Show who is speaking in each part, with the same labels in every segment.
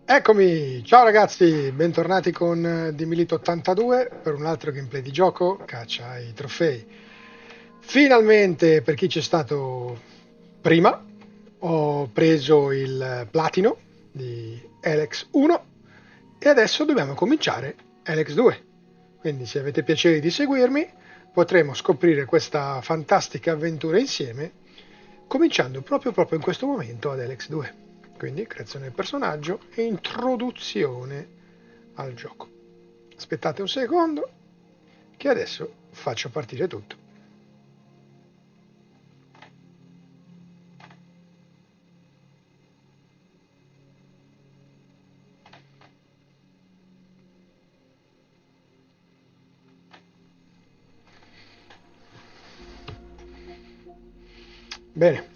Speaker 1: Eccomi, ciao ragazzi, bentornati con Dimilito 82 per un altro gameplay di gioco, caccia ai trofei. Finalmente, per chi c'è stato prima, ho preso il platino di Elex 1 e adesso dobbiamo cominciare Elex 2. Quindi se avete piacere di seguirmi, potremo scoprire questa fantastica avventura insieme, cominciando proprio in questo momento ad Elex 2. Quindi creazione del personaggio e introduzione al gioco. Aspettate un secondo che adesso faccio partire tutto. Bene,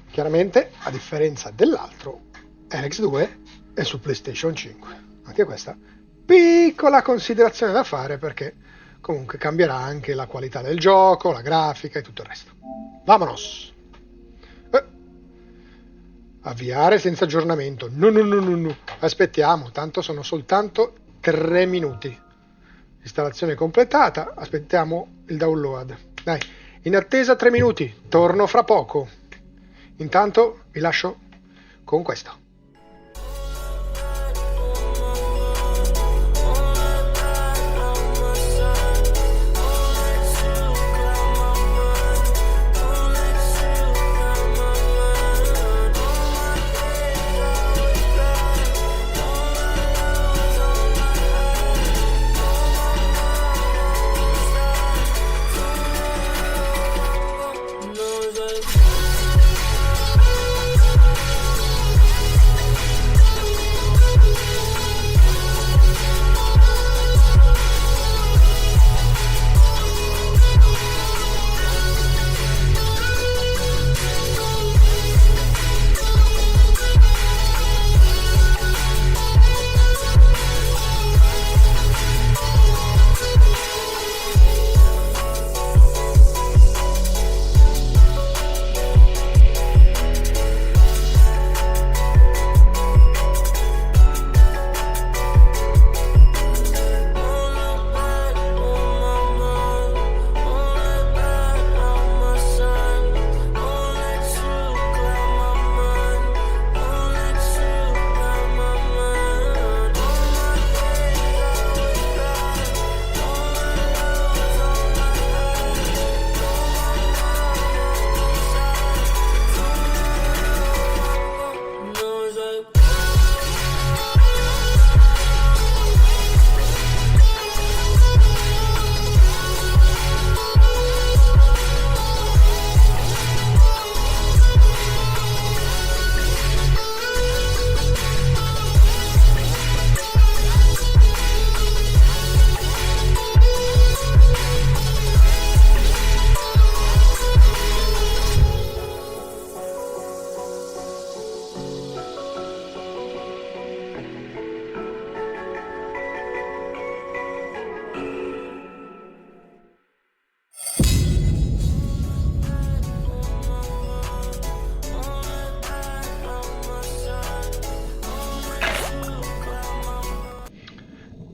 Speaker 1: chiaramente a differenza dell'altro, Elex 2 è su PlayStation 5. Anche questa piccola considerazione da fare perché comunque cambierà anche la qualità del gioco, la grafica e tutto il resto. Vamonos! Avviare senza aggiornamento. No. Aspettiamo, tanto sono soltanto 3 minuti. Installazione completata, aspettiamo il download. Dai, in attesa 3 minuti, torno fra poco. Intanto vi lascio con questo.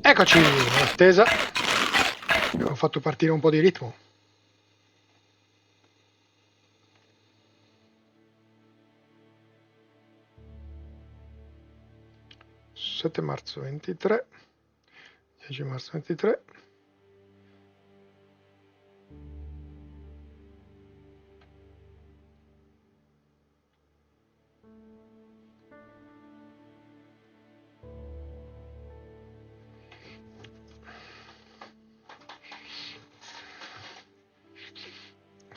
Speaker 1: Eccoci, in attesa. Abbiamo fatto partire un po' di ritmo. Sette marzo 23, 10 marzo 23.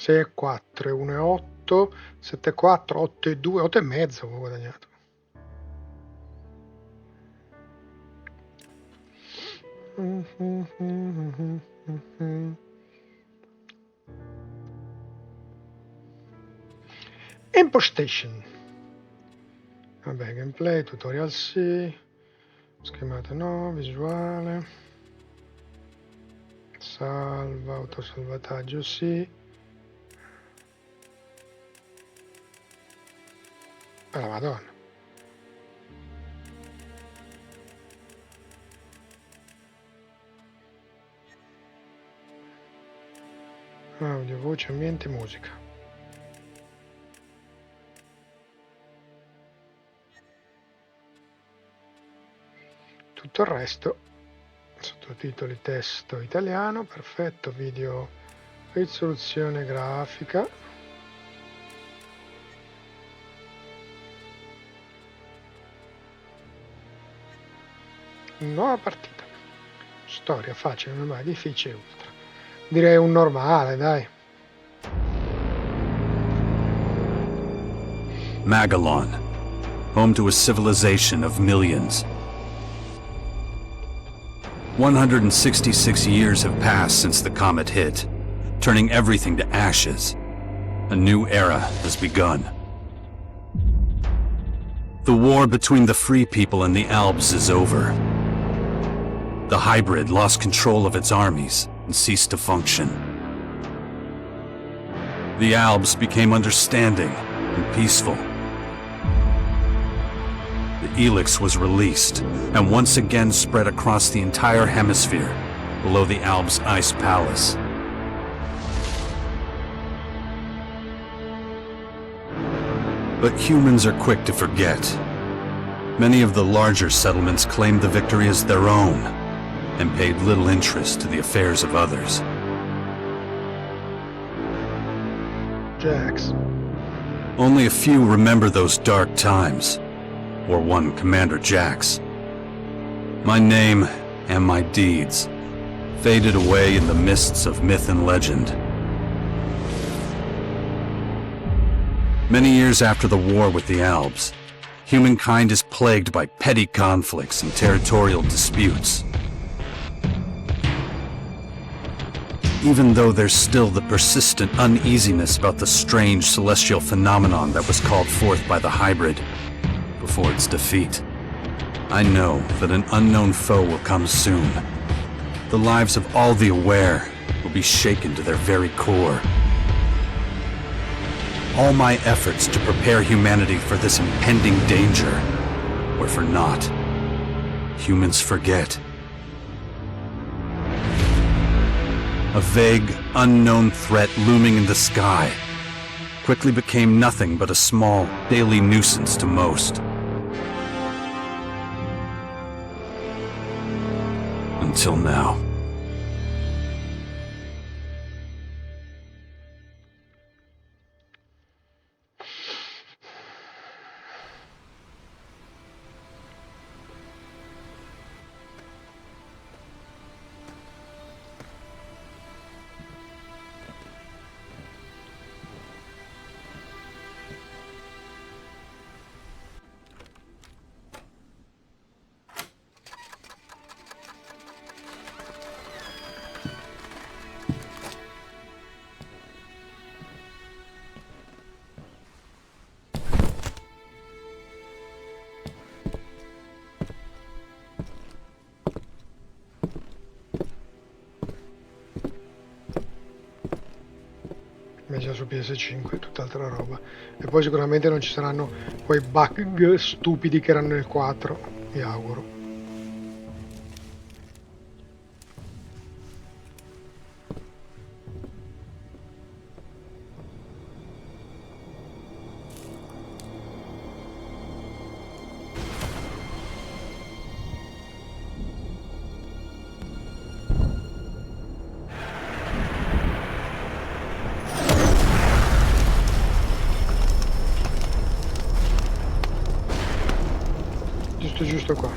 Speaker 1: Sei e 4, 1 e 8, 7 e 4, 8 e 2, 8 e mezzo ho guadagnato. Impostation. Vabbè, gameplay, tutorial sì, schemata no, visuale, salva, autosalvataggio sì. la Madonna. Audio, voce, ambiente, musica. Tutto il resto, sottotitoli, testo italiano, perfetto, video, risoluzione grafica. Nuova partita. Storia facile, normale, difficile, ultra. Direi un normale, dai.
Speaker 2: Magalon, home to a civilization of millions. 166 years have passed since the comet hit, turning everything to ashes. A new era has begun. The war between the free people and the Alps is over. The hybrid lost control of its armies and ceased to function. The Alps became understanding and peaceful. The Elex was released and once again spread across the entire hemisphere below the Alps Ice Palace. But humans are quick to forget. Many of the larger settlements claimed the victory as their own and paid little interest to the affairs of others.
Speaker 1: Jax.
Speaker 2: Only a few remember those dark times, or one Commander Jax. My name and my deeds faded away in the mists of myth and legend. Many years after the war with the Alps, humankind is plagued by petty conflicts and territorial disputes. Even though there's still the persistent uneasiness about the strange celestial phenomenon that was called forth by the hybrid before its defeat, I know that an unknown foe will come soon. The lives of all the aware will be shaken to their very core. All my efforts to prepare humanity for this impending danger were for naught. Humans forget. A vague, unknown threat looming in the sky quickly became nothing but a small, daily nuisance to most. Until now.
Speaker 1: Già su PS5, tutt'altra roba. E poi sicuramente non ci saranno quei bug stupidi che erano nel 4, mi auguro. Giusto qua.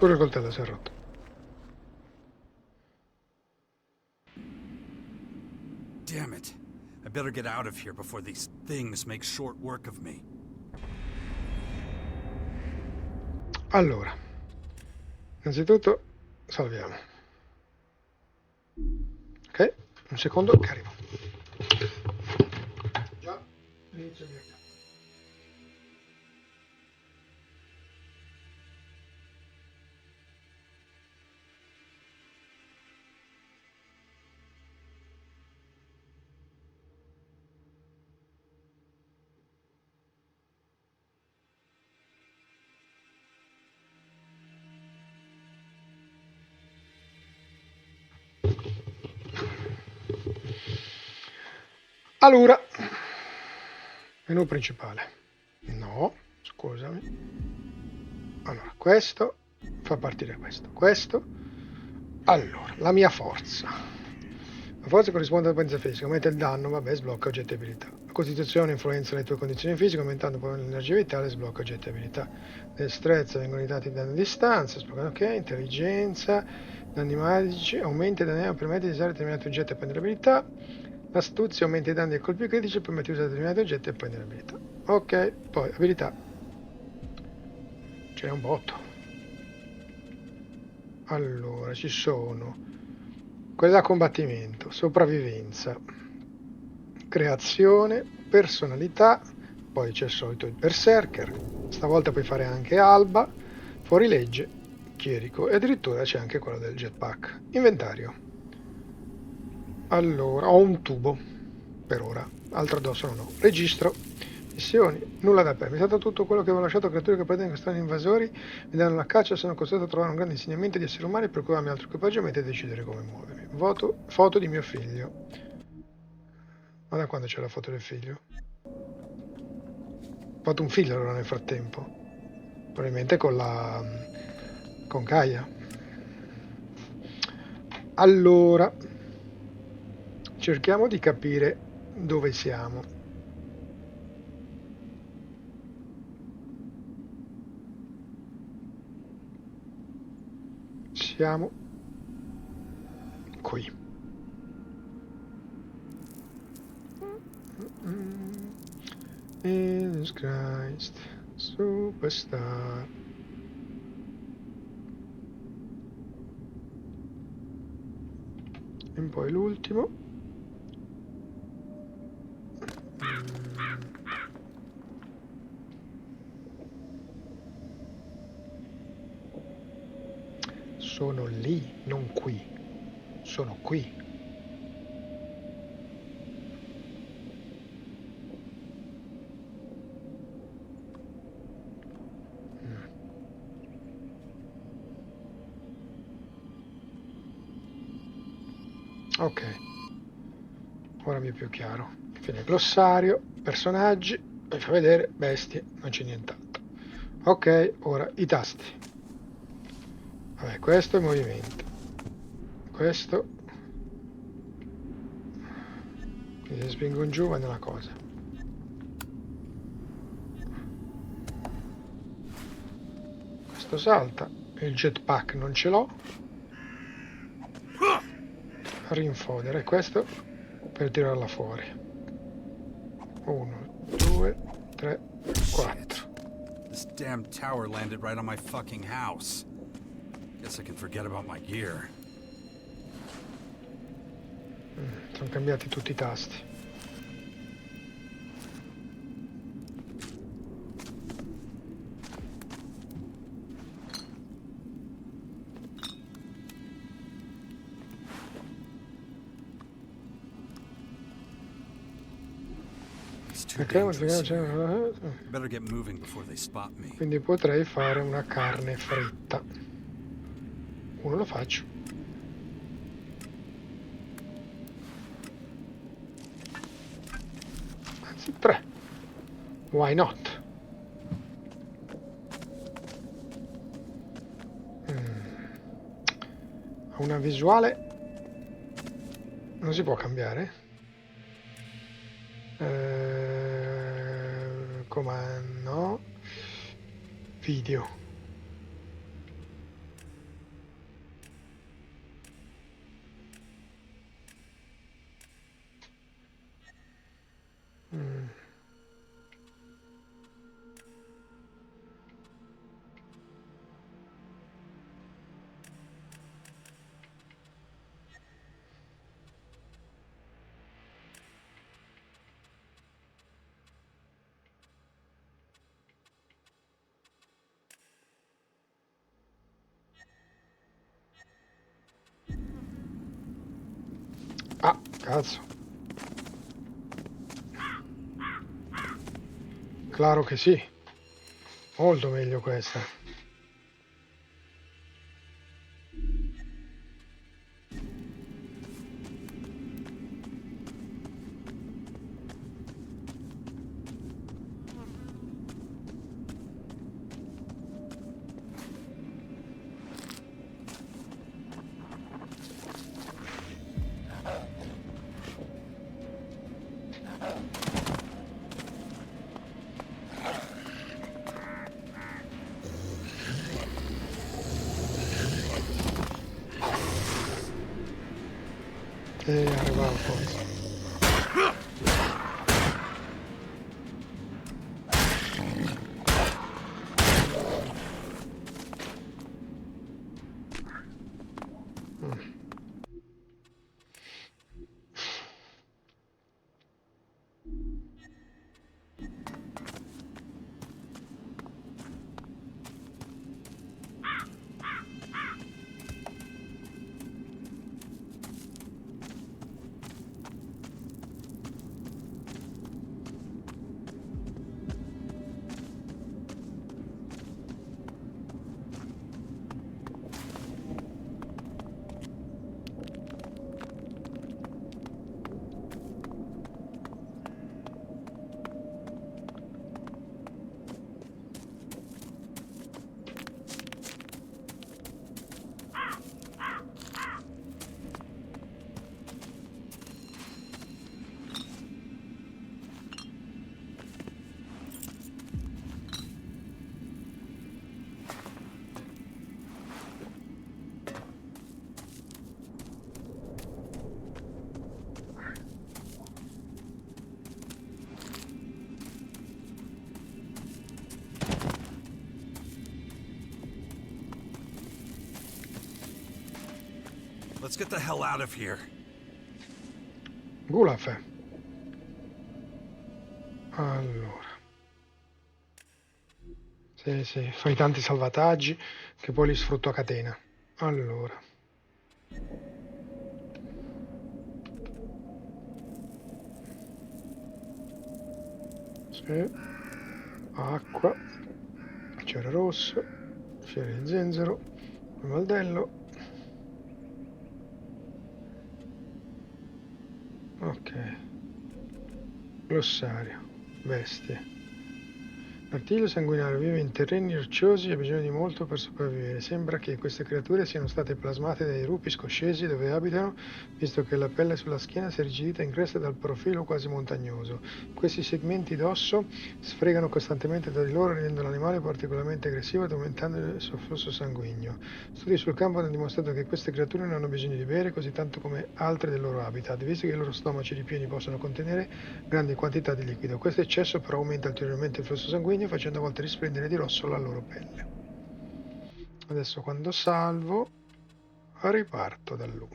Speaker 1: Pure il coltello si è rotto.
Speaker 2: Damn it. I better get out of here before these things make short work of me.
Speaker 1: Allora, innanzitutto salviamo. Ok, un secondo che arrivo. Già, inizio via. Allora, menu principale. No, scusami. Allora, questo fa partire questo. Allora, la mia forza. La forza corrisponde alla potenza fisica, aumenta il danno, vabbè, sblocca oggetti e abilità. La costituzione influenza le tue condizioni fisiche, aumentando poi l'energia vitale, sblocca oggetti e abilità. Destrezza, vengono dati danni a distanza, sblocca, ok, intelligenza, danni magici, aumenta i danni, permette di usare determinati oggetti e prendere abilità. L'astuzia aumenta i danni ai colpi critici e permette di usare determinati oggetti e prendere abilità. Ok, poi abilità. Ce n'è un botto. Allora, ci sono quella da combattimento, sopravvivenza, creazione, personalità, poi c'è il solito il berserker, stavolta puoi fare anche alba, fuorilegge, chierico e addirittura c'è anche quello del jetpack. Inventario. Allora, ho un tubo per ora, altro addosso non ho. Registro. Missioni, nulla da perdere. Mi è stato tutto quello che avevo lasciato a creature che pretendono strani invasori, mi danno la caccia, sono costretto a trovare un grande insegnamento di esseri umani per curarmi altro equipaggiamento e decidere come muovermi. Foto di mio figlio. Ma da quando c'è la foto del figlio? Ho fatto un figlio allora nel frattempo. Probabilmente con Gaia. Allora, cerchiamo di capire dove siamo. Siamo qui. Jesus Christ, superstar. E poi l'ultimo. Sono lì, non qui. Sono qui. Ok, ora mi è più chiaro. Fine glossario, personaggi, mi fa vedere bestie, non c'è nient'altro. Ok, ora i tasti. Vabbè, questo è il movimento. Questo. Se spingo in giù va nella cosa. Questo salta. Il jetpack non ce l'ho. Rinfodere, questo per tirarla fuori. 1, 2, 3, 4.
Speaker 2: This damn tower landed right on my fucking house. Guess I can forget about my gear.
Speaker 1: Sono cambiati tutti i tasti.
Speaker 2: Better get moving before they spot me.
Speaker 1: Quindi potrei fare una carne fritta. Uno lo faccio. Anzi, 3. Why not? Ha una visuale. Non si può cambiare? Comando video. Cazzo. Claro che sì. Molto meglio questa. E arrivava forza.
Speaker 2: Let's get the hell out of here.
Speaker 1: Gulaf. Allora. Sì, fai tanti salvataggi che poi li sfrutto a catena. Allora. Sì. Acqua. Fiore rosso. Fiore di zenzero. Maldello. Ok. Glossario. Bestie. L'artiglio sanguinario vive in terreni rocciosi e ha bisogno di molto per sopravvivere. Sembra che queste creature siano state plasmate dai rupi scoscesi dove abitano, visto che la pelle sulla schiena si è irrigidita in cresta dal profilo quasi montagnoso. Questi segmenti d'osso sfregano costantemente tra di loro, rendendo l'animale particolarmente aggressivo ed aumentando il suo flusso sanguigno. Studi sul campo hanno dimostrato che queste creature non hanno bisogno di bere così tanto come altre del loro habitat, visto che i loro stomaci ripieni possono contenere grandi quantità di liquido. Questo eccesso però aumenta ulteriormente il flusso sanguigno, facendo a volte risplendere di rosso la loro pelle. Adesso quando salvo riparto dall'1.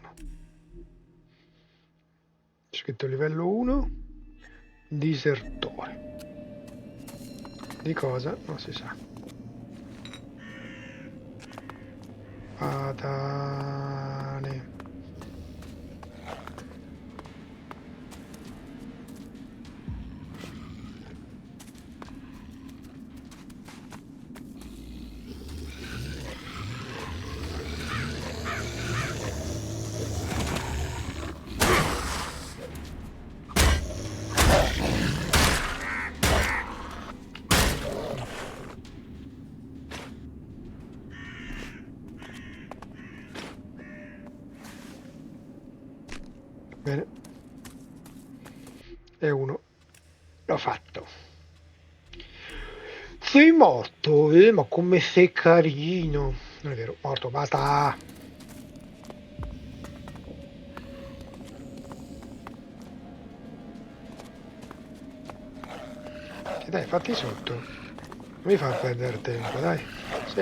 Speaker 1: C'è scritto livello 1, disertore. Di cosa? Non si sa. Patane. Bene. E uno l'ho fatto. Sei morto, ma come sei carino. Non è vero, morto, basta. E dai, fatti sotto. Non mi fa perdere tempo, dai.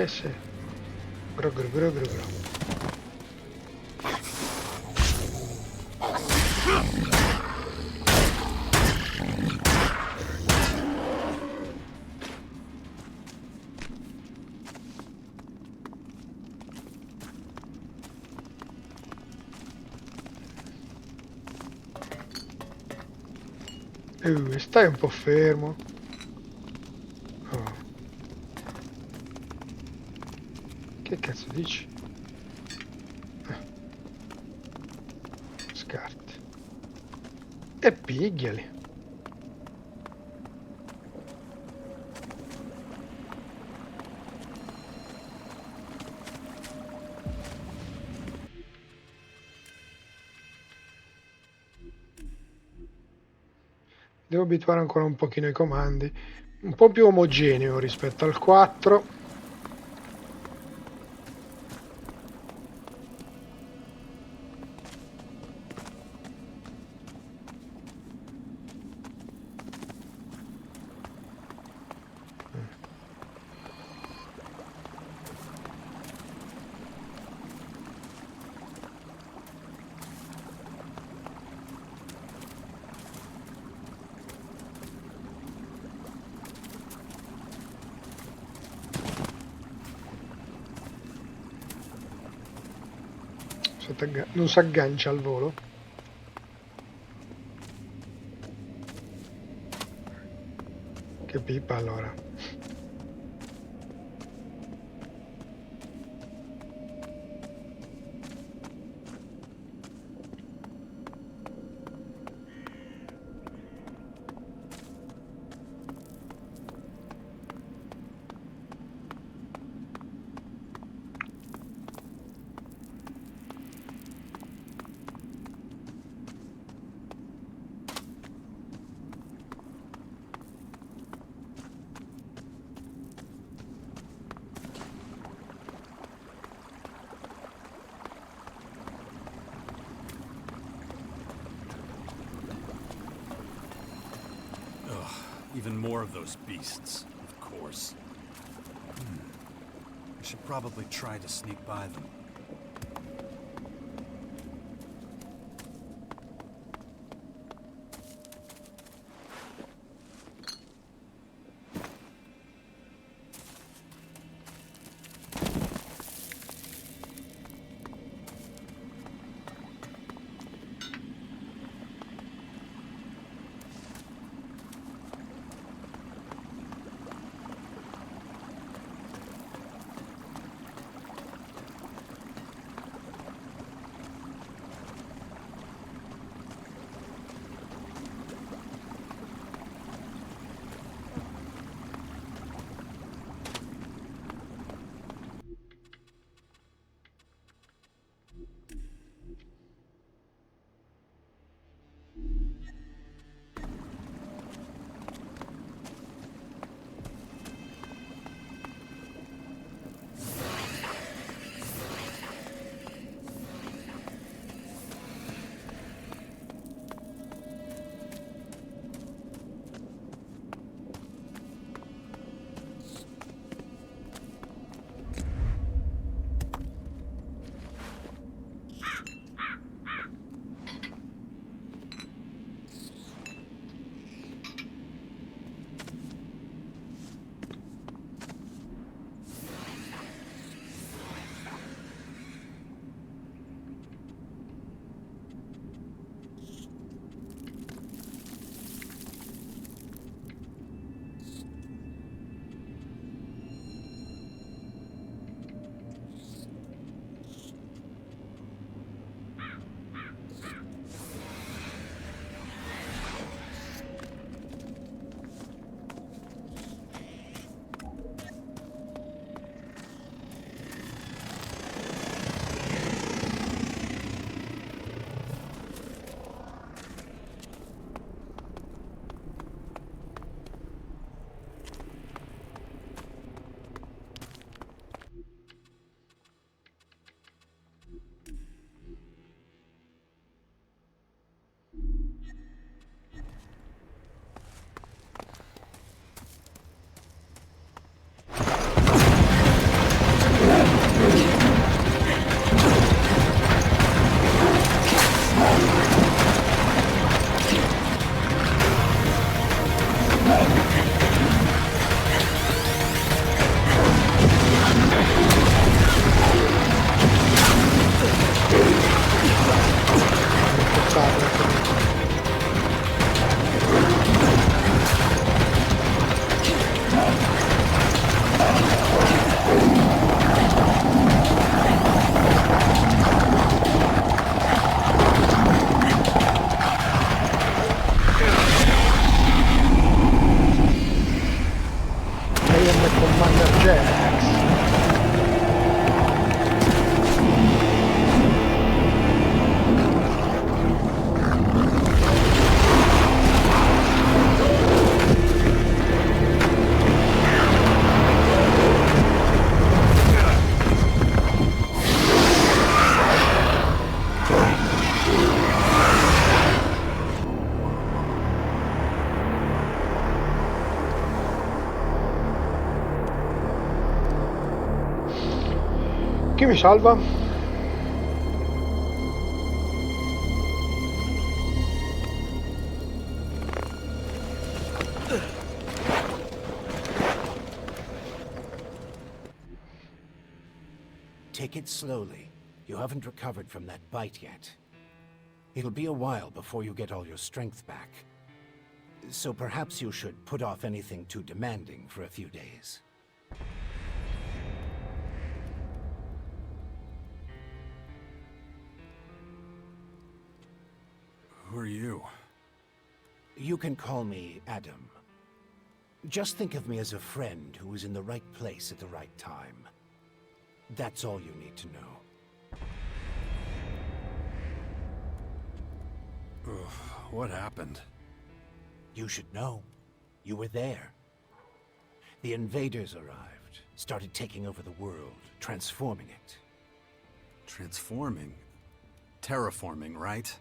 Speaker 1: Sì. Gro. Stai un po' fermo. Oh, che cazzo dici? Scarti. E pigliali. Devo abituare ancora un pochino i comandi. Un po' più omogeneo rispetto al 4. Non si aggancia al volo. Che pipa allora.
Speaker 2: Even more of those beasts, of course. I should probably try to sneak by them.
Speaker 1: Chi mi salva?
Speaker 3: Take it slowly. You haven't recovered from that bite yet. It'll be a while before you get all your strength back. So perhaps you should put off anything too demanding for a few days.
Speaker 2: Who are you?
Speaker 3: You can call me Adam. Just think of me as a friend who was in the right place at the right time. That's all you need to know.
Speaker 2: Ugh, what happened?
Speaker 3: You should know. You were there. The invaders arrived, started taking over the world, transforming it.
Speaker 2: Transforming? Terraforming, right?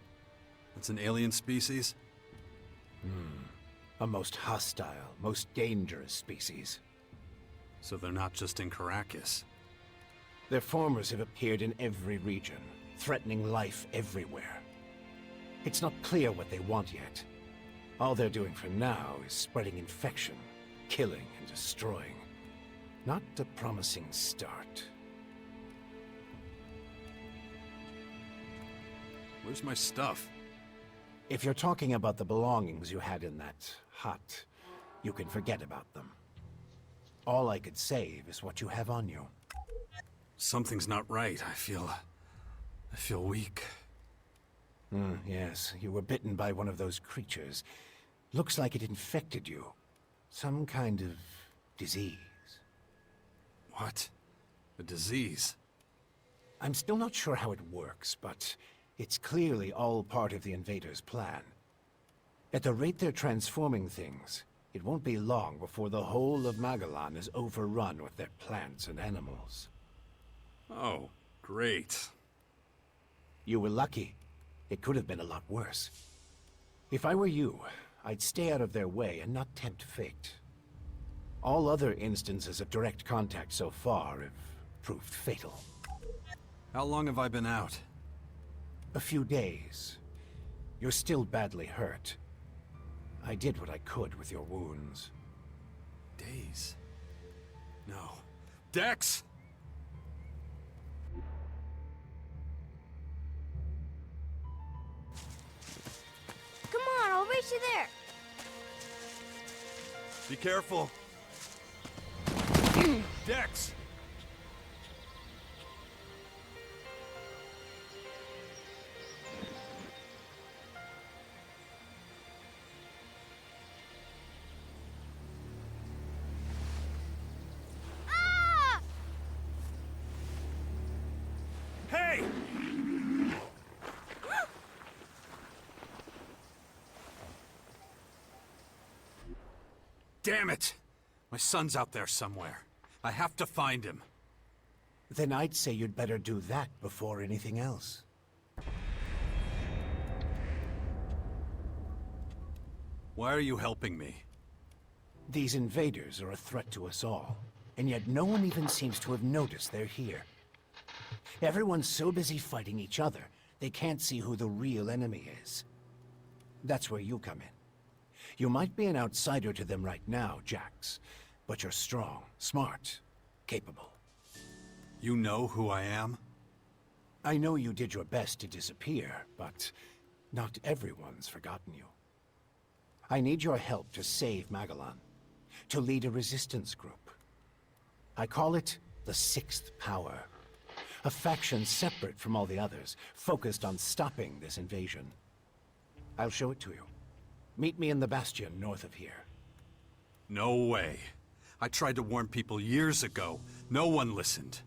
Speaker 2: It's an alien species?
Speaker 3: A most hostile, most dangerous species.
Speaker 2: So they're not just in Caracas.
Speaker 3: Their formers have appeared in every region, threatening life everywhere. It's not clear what they want yet. All they're doing for now is spreading infection, killing and destroying. Not a promising start.
Speaker 2: Where's my stuff?
Speaker 3: If you're talking about the belongings you had in that hut, you can forget about them. All I could save is what you have on you.
Speaker 2: Something's not right. I feel weak.
Speaker 3: Yes, you were bitten by one of those creatures. Looks like it infected you. Some kind of disease.
Speaker 2: What? A disease?
Speaker 3: I'm still not sure how it works, but it's clearly all part of the invaders' plan. At the rate they're transforming things, it won't be long before the whole of Magellan is overrun with their plants and animals.
Speaker 2: Oh, great.
Speaker 3: You were lucky. It could have been a lot worse. If I were you, I'd stay out of their way and not tempt fate. All other instances of direct contact so far have proved fatal.
Speaker 2: How long have I been out?
Speaker 3: A few days. You're still badly hurt. I did what I could with your wounds.
Speaker 2: Days? No. Dex!
Speaker 4: Come on, I'll race you there.
Speaker 2: Be careful. Dex!
Speaker 4: Ah!
Speaker 2: Hey! Damn it! My son's out there somewhere. I have to find him.
Speaker 3: Then I'd say you'd better do that before anything else.
Speaker 2: Why are you helping me?
Speaker 3: These invaders are a threat to us all, and yet no one even seems to have noticed they're here. Everyone's so busy fighting each other, they can't see who the real enemy is. That's where you come in. You might be an outsider to them right now, Jax, but you're strong, smart, capable.
Speaker 2: You know who I am?
Speaker 3: I know you did your best to disappear, but not everyone's forgotten you. I need your help to save Magellan, to lead a resistance group. I call it the Sixth Power, a faction separate from all the others, focused on stopping this invasion. I'll show it to you. Meet me in the bastion north of here.
Speaker 2: No way. I tried to warn people years ago. No one listened.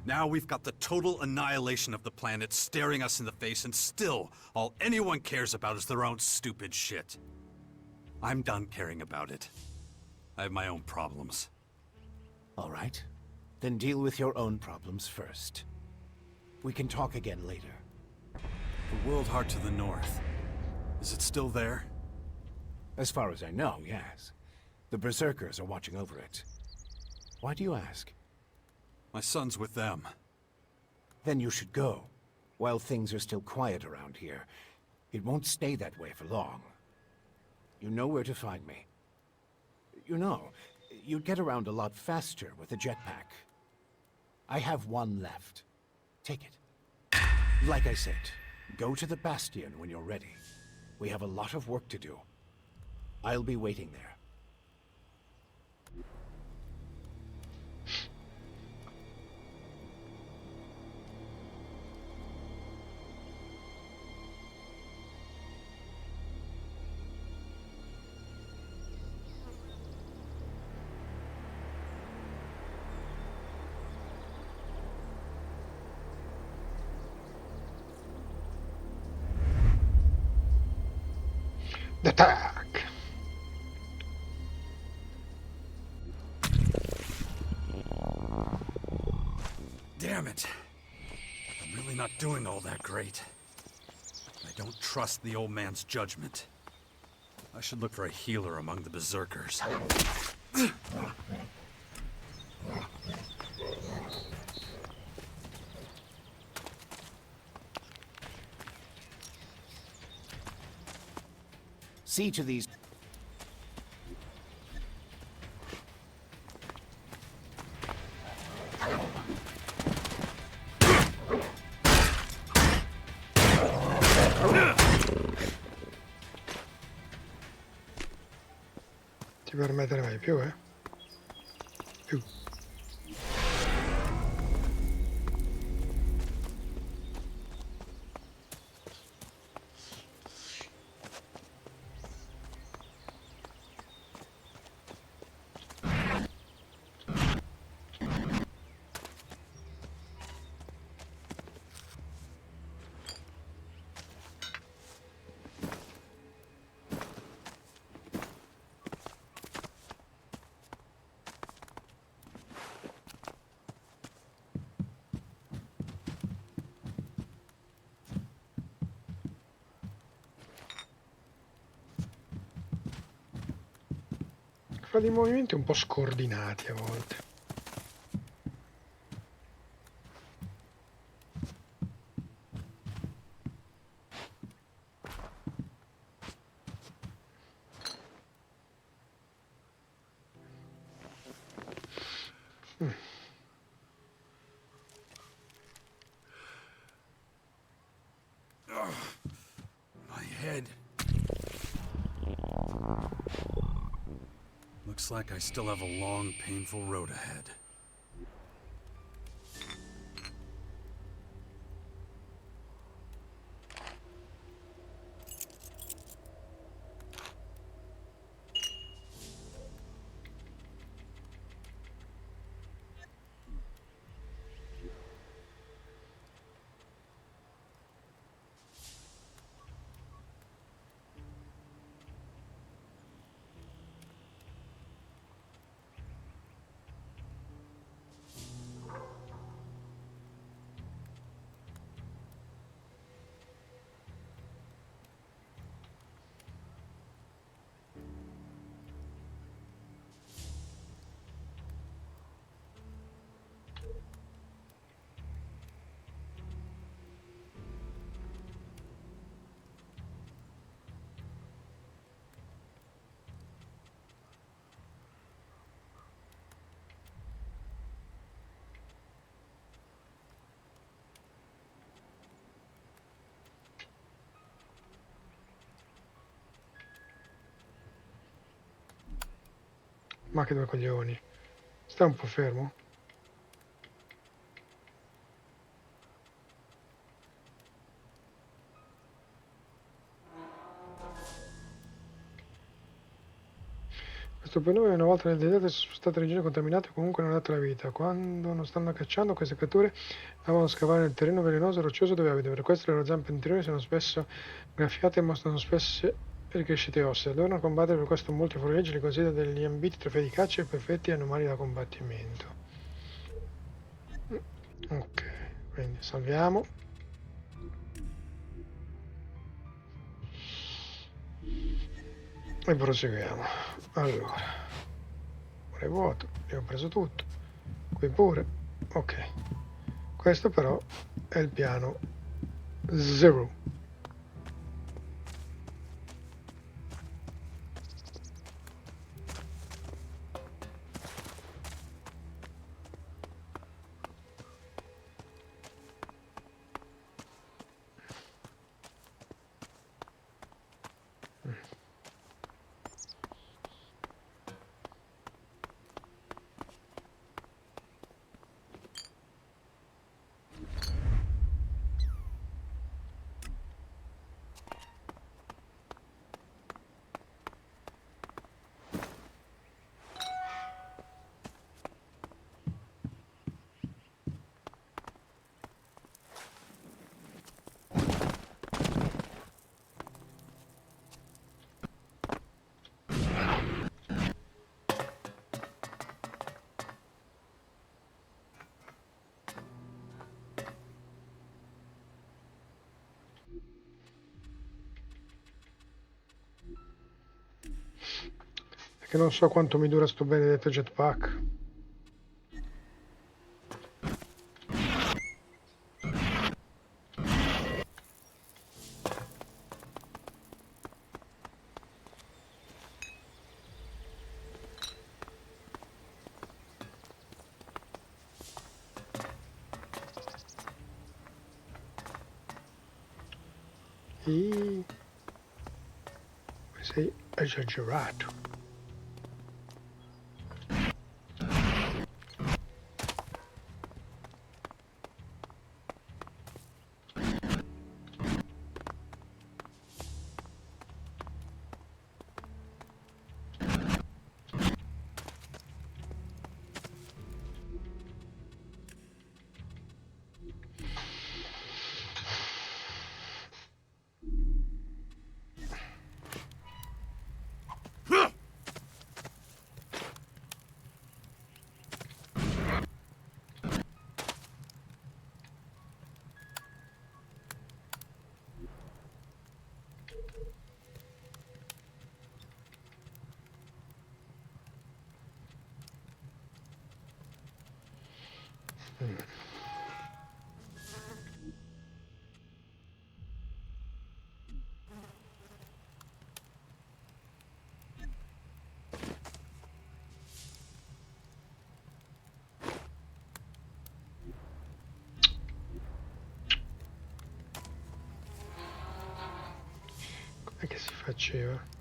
Speaker 2: Now we've got the total annihilation of the planet staring us in the face, and still, all anyone cares about is their own stupid shit. I'm done caring about it. I have my own problems.
Speaker 3: All right. Then deal with your own problems first. We can talk again later.
Speaker 2: The world heart to the north. Is it still there?
Speaker 3: As far as I know, yes. The Berserkers are watching over it. Why do you ask?
Speaker 2: My son's with them.
Speaker 3: Then you should go, while things are still quiet around here. It won't stay that way for long. You know where to find me. You know, you'd get around a lot faster with a jetpack. I have one left. Take it. Like I said, go to the Bastion when you're ready. We have a lot of work to do. I'll be waiting there.
Speaker 1: Attack!
Speaker 2: Damn it. I'm really not doing all that great. I don't trust the old man's judgment. I should look for a healer among the berserkers.
Speaker 3: See to these.
Speaker 1: Ti permettere mai più, Più. Fa dei movimenti un po' scordinati a volte.
Speaker 2: My head. Looks like I still have a long, painful road ahead. Ma che due coglioni. Stai un po' fermo. Questo fenomeno una volta nel deserto sono state regioni contaminate comunque non ha dato la vita. Quando non stanno cacciando queste creature amano scavare nel terreno velenoso e roccioso dove abitano. Per questo le loro zampe anteriori sono spesso graffiate e mostrano spesse ricrescite ossee. Adorano a combattere, per questo molti fuorileggi li considerano degli ambiti trofei di caccia e perfetti animali da combattimento. Ok, quindi salviamo. E proseguiamo. Allora, ora è vuoto, abbiamo preso tutto. Qui pure. Ok.
Speaker 1: Questo però è il piano 0. Perché non so quanto mi dura sto benedetto jetpack. Sei esagerato. Com'è che si faceva?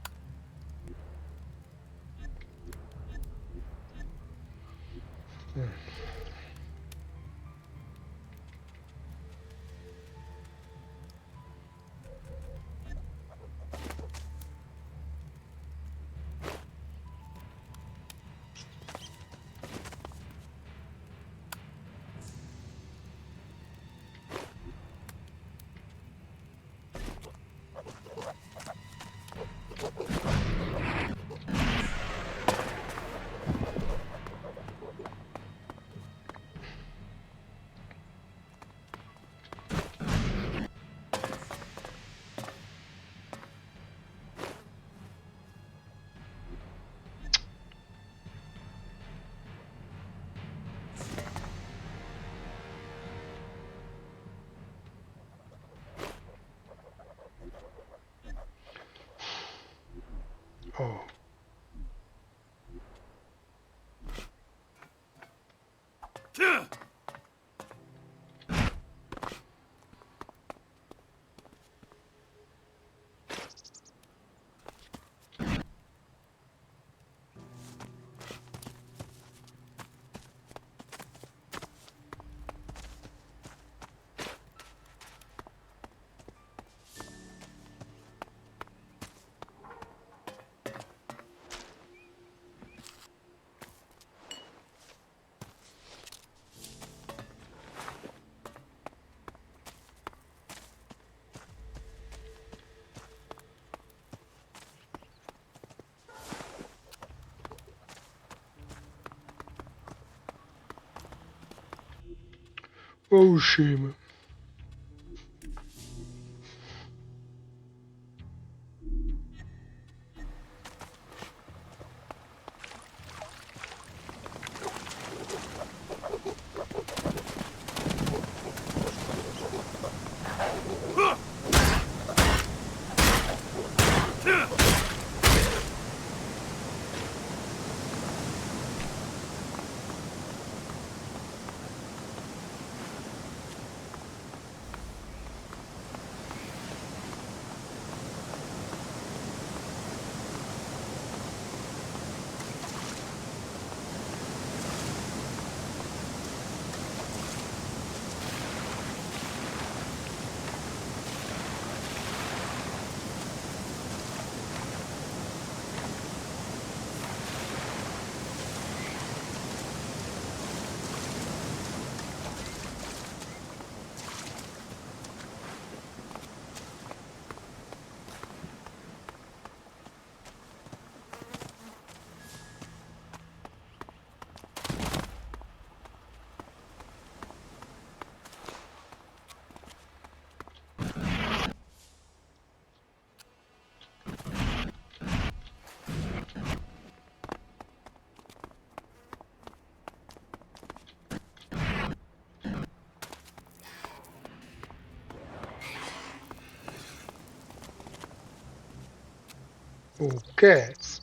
Speaker 1: Oh. Oh, scemo. Cazzo.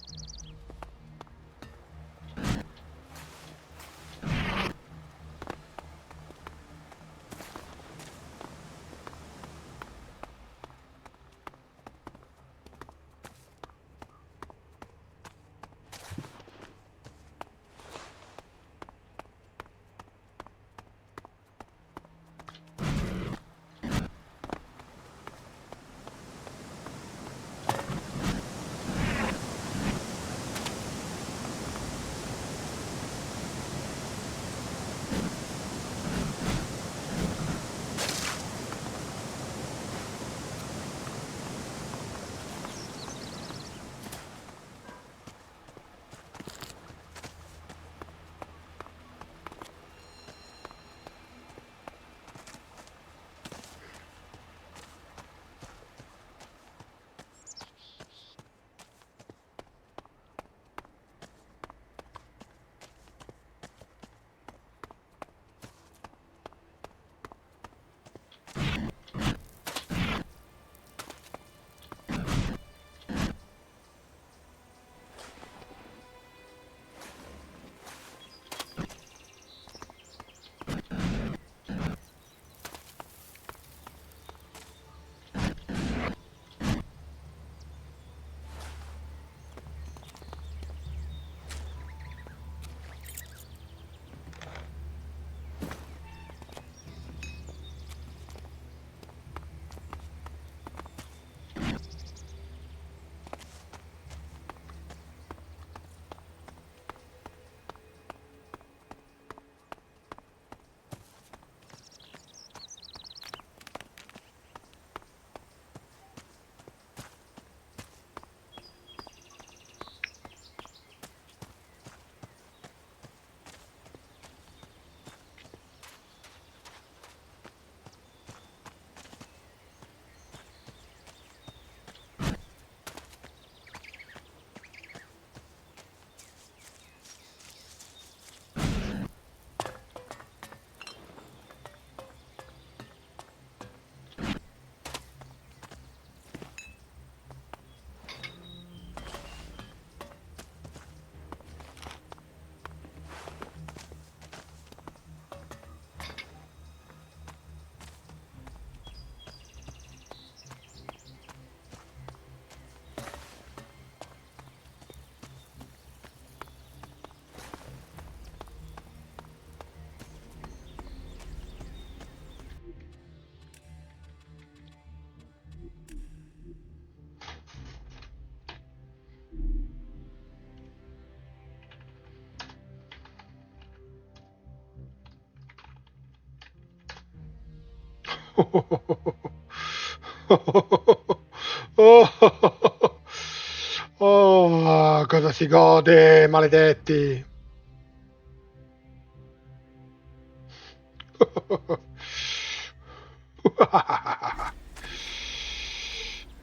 Speaker 1: Oh, cosa si gode, maledetti!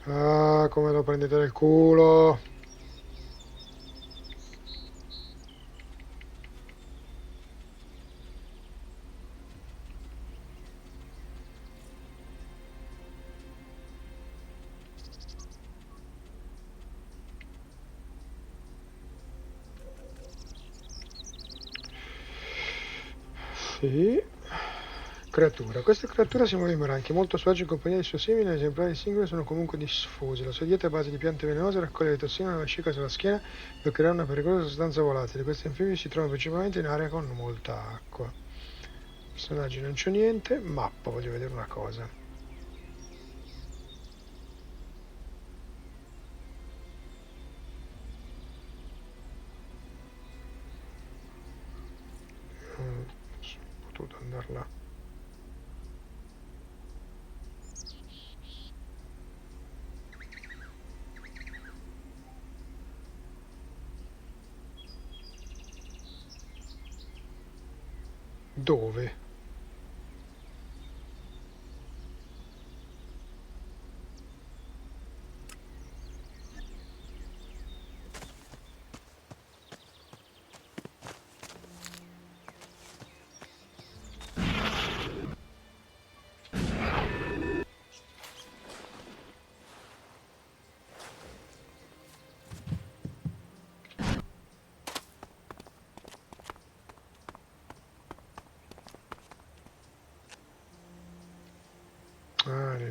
Speaker 1: Ah, come lo prendete nel culo! Sì. Creatura. Questa creatura si muove in branchi, molto suace in compagnia di suoi simili, gli esemplari singoli sono comunque diffusi. La sua dieta è a base di piante velenose, raccoglie le tossine nella vescica sulla schiena per creare una pericolosa sostanza volatile. Questi anfibi si trovano principalmente in area con molta acqua. Personaggi non c'ho niente, mappa, voglio vedere una cosa. Sono potuto andare là. Dove?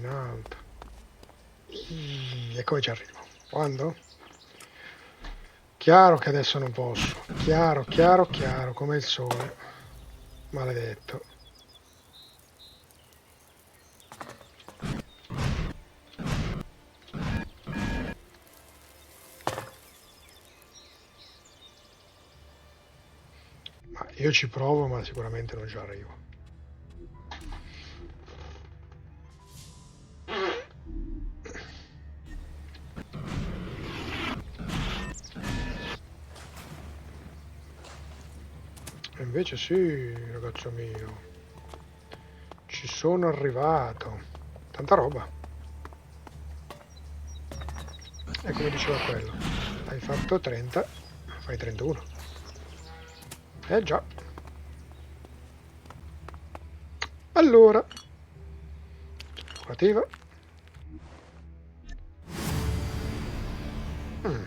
Speaker 1: alto. E come ci arrivo? Quando? Chiaro che adesso non posso. Chiaro, chiaro, chiaro, come il sole. Maledetto. Ma io ci provo, ma sicuramente non ci arrivo. E invece sì, ragazzo mio. Ci sono arrivato. Tanta roba. E come diceva quello, hai fatto 30, fai 31. Già. Allora, lavorativa. Mm.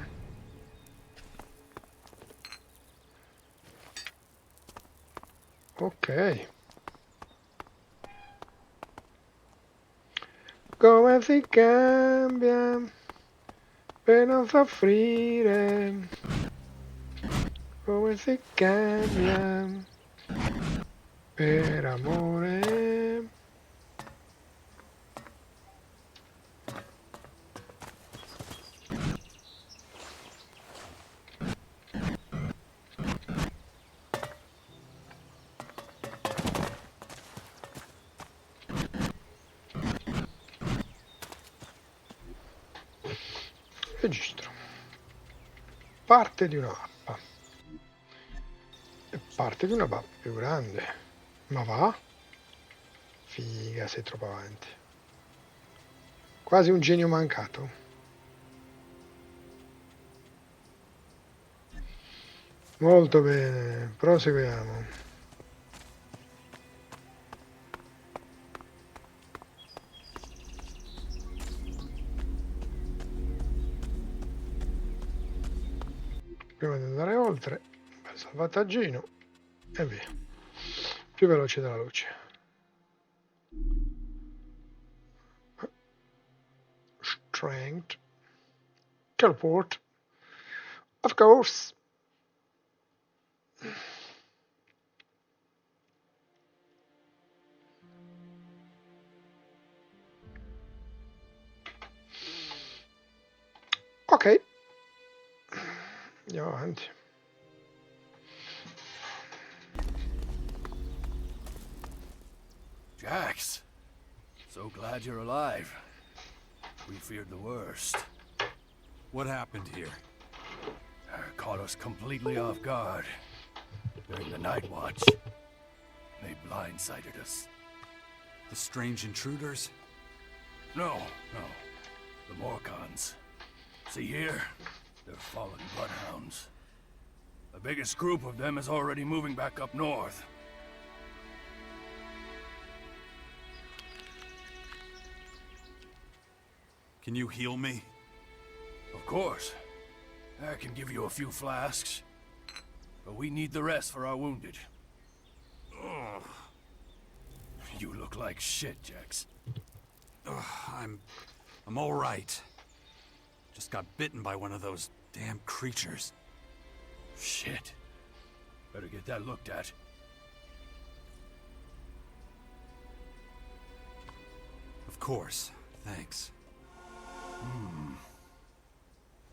Speaker 1: Ok. Come si cambia per non soffrire? Come si cambia per amore? Registro. Parte di una mappa. E parte di una mappa più grande. Ma va? Figa, sei troppo avanti. Quasi un genio mancato. Molto bene, proseguiamo. Prima di andare oltre, un bel salvataggino e via. Più veloce della luce. Strength. Teleport. Of course. Ok. Andiamo avanti.
Speaker 5: Jax, so glad you're alive. We feared the worst.
Speaker 2: What happened here?
Speaker 5: Caught us completely off guard. During the night watch, they blindsided us.
Speaker 2: The strange intruders?
Speaker 5: No. The Morcons. See here? They're fallen bloodhounds. The biggest group of them is already moving back up north.
Speaker 2: Can you heal me?
Speaker 5: Of course. I can give you a few flasks. But we need the rest for our wounded. Ugh. You look like shit, Jax.
Speaker 2: I'm all right. Just got bitten by one of those damn creatures.
Speaker 5: Shit. Better get that looked at.
Speaker 2: Of course. Thanks.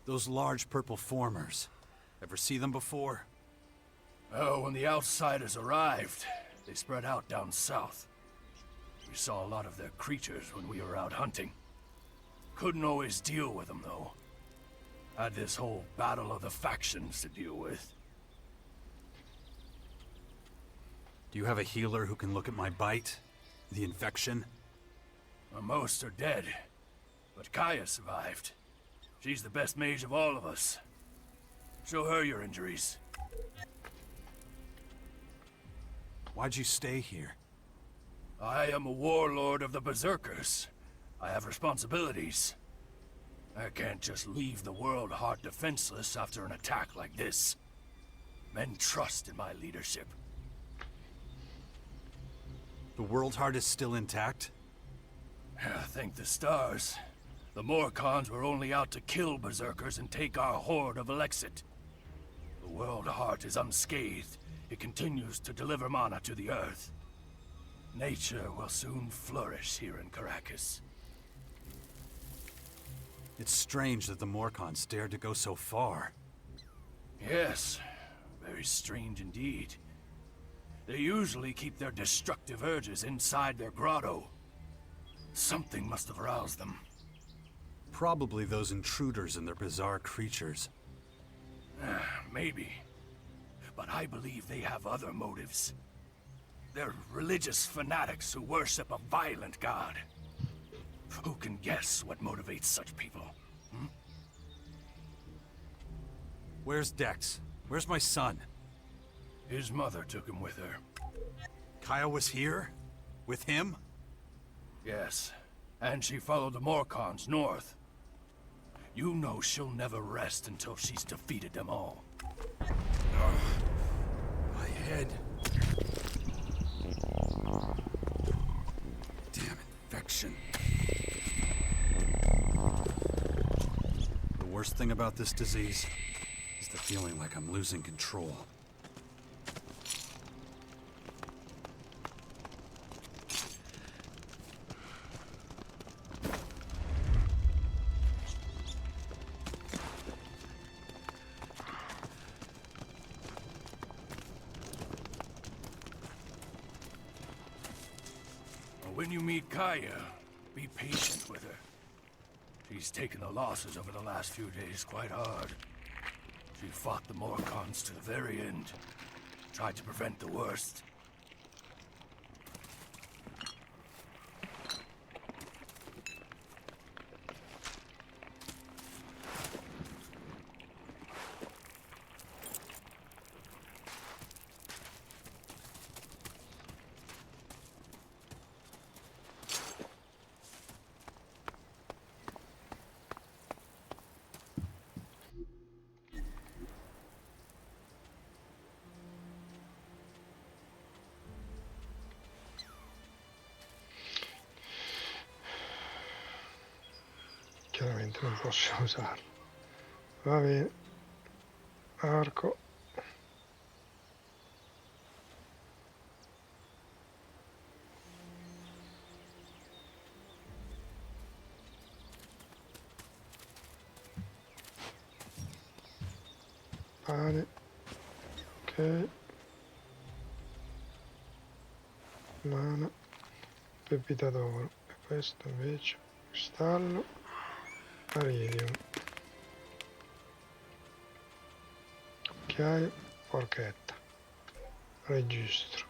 Speaker 2: Those large purple formers. Ever see them before?
Speaker 5: Oh, when the outsiders arrived, they spread out down south. We saw a lot of their creatures when we were out hunting. Couldn't always deal with them, though. Had this whole battle of the factions to deal with.
Speaker 2: Do you have a healer who can look at my bite? The infection?
Speaker 5: Most are dead, but Kaya survived. She's the best mage of all of us. Show her your injuries.
Speaker 2: Why'd you stay here?
Speaker 5: I am a warlord of the Berserkers. I have responsibilities. I can't just leave the world heart defenseless after an attack like this. Men trust in my leadership.
Speaker 2: The World Heart is still intact?
Speaker 5: Thank the stars. The Morcons were only out to kill berserkers and take our horde of Elexit. The world heart is unscathed. It continues to deliver mana to the earth. Nature will soon flourish here in Caracas.
Speaker 2: It's strange that the Morcons dared to go so far.
Speaker 5: Yes, very strange indeed. They usually keep their destructive urges inside their grotto. Something must have aroused them.
Speaker 2: Probably those intruders and their bizarre creatures.
Speaker 5: Maybe. But I believe they have other motives. They're religious fanatics who worship a violent god. Who can guess what motivates such people?
Speaker 2: Where's Dex? Where's my son?
Speaker 5: His mother took him with her.
Speaker 2: Kaya was here? With him?
Speaker 5: Yes, and she followed the Morcons north. You know she'll never rest until she's defeated them all.
Speaker 2: My head. Damn infection. The worst thing about this disease is the feeling like I'm losing control.
Speaker 5: When you meet Kaya, be patient with her. She's taken the losses over the last few days quite hard. She fought the Morcons to the very end. Tried to prevent the worst.
Speaker 1: Chiaramente non posso usarlo. Va bene. Arco. Pane. Ok. Mana. Pepita d'oro. E questo invece. Cristallo. Iridium. Occhiaio, forchetta. Registro.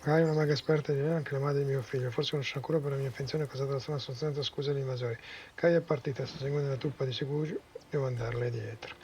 Speaker 1: Hai una maga esperta di me, anche la madre di mio figlio. Forse conosce ancora per la mia pensione causata da una sostanza scusa agli invasori. Kai è partita, sta seguendo la truppa di Sicugio. Devo andarle dietro.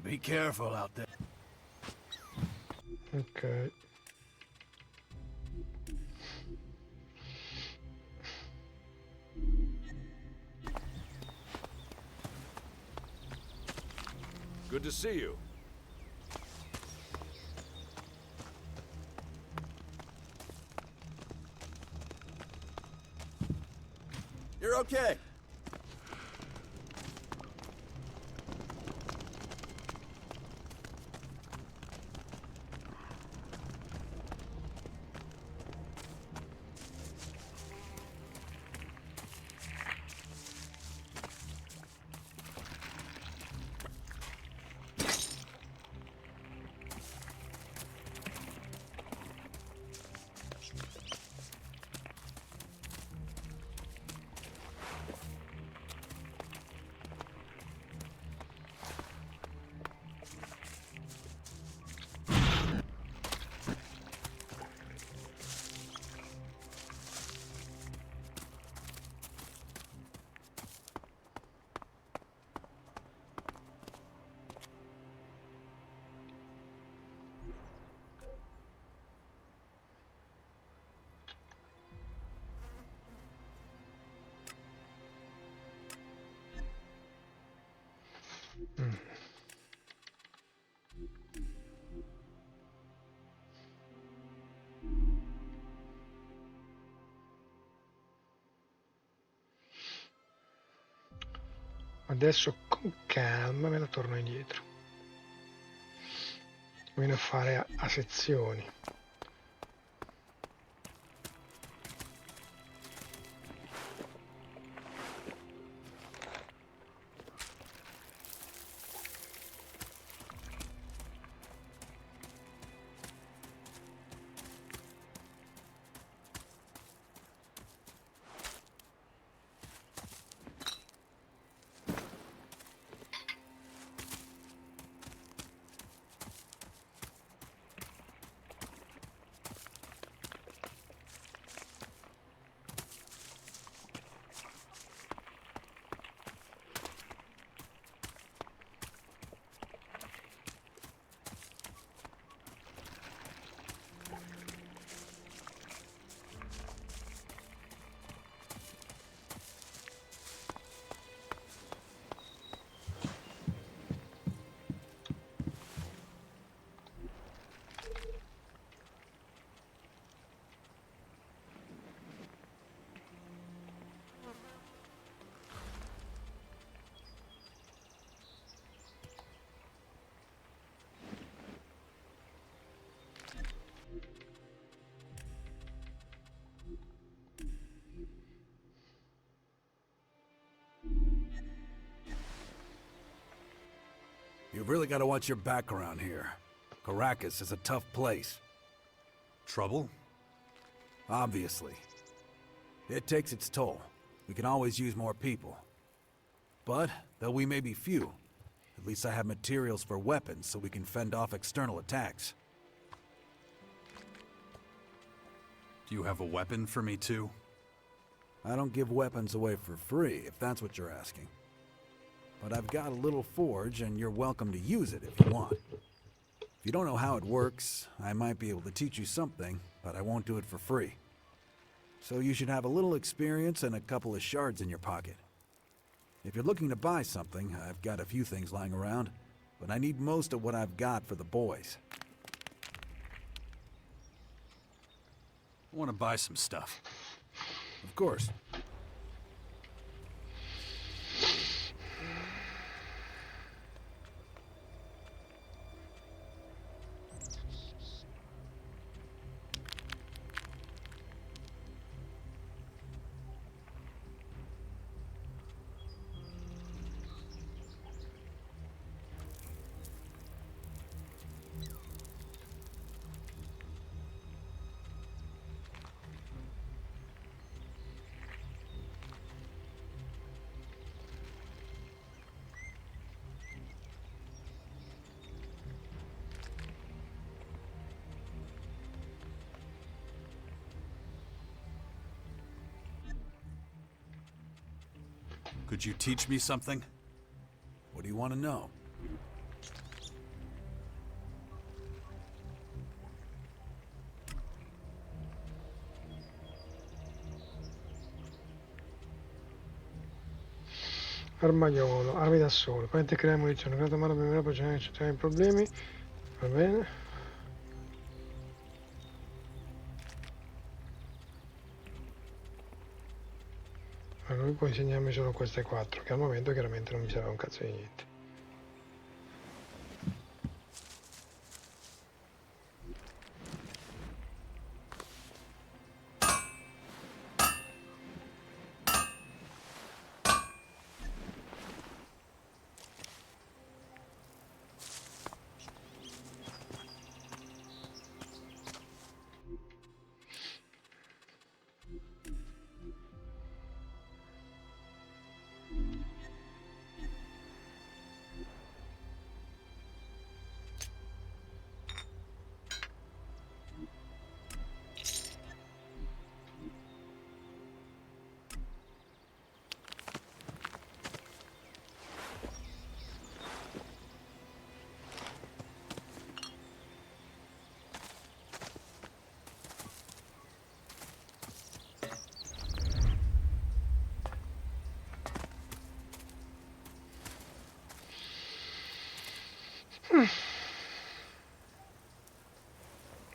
Speaker 5: Be careful out there.
Speaker 1: Ok.
Speaker 6: Good to see you.
Speaker 7: You're okay.
Speaker 1: Adesso con calma me la torno indietro. Viene a fare a sezioni.
Speaker 2: You've really got to watch your back around here. Caracas is a tough place. Trouble? Obviously. It takes its toll. We can always use more people. But, though we may be few, at least I have materials for weapons so we can fend off external attacks. Do you have a weapon for me too? I don't give weapons away for free, if that's what you're asking. But I've got a little forge, and you're welcome to use it if you want. If you don't know how it works, I might be able to teach you something, but I won't do it for free. So you should have a little experience and a couple of shards in your pocket. If you're looking to buy something, I've got a few things lying around, but I need most of what I've got for the boys. I want to buy some stuff. Of course. Could you teach me something? What do you want to know?
Speaker 1: Armaiolo, armi da solo, quante crea munizioni, grata mano primera per generare i problemi. Va bene. Ma lui può insegnarmi solo queste 4, che al momento chiaramente non mi serve un cazzo di niente.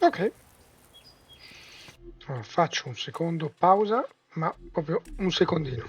Speaker 1: Ok. Allora, faccio un secondo pausa, ma proprio un secondino.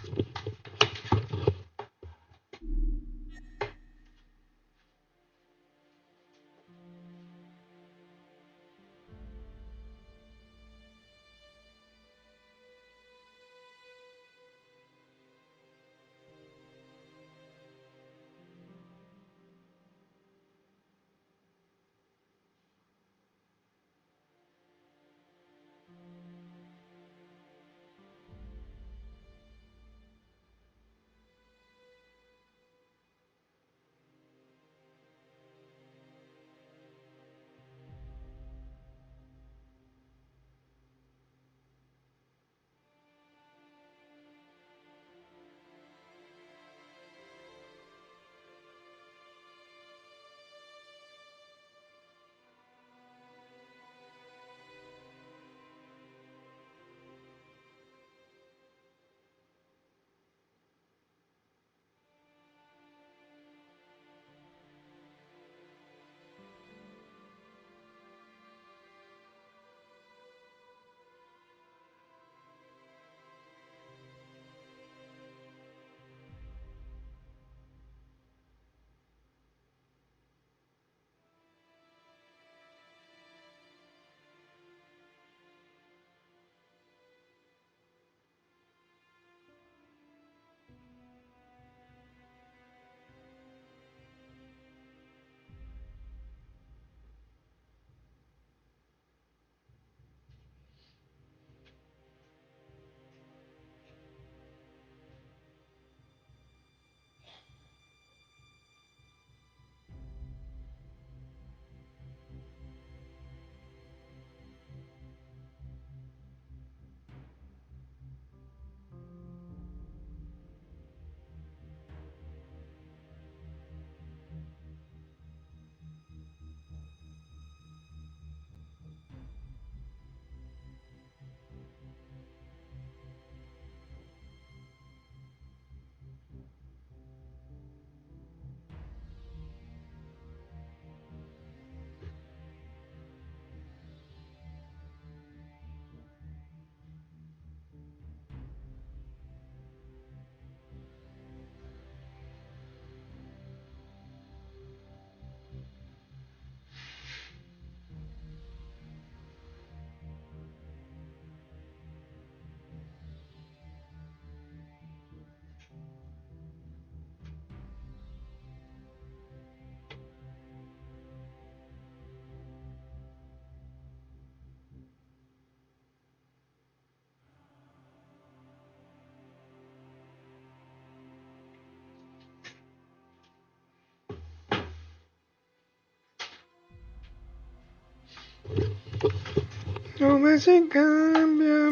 Speaker 1: Come si cambia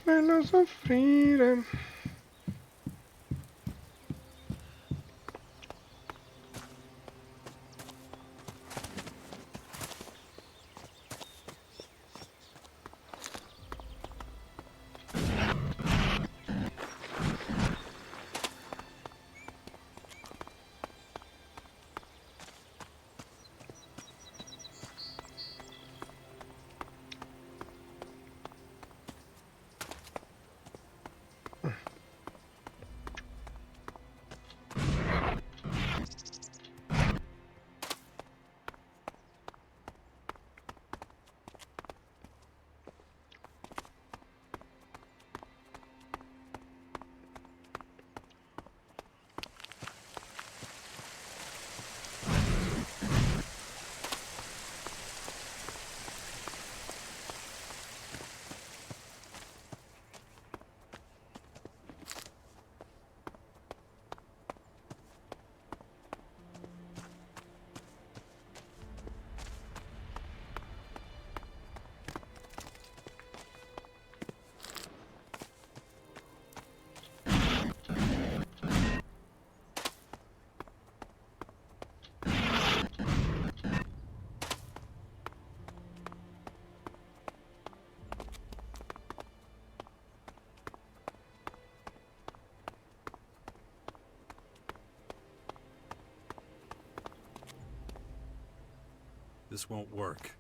Speaker 1: per non soffrire.
Speaker 2: This won't work.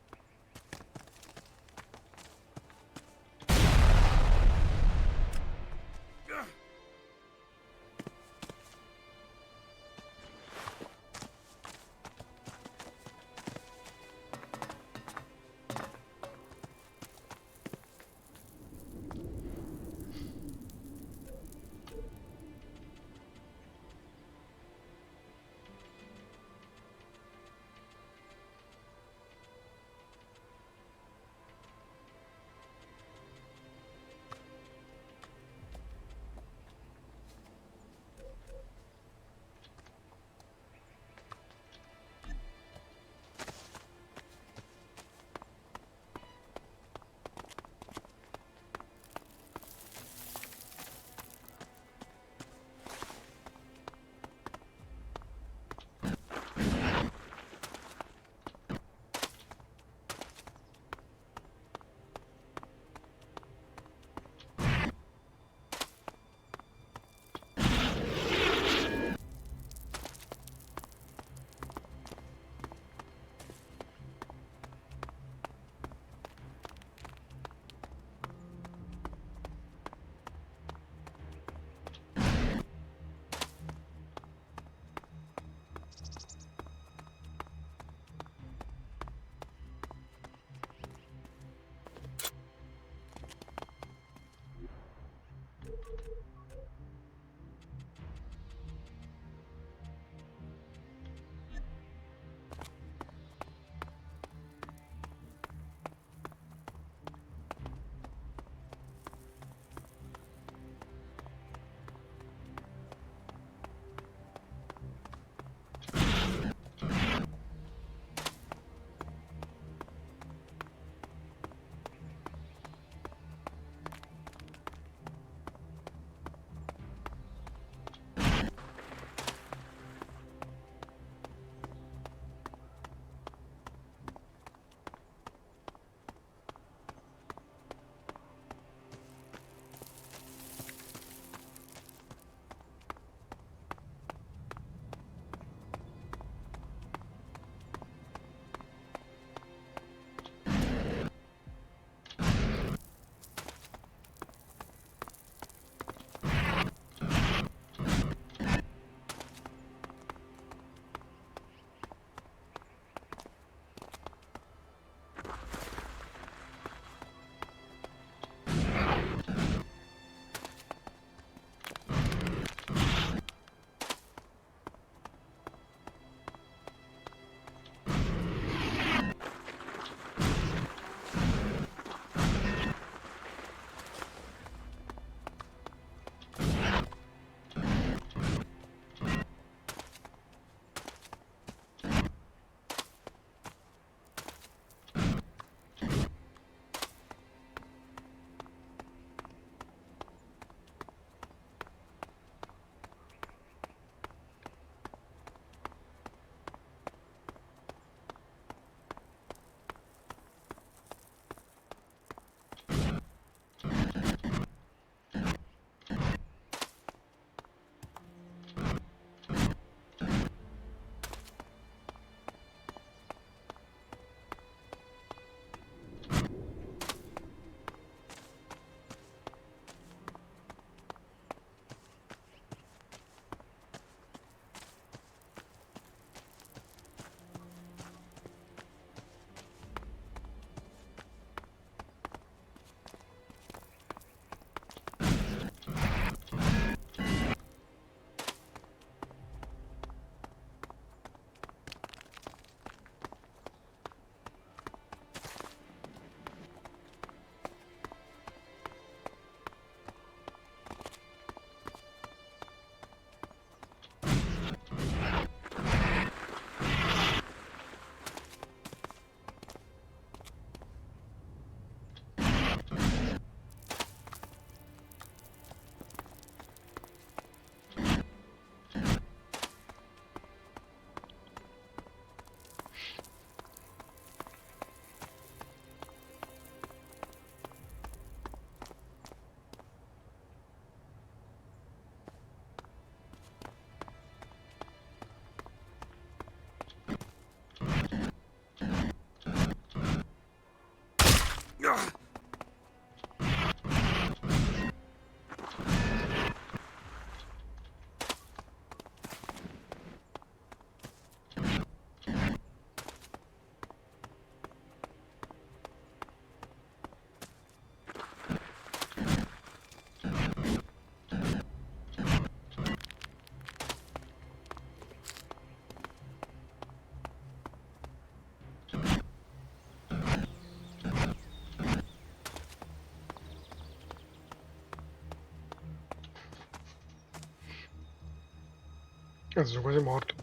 Speaker 1: Sono quasi morto.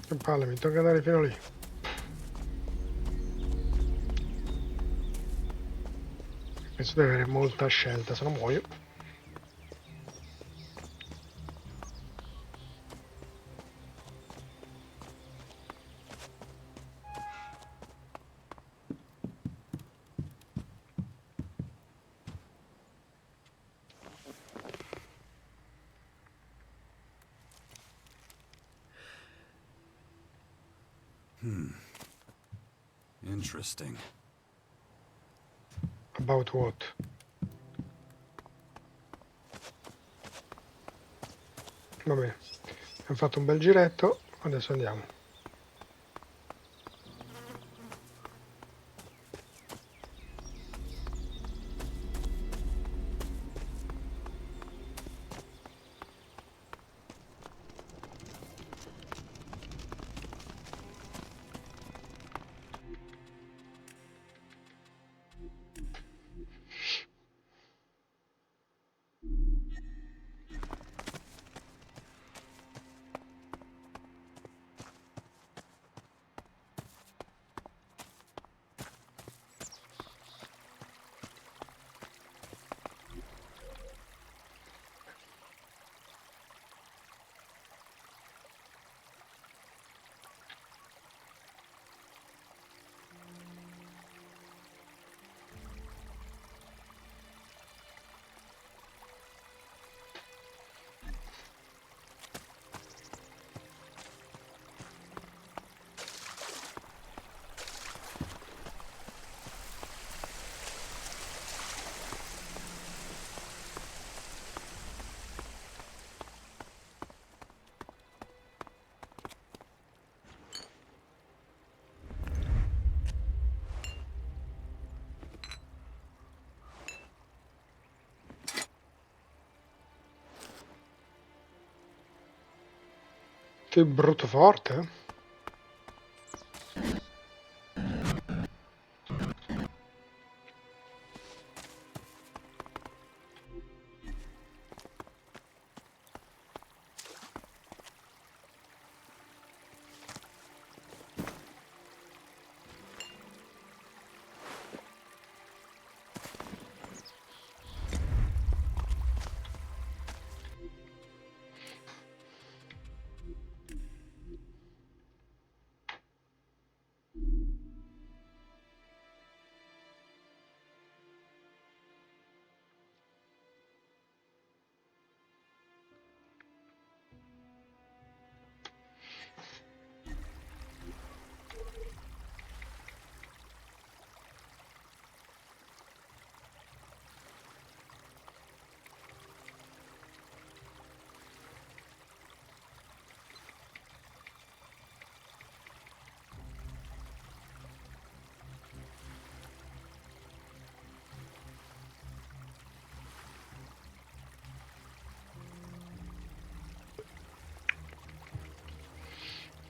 Speaker 1: Che palle, mi tocca andare fino lì. Penso di avere molta scelta, se no muoio.
Speaker 2: Interesting.
Speaker 1: About what? Va bene, abbiamo fatto un bel giretto, adesso andiamo. Che brutto forte.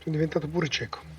Speaker 1: Sono diventato pure cieco.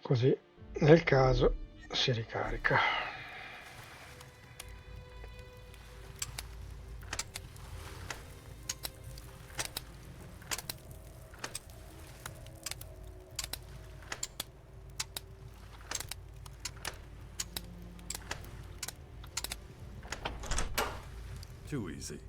Speaker 1: Così, nel caso, si ricarica.
Speaker 2: Too easy.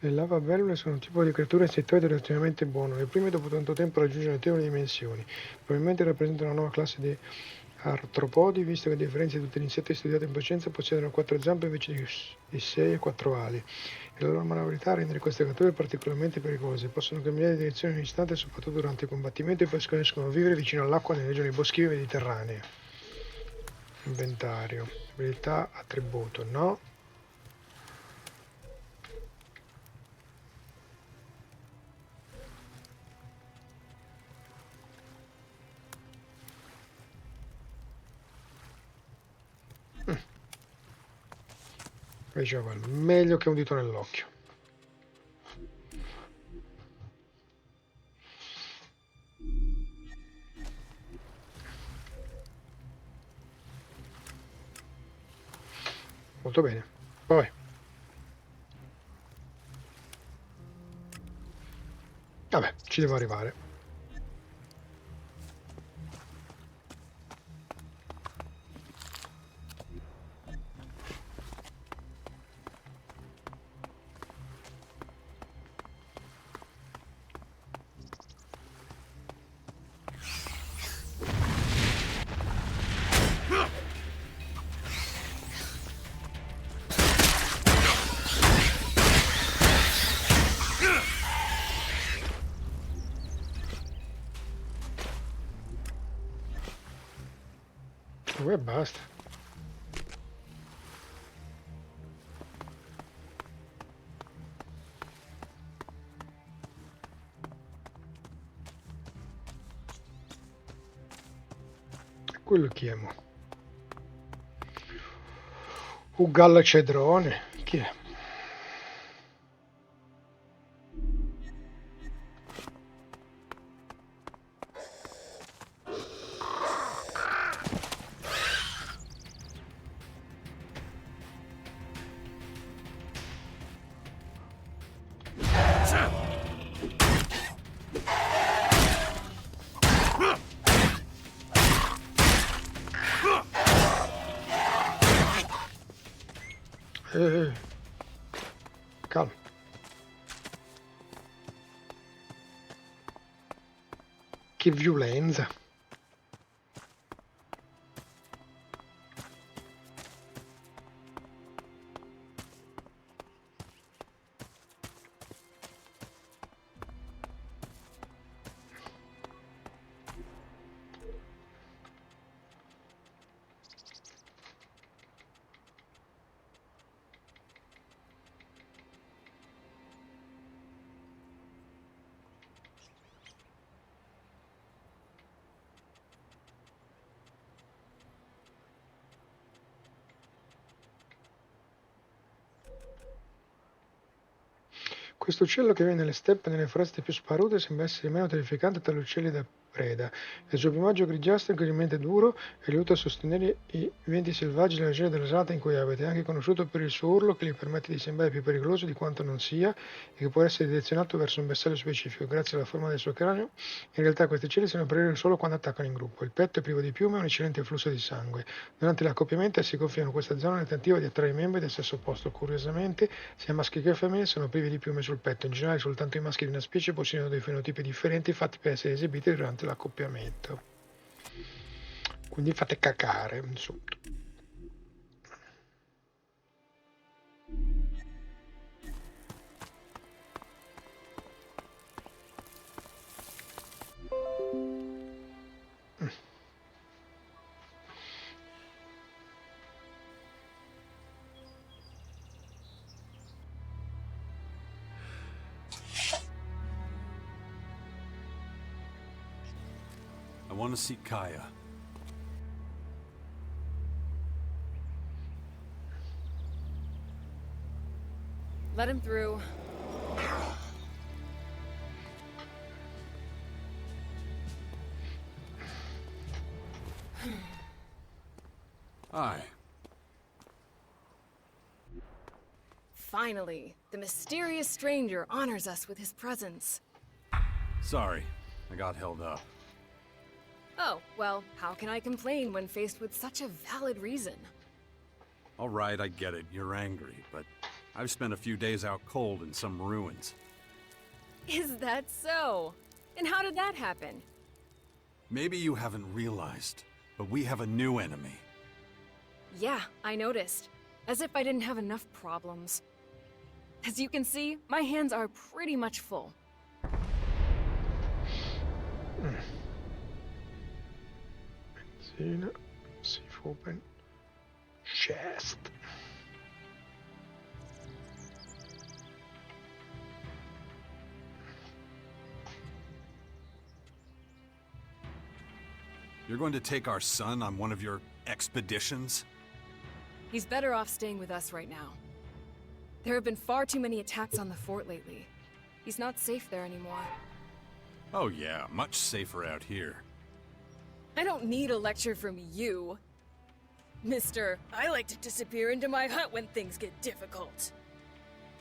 Speaker 1: Le lavabellule sono un tipo di creatura insettoide relativamente buono. Le prime dopo tanto tempo raggiungono notevoli dimensioni. Probabilmente rappresentano una nuova classe di artropodi, visto che a differenza di tutti gli insetti studiati in precedenza possiedono 4 zampe invece di 6 e 4 ali. E la loro manovrabilità rende queste creature particolarmente pericolose. Possono cambiare direzione in un istante, soprattutto durante i combattimenti, e poi riescono a vivere vicino all'acqua nelle regioni boschive mediterranee. Inventario. Abilità, attributo, no. Diceva, meglio che un dito nell'occhio. Molto bene. Poi. Vabbè, ci devo arrivare. E basta. Quello chiamo. Ugalla Cedrone. Chi è? Eh, calma. Che violenza. Questo uccello che vive nelle steppe e nelle foreste più sparute sembra essere meno terrificante tra gli uccelli da preda. Il suo piumaggio grigiastro è incredibilmente duro e aiuta a sostenere i venti selvaggi della regione della Salata in cui abita. È anche conosciuto per il suo urlo che gli permette di sembrare più pericoloso di quanto non sia e che può essere direzionato verso un bersaglio specifico. Grazie alla forma del suo cranio, in realtà questi uccelli sono pericolosi solo quando attaccano in gruppo. Il petto è privo di piume e un eccellente flusso di sangue. Durante l'accoppiamento si gonfiano in questa zona nel tentativo di attrarre membri del sesso opposto. Curiosamente, sia maschi che femmine sono privi di piume sul petto. In generale, soltanto i maschi di una specie possiedono dei fenotipi differenti fatti per essere esibiti durante l'accoppiamento. Quindi fate cacare insomma.
Speaker 2: want to see Kaya.
Speaker 8: Let him through.
Speaker 2: Hi.
Speaker 8: Finally, the mysterious stranger honors us with his presence.
Speaker 2: Sorry, I got held up.
Speaker 8: Oh, well, how can I complain when faced with such a valid reason?
Speaker 2: All right, I get it. You're angry, but I've spent a few days out cold in some ruins.
Speaker 8: Is that so? And how did that happen?
Speaker 2: Maybe you haven't realized, but we have a new enemy.
Speaker 8: Yeah, I noticed. As if I didn't have enough problems. As you can see, my hands are pretty much full.
Speaker 1: Benzina, safe open, chest.
Speaker 2: You're going to take our son on one of your expeditions?
Speaker 8: He's better off staying with us right now. There have been far too many attacks on the fort lately. He's not safe there anymore.
Speaker 2: Oh yeah, much safer out here.
Speaker 8: I don't need a lecture from you. Mister, I like to disappear into my hut when things get difficult.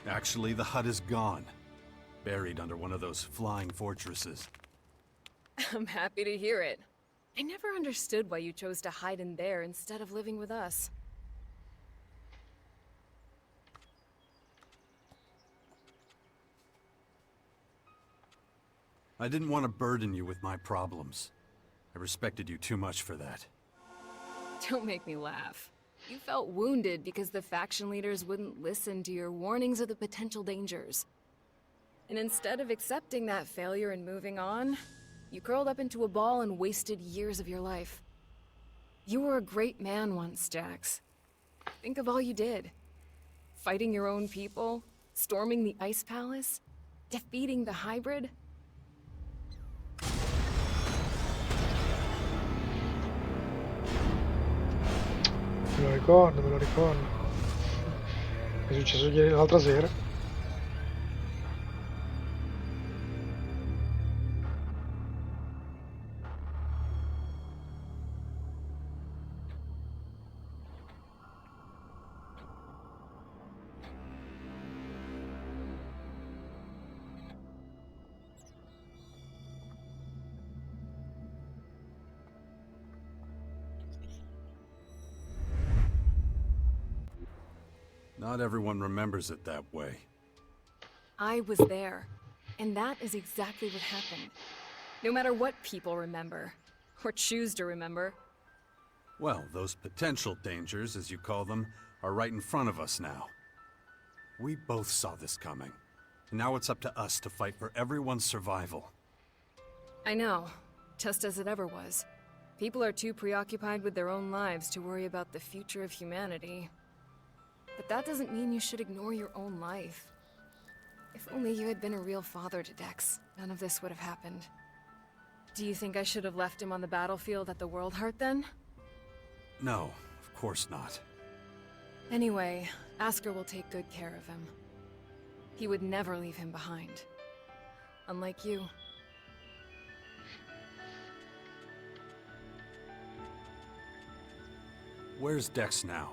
Speaker 2: Actually, the hut is gone. Buried under one of those flying fortresses.
Speaker 8: I'm happy to hear it. I never understood why you chose to hide in there instead of living with us.
Speaker 2: I didn't want to burden you with my problems. I respected you too much for that.
Speaker 8: Don't make me laugh. You felt wounded because the faction leaders wouldn't listen to your warnings of the potential dangers. And instead of accepting that failure and moving on, you curled up into a ball and wasted years of your life. You were a great man once, Jax. Think of all you did. Fighting your own people, storming the Ice Palace, defeating the hybrid.
Speaker 1: Me lo ricordo. È successo ieri, l'altra sera.
Speaker 2: Not everyone remembers it that way.
Speaker 8: I was there, and that is exactly what happened. No matter what people remember, or choose to remember.
Speaker 2: Well, those potential dangers, as you call them, are right in front of us now. We both saw this coming. And now it's up to us to fight for everyone's survival.
Speaker 8: I know, just as it ever was. People are too preoccupied with their own lives to worry about the future of humanity. But that doesn't mean you should ignore your own life. If only you had been a real father to Dex, none of this would have happened. Do you think I should have left him on the battlefield at the World Heart then?
Speaker 2: No, of course not.
Speaker 8: Anyway, Asker will take good care of him. He would never leave him behind. Unlike you.
Speaker 2: Where's Dex now?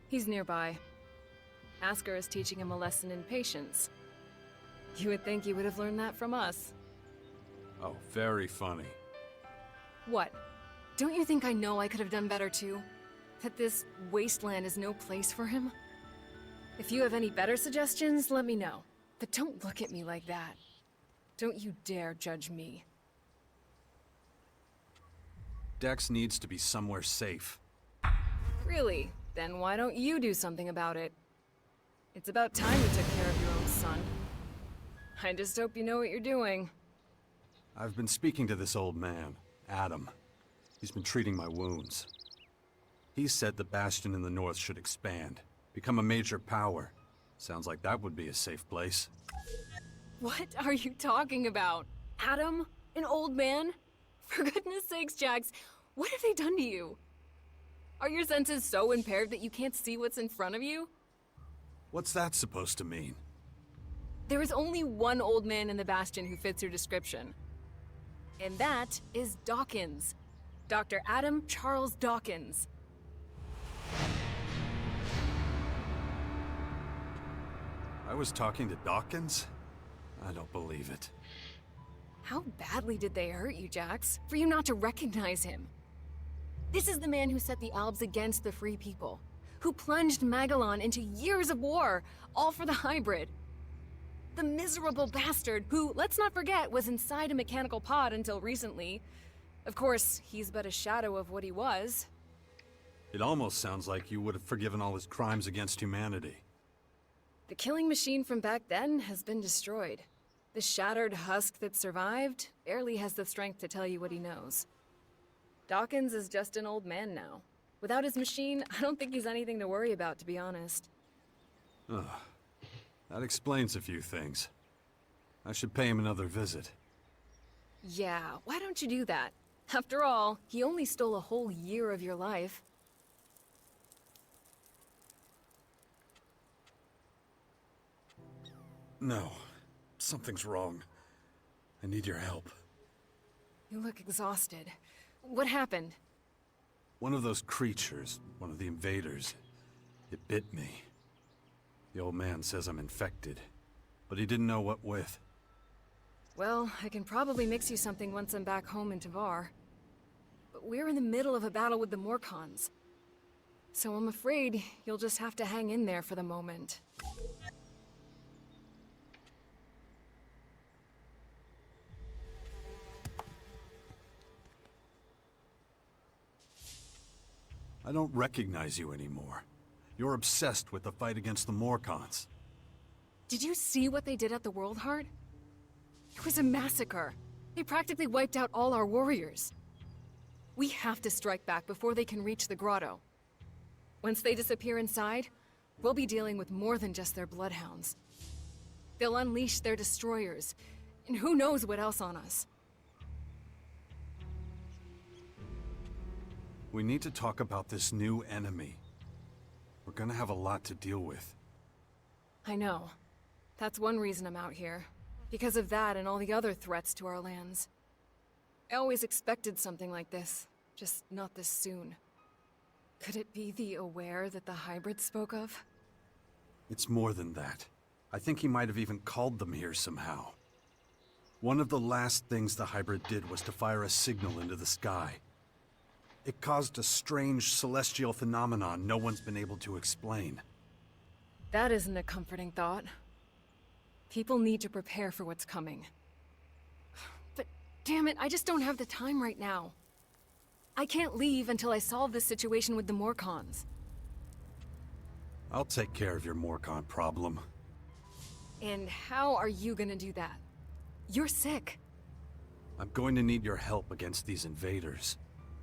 Speaker 8: He's nearby. Asker is teaching him a lesson in patience. You would think he would have learned that from us.
Speaker 2: Oh, very funny.
Speaker 8: What? Don't you think I know I could have done better too? That this wasteland is no place for him? If you have any better suggestions, let me know. But don't look at me like that. Don't you dare judge me.
Speaker 2: Dex needs to be somewhere safe.
Speaker 8: Really? Then why don't you do something about it? It's about time you took care of your own son. I just hope you know what you're doing.
Speaker 2: I've been speaking to this old man, Adam. He's been treating my wounds. He said the Bastion in the north should expand, become a major power. Sounds like that would be a safe place.
Speaker 8: What are you talking about? Adam? An old man? For goodness sakes, Jax, what have they done to you? Are your senses so impaired that you can't see what's in front of you?
Speaker 2: What's that supposed to mean?
Speaker 8: There is only one old man in the Bastion who fits your description. And that is Dawkins. Dr. Adam Charles Dawkins.
Speaker 2: I was talking to Dawkins? I don't believe it.
Speaker 8: How badly did they hurt you, Jax, for you not to recognize him? This is the man who set the Albs against the Free People, who plunged Magellan into years of war, all for the hybrid. The miserable bastard who, let's not forget, was inside a mechanical pod until recently. Of course, he's but a shadow of what he was.
Speaker 2: It almost sounds like you would have forgiven all his crimes against humanity.
Speaker 8: The killing machine from back then has been destroyed. The shattered husk that survived barely has the strength to tell you what he knows. Dawkins is just an old man now. Without his machine, I don't think he's anything to worry about, to be honest.
Speaker 2: Ugh. That explains a few things. I should pay him another visit.
Speaker 8: Yeah, why don't you do that? After all, he only stole a whole year of your life.
Speaker 2: No. Something's wrong. I need your help.
Speaker 8: You look exhausted. What happened?
Speaker 2: One of those creatures, one of the invaders, it bit me. The old man says I'm infected, but he didn't know what with.
Speaker 8: Well, I can probably mix you something once I'm back home in Tavar. But we're in the middle of a battle with the Morcons. So I'm afraid you'll just have to hang in there for the moment.
Speaker 2: I don't recognize you anymore. You're obsessed with the fight against the Morcons.
Speaker 8: Did you see what they did at the World Heart? It was a massacre. They practically wiped out all our warriors. We have to strike back before they can reach the grotto. Once they disappear inside, we'll be dealing with more than just their bloodhounds. They'll unleash their destroyers, and who knows what else on us.
Speaker 2: We need to talk about this new enemy. We're gonna have a lot to deal with.
Speaker 8: I know. That's one reason I'm out here. Because of that and all the other threats to our lands. I always expected something like this, just not this soon. Could it be the Aware that the hybrid spoke of?
Speaker 2: It's more than that. I think he might have even called them here somehow. One of the last things the hybrid did was to fire a signal into the sky. It caused a strange celestial phenomenon no one's been able to explain.
Speaker 8: That isn't a comforting thought. People need to prepare for what's coming. But damn it, I just don't have the time right now. I can't leave until I solve this situation with the Morcons.
Speaker 2: I'll take care of your Morcon problem.
Speaker 8: And how are you gonna do that? You're sick.
Speaker 2: I'm going to need your help against these invaders.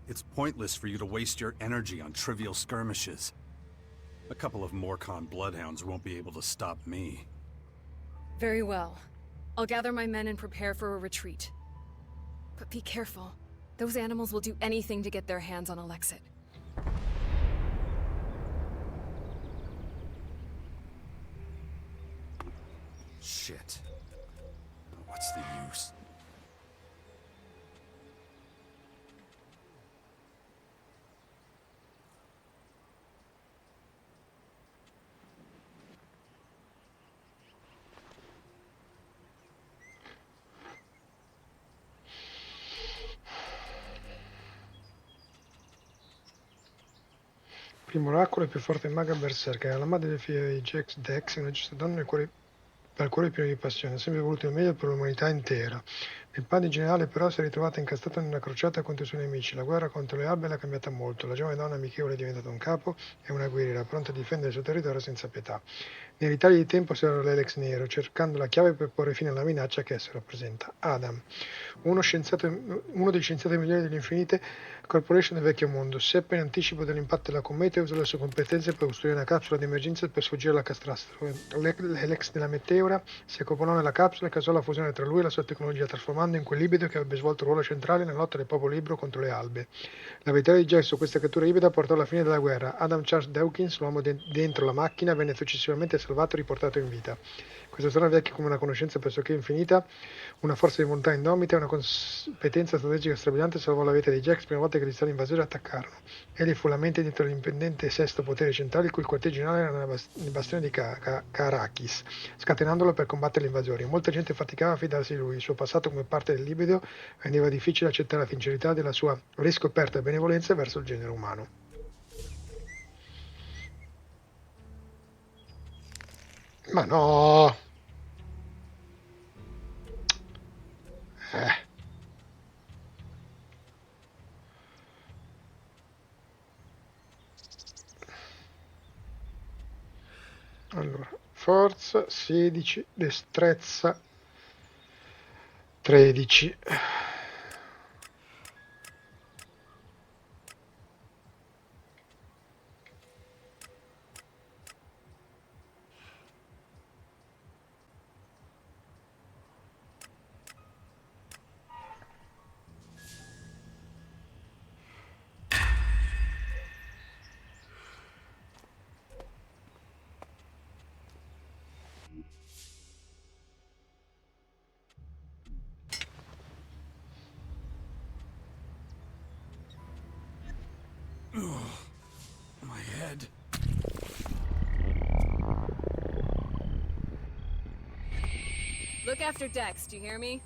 Speaker 2: It's pointless for you to waste your energy on trivial skirmishes. A couple of Morcon bloodhounds won't be able to stop me.
Speaker 8: Very well. I'll gather my men and prepare for a retreat. But be careful. Those animals will do anything to get their hands on Alexit.
Speaker 2: Shit. What's the use?
Speaker 1: Primo oracolo è più forte maga berserker, la madre del figlio di Jax Dex è una giusta donna dal cuore pieno di passione, ha sempre voluto il meglio per l'umanità intera. Il padre generale però si è ritrovata incastrata in una crociata contro i suoi nemici, la guerra contro le albe l'ha cambiata molto, la giovane donna amichevole è diventata un capo e una guerriera pronta a difendere il suo territorio senza pietà. Nei ritagli di tempo osserva l'Elex nero, cercando la chiave per porre fine alla minaccia che esso rappresenta. Adam, uno dei scienziati migliori delle Infinite Corporation del vecchio mondo, seppe in anticipo dell'impatto della cometa e usò le sue competenze per costruire una capsula di emergenza per sfuggire alla catastrofe. L'Elex della meteora si accopolò nella capsula e causò la fusione tra lui e la sua tecnologia, trasformando in quel libido che avrebbe svolto un ruolo centrale nella lotta del popolo libero contro le albe. La vittoria di Jack su questa creatura ibrida portò alla fine della guerra. Adam Charles Dawkins, l'uomo dentro la macchina, venne successivamente salvato e riportato in vita. Questa storia vecchia come una conoscenza pressoché infinita, una forza di volontà indomita e una competenza strategica strabiliante salvò la vita di Jack prima volta che gli stati invasori attaccarono. Egli fu la mente dietro l'indipendente sesto potere centrale, il cui quartier generale era nel bastione di Caracas, scatenandolo per combattere gli invasori. Molta gente faticava a fidarsi di lui, il suo passato come parte del libido rendeva difficile accettare la sincerità della sua riscoperta benevolenza verso il genere umano. Ma no! Eh. Allora, forza 16, destrezza 13.
Speaker 2: My head.
Speaker 8: Look after Dex, do you hear me?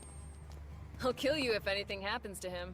Speaker 8: I'll kill you if anything happens to him.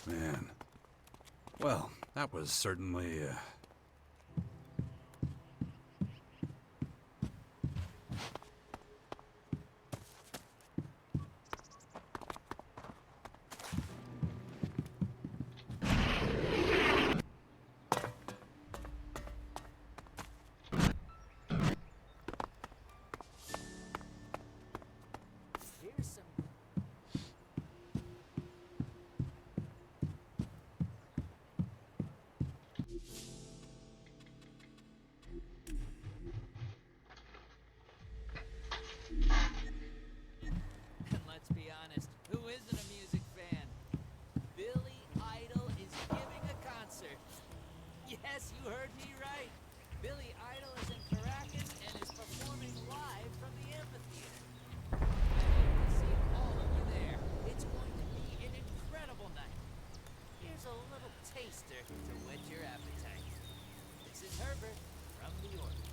Speaker 2: Man. Well, that was certainly,
Speaker 9: And let's be honest, who isn't a music fan? Billy Idol is giving a concert. Yes, you heard me right. Billy Idol is in Caracas and is performing live from the amphitheater. I hope to see all of you there. It's going to be an incredible night. Here's a little taster to whet your appetite. This is Herbert from the Order.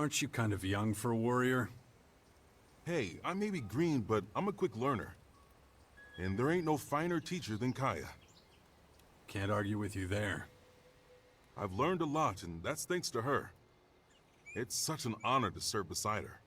Speaker 2: aren't you kind of young for a warrior?
Speaker 10: Hey, I may be green, but I'm a quick learner. And there ain't no finer teacher than Kaya.
Speaker 2: Can't argue with you there.
Speaker 10: I've learned a lot, and that's thanks to her. It's such an honor to serve beside her.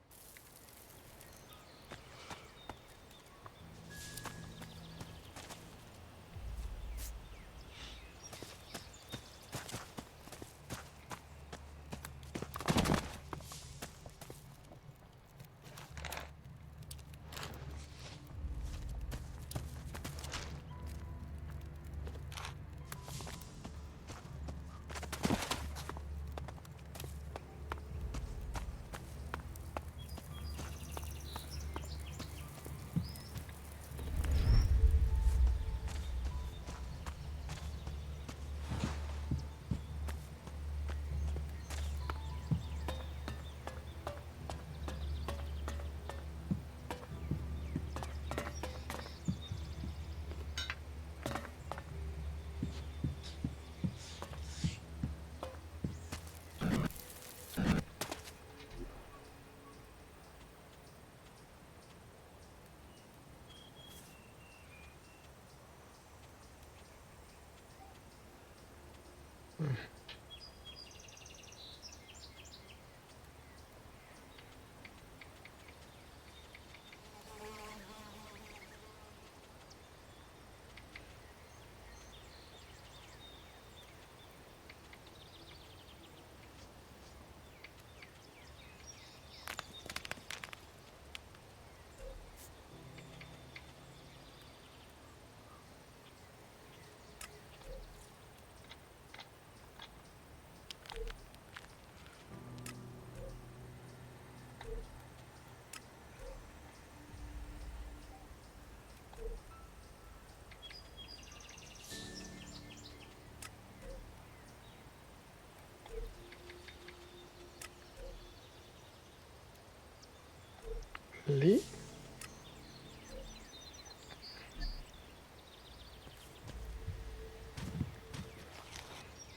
Speaker 1: Lì.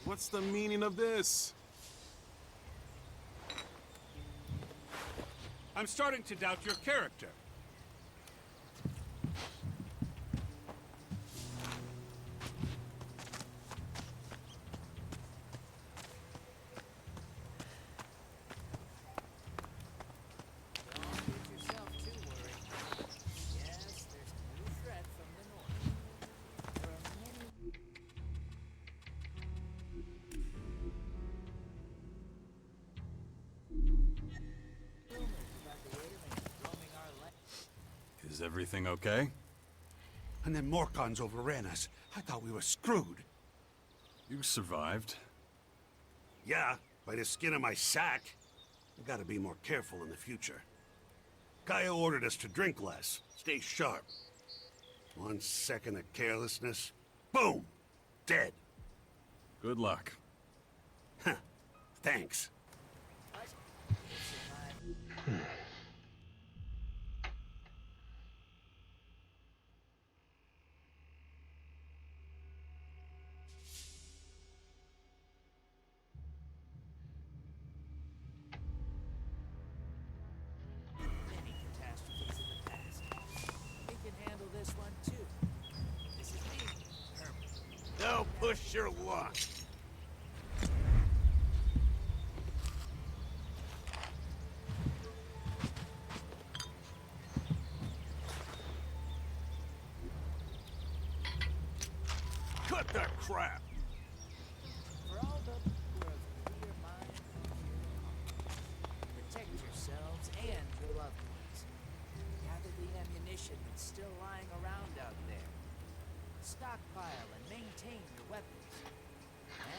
Speaker 10: What's the meaning of this?
Speaker 6: I'm starting to doubt your character.
Speaker 9: Don't get yourself too worried. Yes, there's a new threat from the north. There are many rumors about the aliens roaming our land.
Speaker 2: Is everything okay?
Speaker 3: And then Morcons overran us. I thought we were screwed.
Speaker 2: You survived.
Speaker 11: Yeah, by the skin of my sack. I gotta be more careful in the future. Kaya ordered us to drink less, stay sharp. 1 second of carelessness, boom! Dead.
Speaker 2: Good luck.
Speaker 11: Huh. Thanks.
Speaker 9: Many catastrophes in the past. We can handle this one too. This is me, Herbert.
Speaker 11: Now push your luck. Cut that crap!
Speaker 9: For all those who are of clear mind and pure heart, protect yourselves and your loved ones. Gather the ammunition that's still lying around out there. Stockpile and maintain your weapons.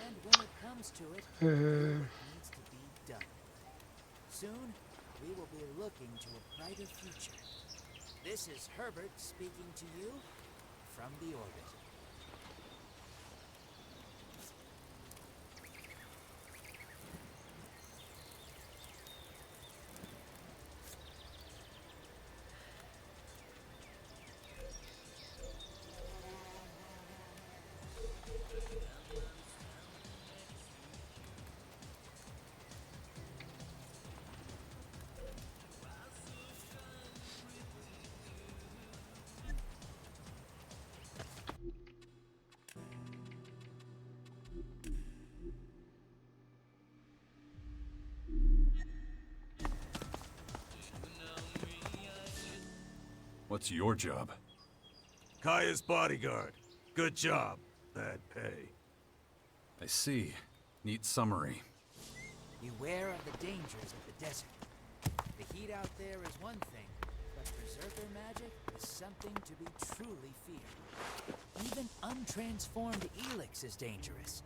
Speaker 9: And when it comes to it, it needs to be done. Soon, we will be looking to a brighter future. This is Herbert speaking to you from the orbit.
Speaker 2: What's your job?
Speaker 11: Kaya's bodyguard. Good job. Bad pay.
Speaker 2: I see. Neat summary.
Speaker 9: Beware of the dangers of the desert. The heat out there is one thing, but berserker magic is something to be truly feared. Even untransformed Elex is dangerous.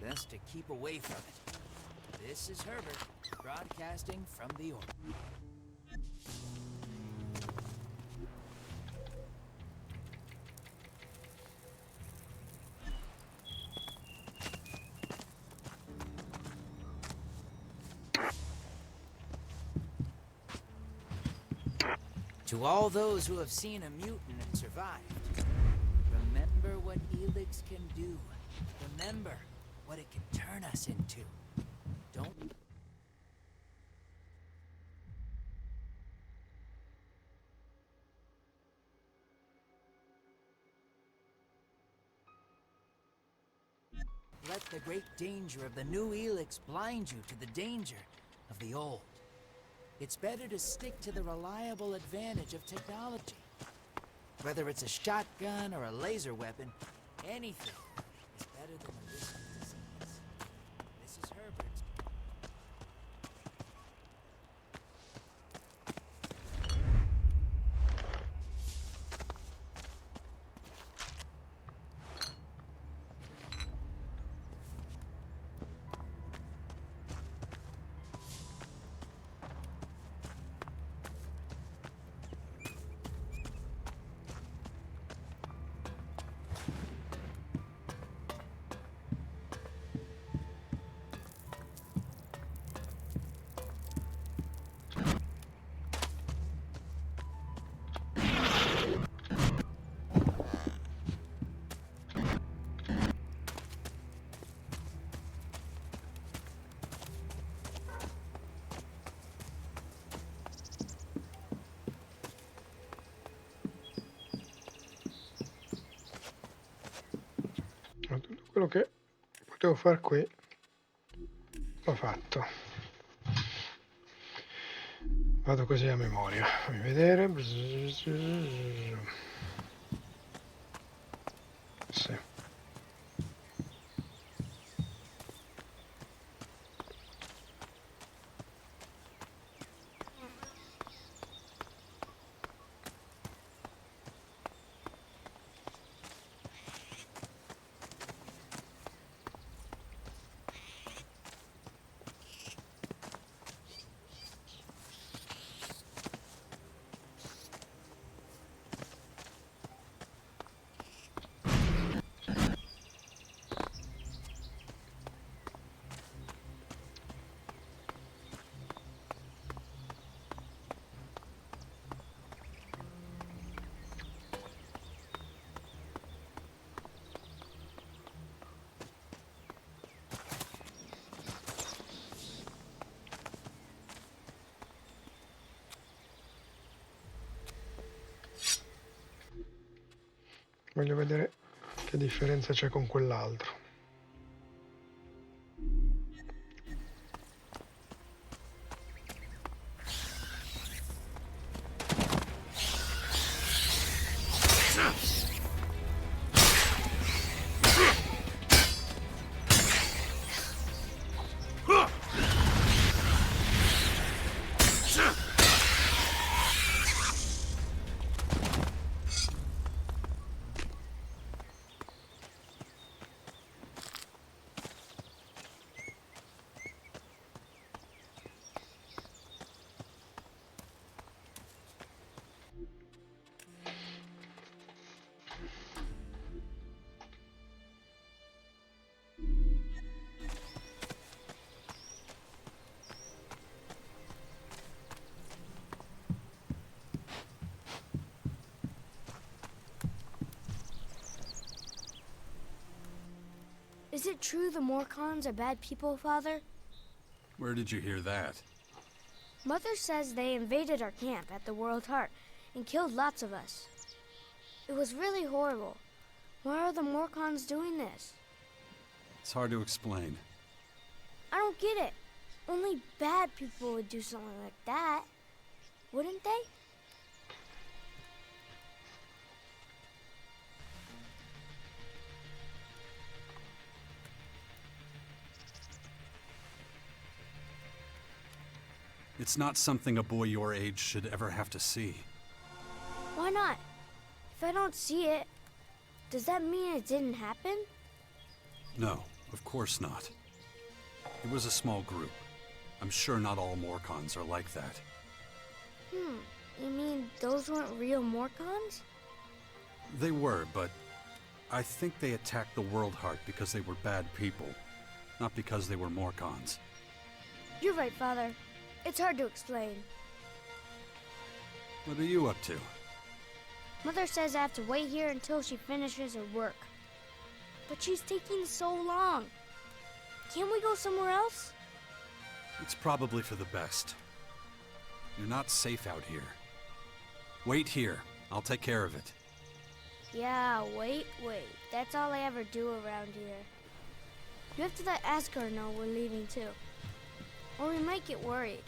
Speaker 9: Best to keep away from it. This is Herbert, broadcasting from the orbit. To all those who have seen a mutant and survived, remember what Elex can do. Remember what it can turn us into. Don't... let the great danger of the new Elex blind you to the danger of the old. It's better to stick to the reliable advantage of technology. Whether it's a shotgun or a laser weapon, anything is better than a risk of disease. This is Herbert.
Speaker 1: quello che potevo fare qui l'ho fatto. Vado così a memoria, fammi vedere. Sì. Voglio vedere che differenza c'è con quell'altro.
Speaker 4: Is it true the Morcons are bad people, Father?
Speaker 2: Where did you hear that?
Speaker 4: Mother says they invaded our camp at the World Heart and killed lots of us. It was really horrible. Why are the Morcons doing this?
Speaker 2: It's hard to explain.
Speaker 4: I don't get it. Only bad people would do something like that, wouldn't they?
Speaker 2: It's not something a boy your age should ever have to see.
Speaker 4: Why not? If I don't see it, does that mean it didn't happen?
Speaker 2: No, of course not. It was a small group. I'm sure not all Morcons are like that.
Speaker 4: You mean those weren't real Morcons?
Speaker 2: They were, but I think they attacked the World Heart because they were bad people, not because they were Morcons.
Speaker 4: You're right, Father. It's hard to explain.
Speaker 2: What are you up to?
Speaker 4: Mother says I have to wait here until she finishes her work. But she's taking so long. Can't we go somewhere else?
Speaker 2: It's probably for the best. You're not safe out here. Wait here. I'll take care of it.
Speaker 4: Yeah, wait. That's all I ever do around here. You have to let Asgard know we're leaving too. Or we might get worried.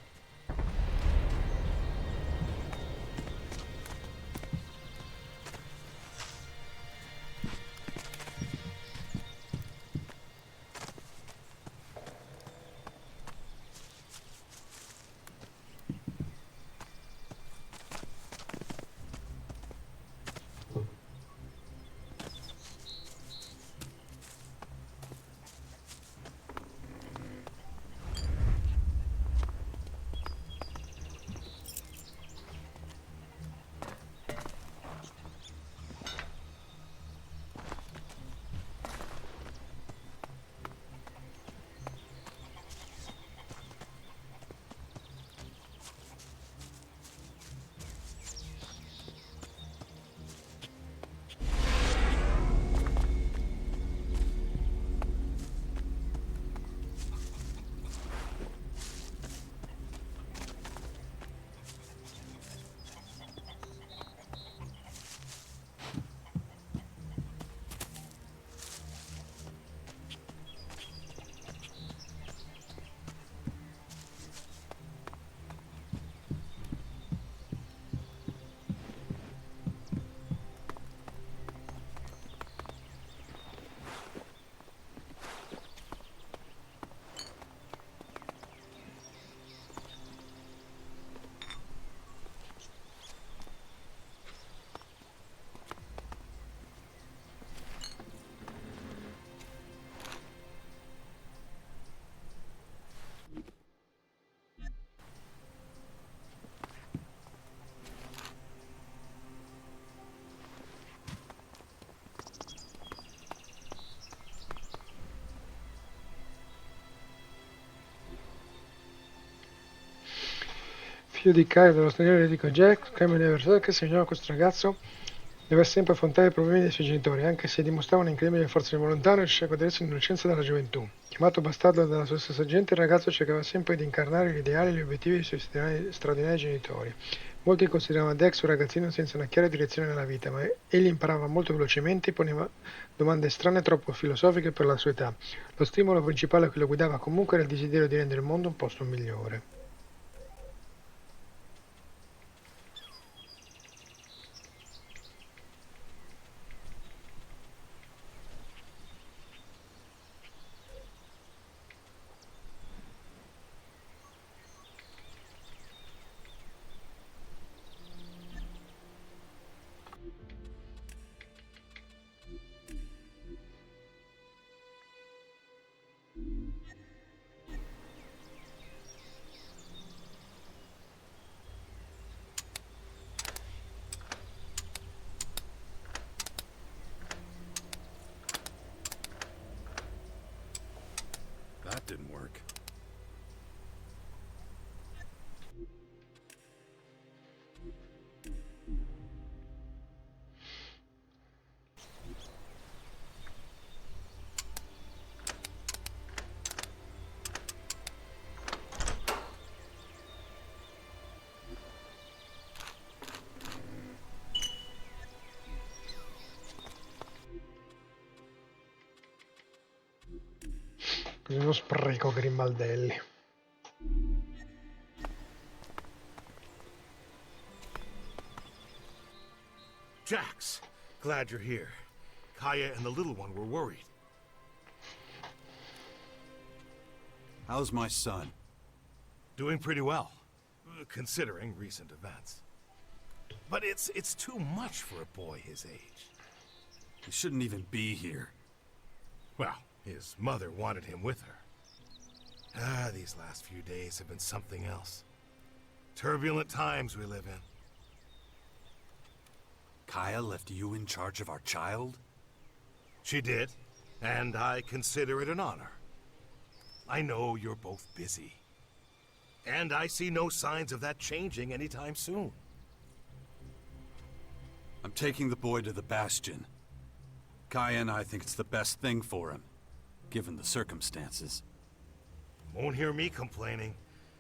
Speaker 1: Figlio di Kyle dello straniero dico Jack, Cameron Everson, che si chiama questo ragazzo deve sempre affrontare i problemi dei suoi genitori, anche se dimostrava un'incredibile forza di volontà, non riuscì a godersi l'innocenza della gioventù. Chiamato bastardo dalla sua stessa gente, il ragazzo cercava sempre di incarnare gli ideali e gli obiettivi dei suoi straordinari genitori. Molti consideravano Dex un ragazzino senza una chiara direzione nella vita, ma egli imparava molto velocemente e poneva domande strane e troppo filosofiche per la sua età. Lo stimolo principale che lo guidava comunque era il desiderio di rendere il mondo un posto migliore.
Speaker 2: That didn't work.
Speaker 1: Così non spreco Grimbaldelli.
Speaker 11: Jax, glad you're here. Kaya and the little one were worried.
Speaker 2: How's my son?
Speaker 11: Doing pretty well, considering recent events. But it's too much for a boy his age.
Speaker 2: He shouldn't even be here.
Speaker 11: Well, his mother wanted him with her. These last few days have been something else. Turbulent times we live in.
Speaker 2: Kaya left you in charge of our child?
Speaker 11: She did, and I consider it an honor. I know you're both busy. And I see no signs of that changing anytime soon.
Speaker 2: I'm taking the boy to the Bastion. Kaya and I think it's the best thing for him, given the circumstances.
Speaker 11: Won't hear me complaining.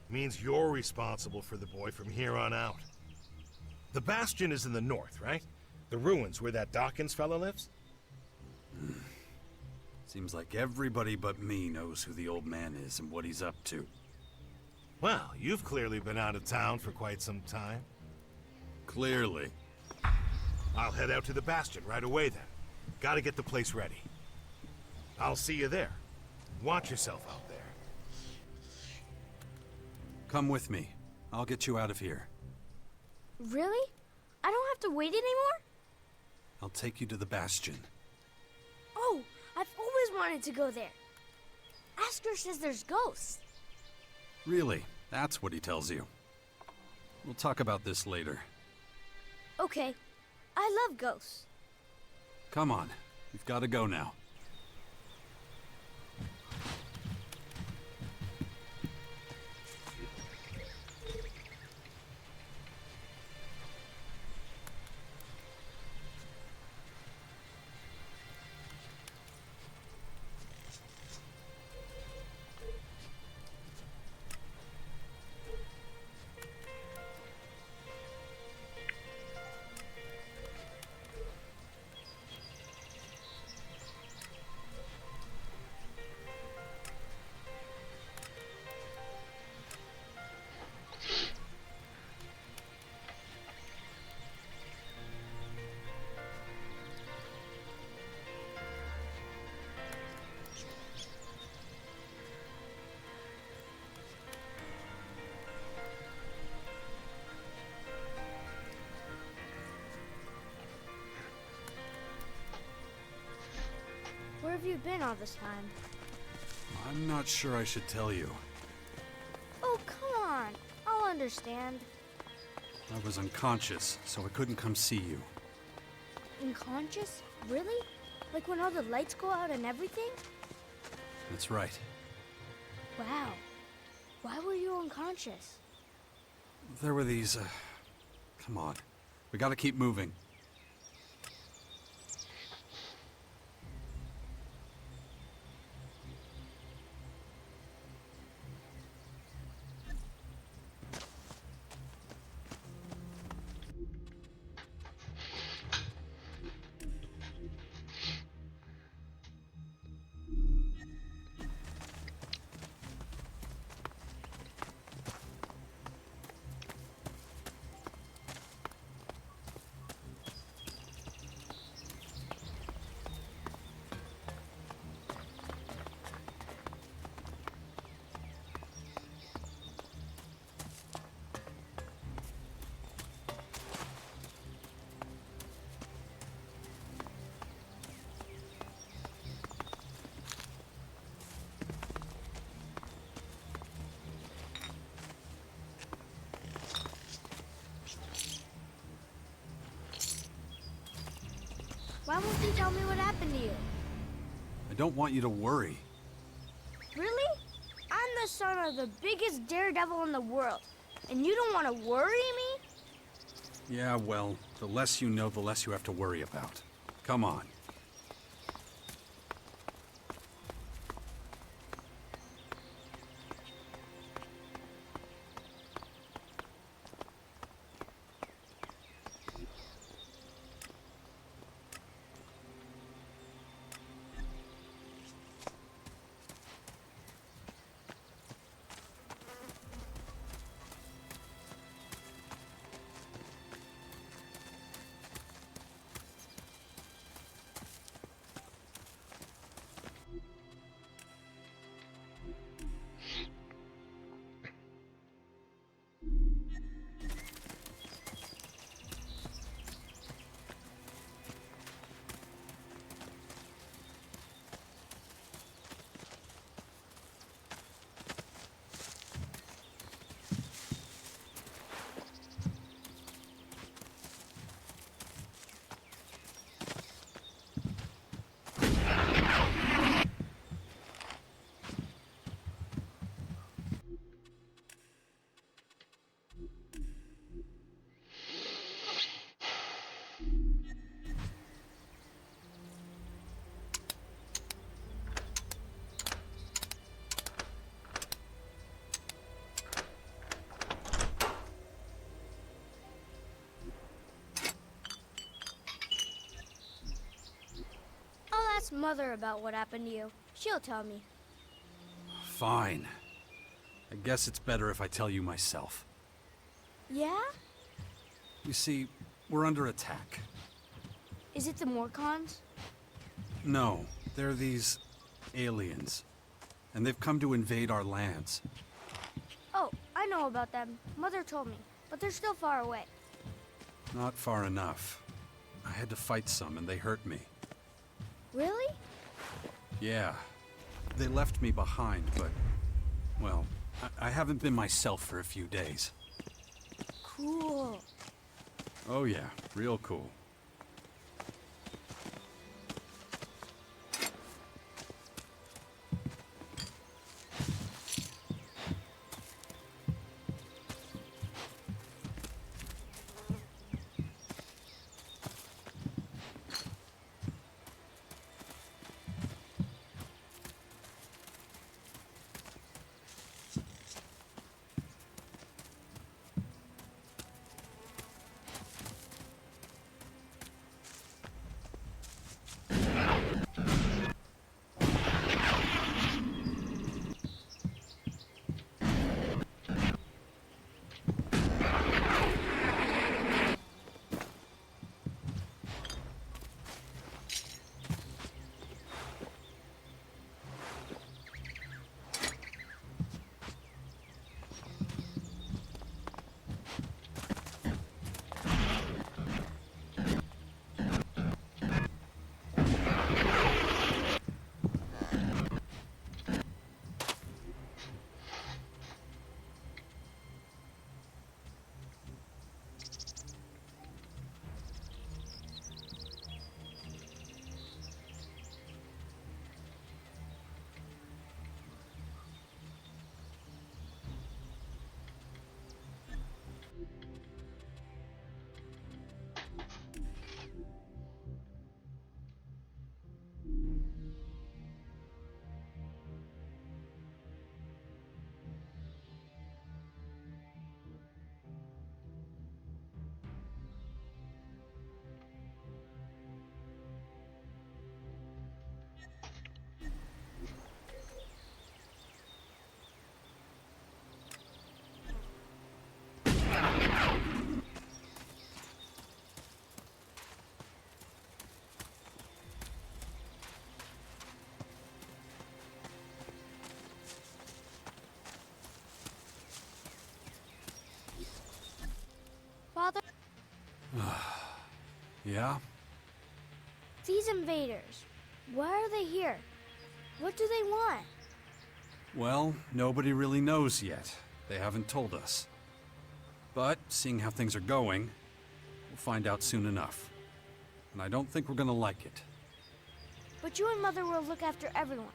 Speaker 11: Means you're responsible for the boy from here on out. The Bastion is in the north, right? The ruins where that Dawkins fella lives?
Speaker 2: Seems like everybody but me knows who the old man is and what he's up to.
Speaker 11: Well, you've clearly been out of town for quite some time.
Speaker 2: Clearly.
Speaker 11: I'll head out to the Bastion right away then. Gotta get the place ready. I'll see you there. Watch yourself out there.
Speaker 2: Come with me. I'll get you out of here.
Speaker 4: Really? I don't have to wait anymore?
Speaker 2: I'll take you to the Bastion.
Speaker 4: Oh, I've always wanted to go there. Asker says there's ghosts.
Speaker 2: Really? That's what he tells you. We'll talk about this later.
Speaker 4: Okay. I love ghosts.
Speaker 2: Come on. We've got to go now.
Speaker 4: Where have you been all this time?
Speaker 2: I'm not sure I should tell you.
Speaker 4: Oh, come on. I'll understand.
Speaker 2: I was unconscious, so I couldn't come see you.
Speaker 4: Unconscious? Really? Like when all the lights go out and everything?
Speaker 2: That's right.
Speaker 4: Wow. Why were you unconscious?
Speaker 2: There were these, come on. We gotta keep moving.
Speaker 4: Why won't you tell me what happened to you?
Speaker 2: I don't want you to worry.
Speaker 4: Really? I'm the son of the biggest daredevil in the world, and you don't want to worry me?
Speaker 2: Yeah, well, the less you know, the less you have to worry about. Come on.
Speaker 4: I'll ask Mother about what happened to you. She'll tell me.
Speaker 2: Fine. I guess it's better if I tell you myself.
Speaker 4: Yeah?
Speaker 2: You see, we're under attack.
Speaker 4: Is it the Morcons?
Speaker 2: No, they're these aliens. And they've come to invade our lands.
Speaker 4: Oh, I know about them. Mother told me, but they're still far away.
Speaker 2: Not far enough. I had to fight some and they hurt me.
Speaker 4: Really?
Speaker 2: Yeah. They left me behind, but... well, I haven't been myself for a few days.
Speaker 4: Cool.
Speaker 2: Oh yeah, real cool. Yeah?
Speaker 4: These invaders, why are they here? What do they want?
Speaker 2: Well, nobody really knows yet. They haven't told us. But, seeing how things are going, we'll find out soon enough. And I don't think we're gonna like it.
Speaker 4: But you and Mother will look after everyone,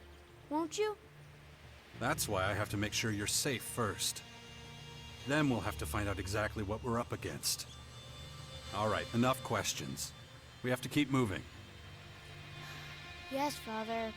Speaker 4: won't you?
Speaker 2: That's why I have to make sure you're safe first. Then we'll have to find out exactly what we're up against. All right, enough questions. We have to keep moving.
Speaker 4: Yes, Father.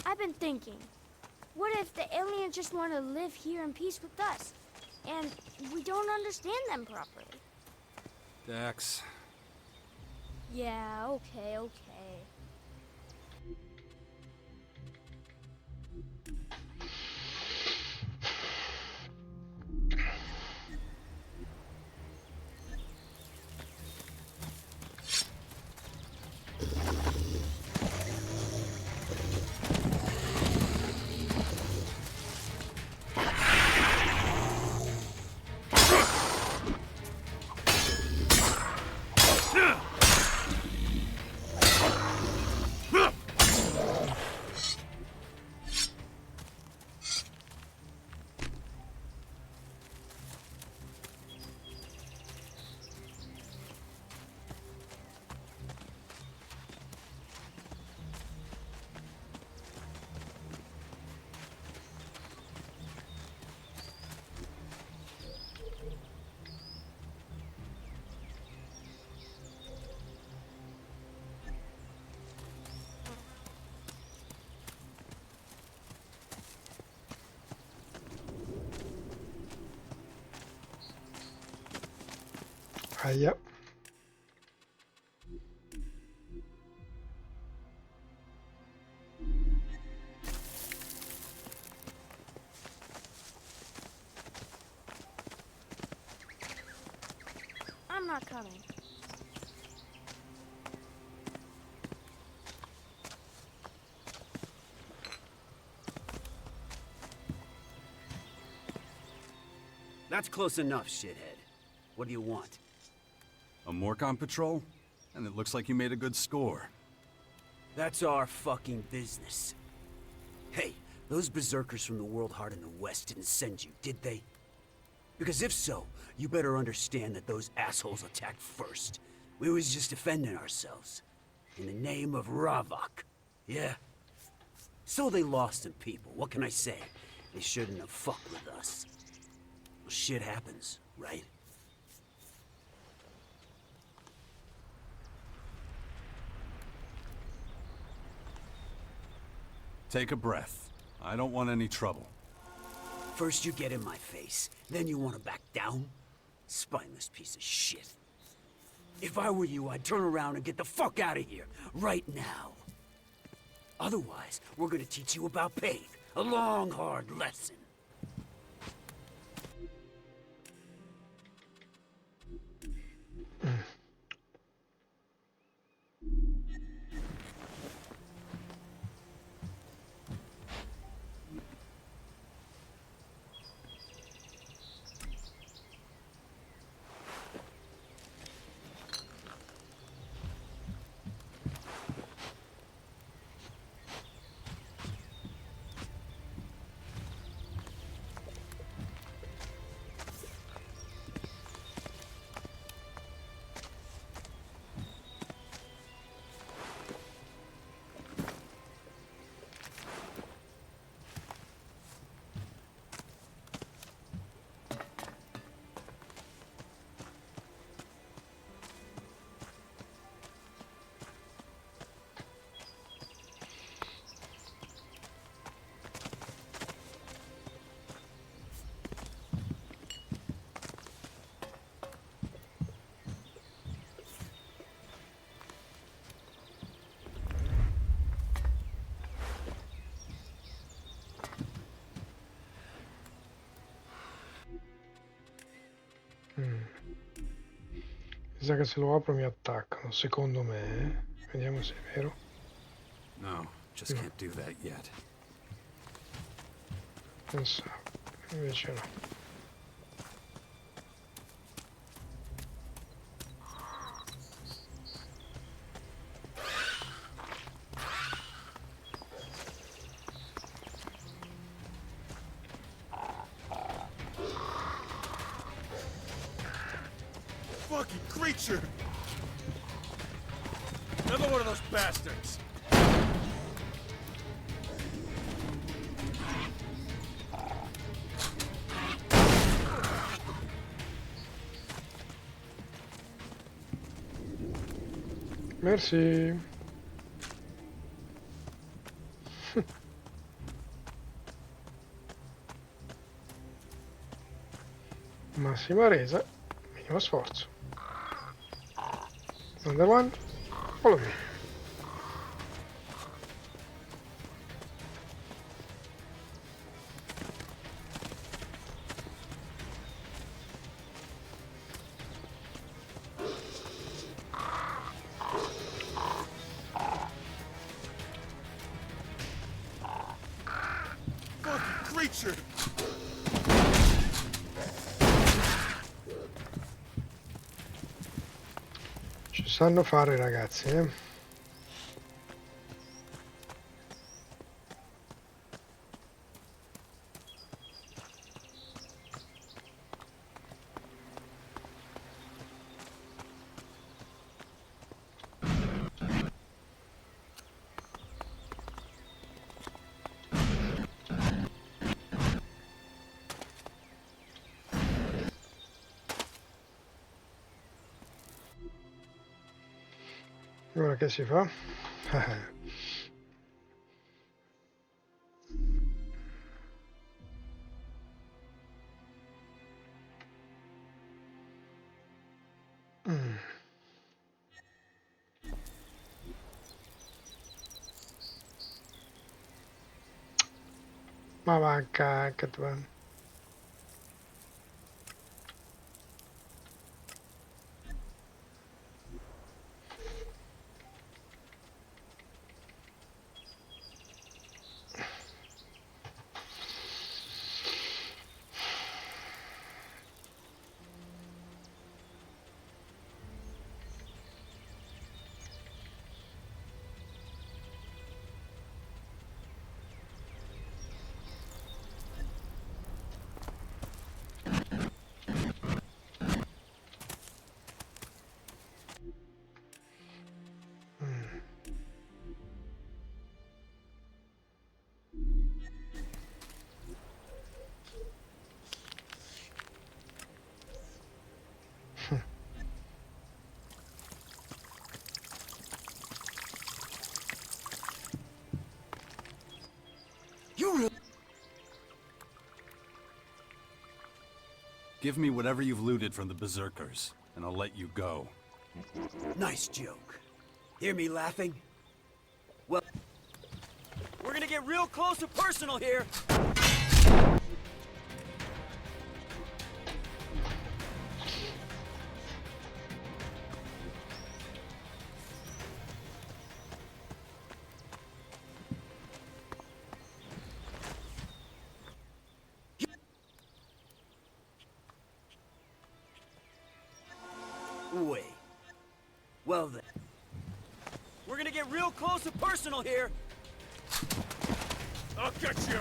Speaker 4: I've been thinking, what if the aliens just want to live here in peace with us, and we don't understand them properly?
Speaker 2: Dex.
Speaker 4: Yeah, okay.
Speaker 1: Yep.
Speaker 4: I'm not coming.
Speaker 12: That's close enough, shithead. What do you want?
Speaker 2: A Morcon patrol? And it looks like you made a good score.
Speaker 12: That's our fucking business. Hey, those berserkers from the World Heart in the West didn't send you, did they? Because if so, you better understand that those assholes attacked first. We was just defending ourselves. In the name of Ravok. Yeah? So they lost some people, what can I say? They shouldn't have fucked with us. Well, shit happens, right?
Speaker 2: Take a breath. I don't want any trouble.
Speaker 12: First you get in my face, then you want to back down? Spineless piece of shit. If I were you, I'd turn around and get the fuck out of here, right now. Otherwise, we're gonna teach you about pain. A long, hard lesson.
Speaker 1: Mm. Mi sa che se lo apro mi attaccano, secondo me. Vediamo se è vero.
Speaker 2: No, just can't do that yet.
Speaker 1: Pensavo, invece no.
Speaker 10: Fucking creature! Another one of those bastards!
Speaker 1: Merci. Massima resa, minimo sforzo. Another one, follow me.
Speaker 10: Fucking creature!
Speaker 1: Ci sanno fare i ragazzi, eh? Ora che si fa? Mm. Ma va a cacca.
Speaker 2: Give me whatever you've looted from the Berserkers, and I'll let you go.
Speaker 12: Nice joke. Hear me laughing? Well, we're gonna get real close and personal here. Wait. Well then. We're gonna get real close and personal here.
Speaker 10: I'll get you!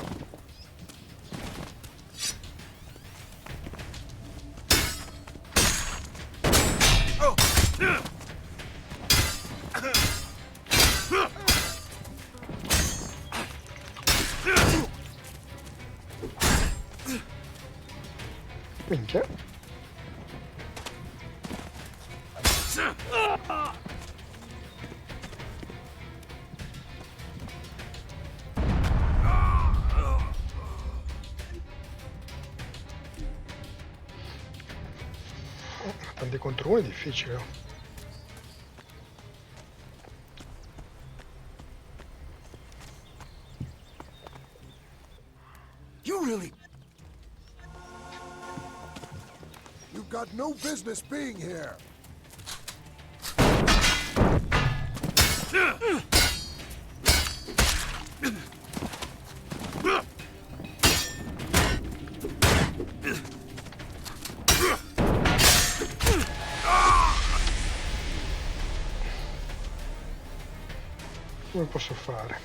Speaker 1: Minchia. Tanti contro uno è difficile. Oh.
Speaker 12: You
Speaker 13: You've got no business being here.
Speaker 1: Come posso fare?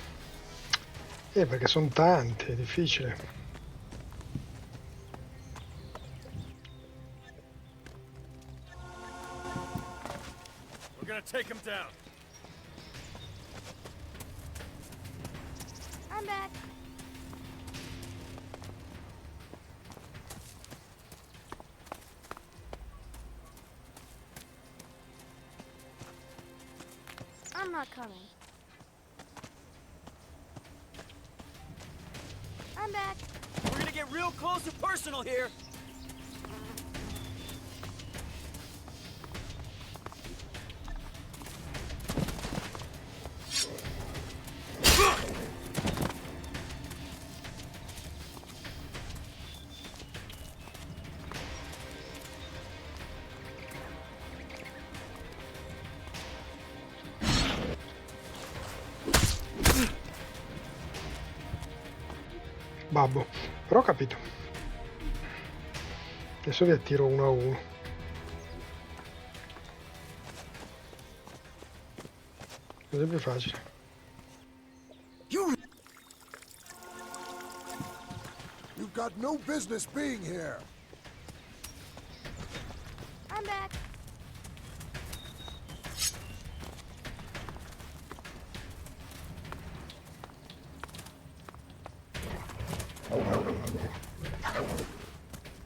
Speaker 1: Perché sono tanti, è difficile.
Speaker 5: We're gonna take him down.
Speaker 4: I'm back. I'm not coming. I'm back.
Speaker 12: We're gonna get real close and personal here.
Speaker 1: Babbo, però ho capito. Adesso vi attiro uno a uno. Così è più facile.
Speaker 13: You've got no business being here.
Speaker 4: I'm back.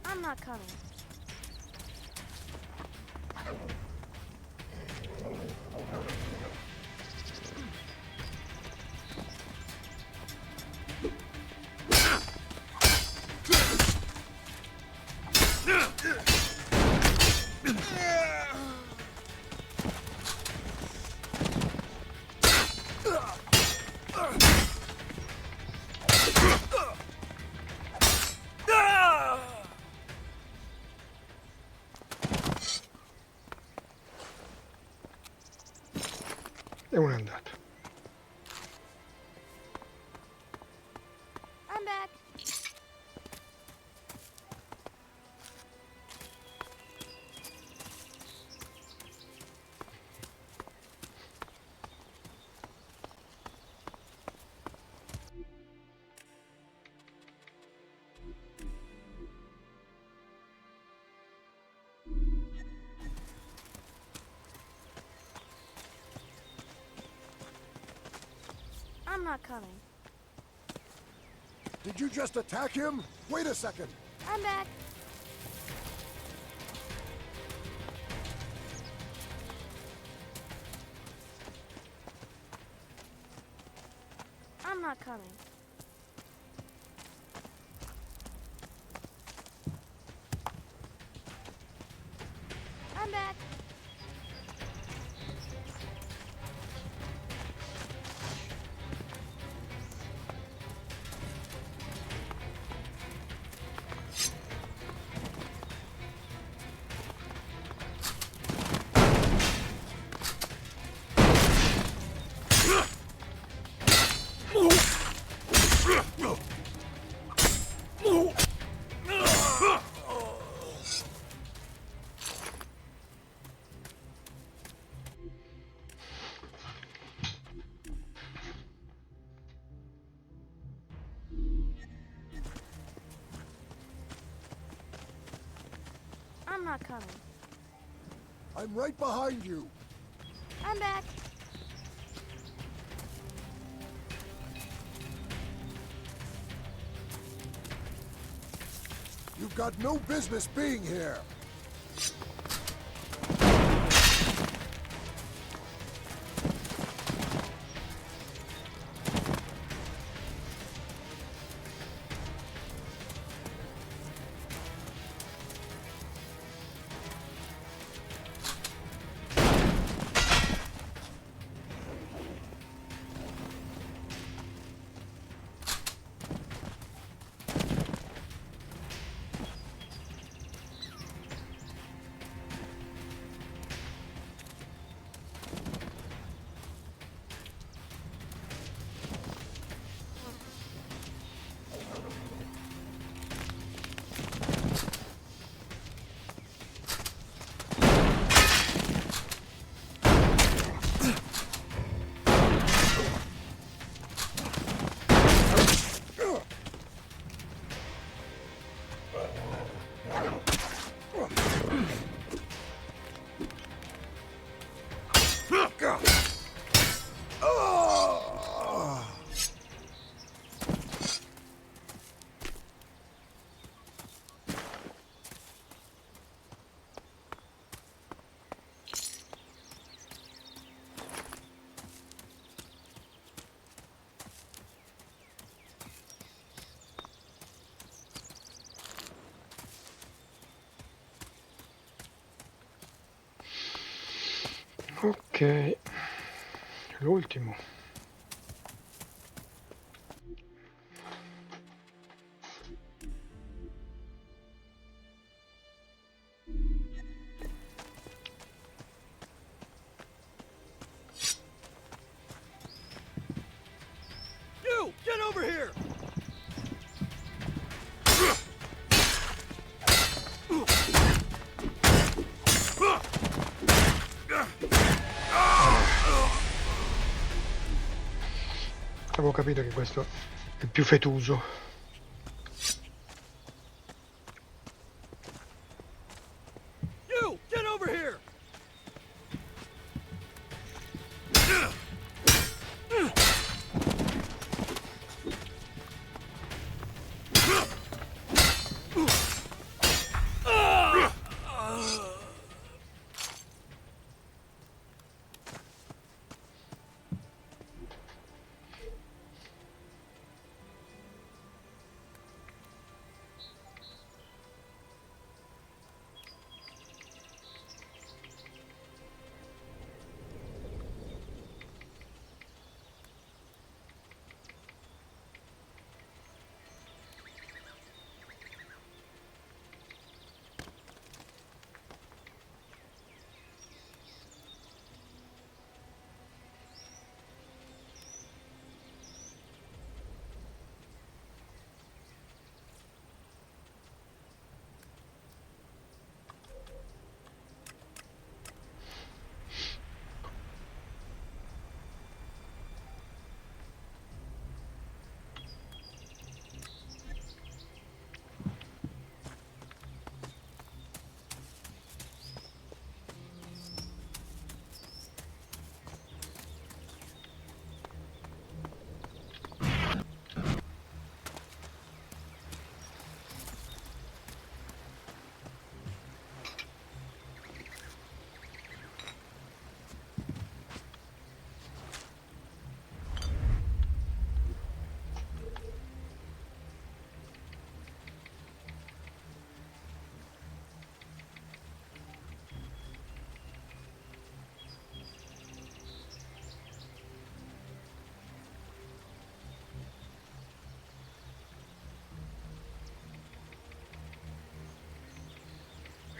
Speaker 4: I'm not coming.
Speaker 1: E uno è andato.
Speaker 4: I'm back. I'm not coming.
Speaker 13: Did you just attack him? Wait a second.
Speaker 4: I'm back. I'm not coming. I'm back. I'm not coming.
Speaker 13: I'm right behind you.
Speaker 4: I'm back.
Speaker 13: You've got no business being here.
Speaker 1: Ok, l'ultimo.
Speaker 7: You, get over here!
Speaker 1: Avevo capito che questo è più fetuso.
Speaker 7: You, get over here!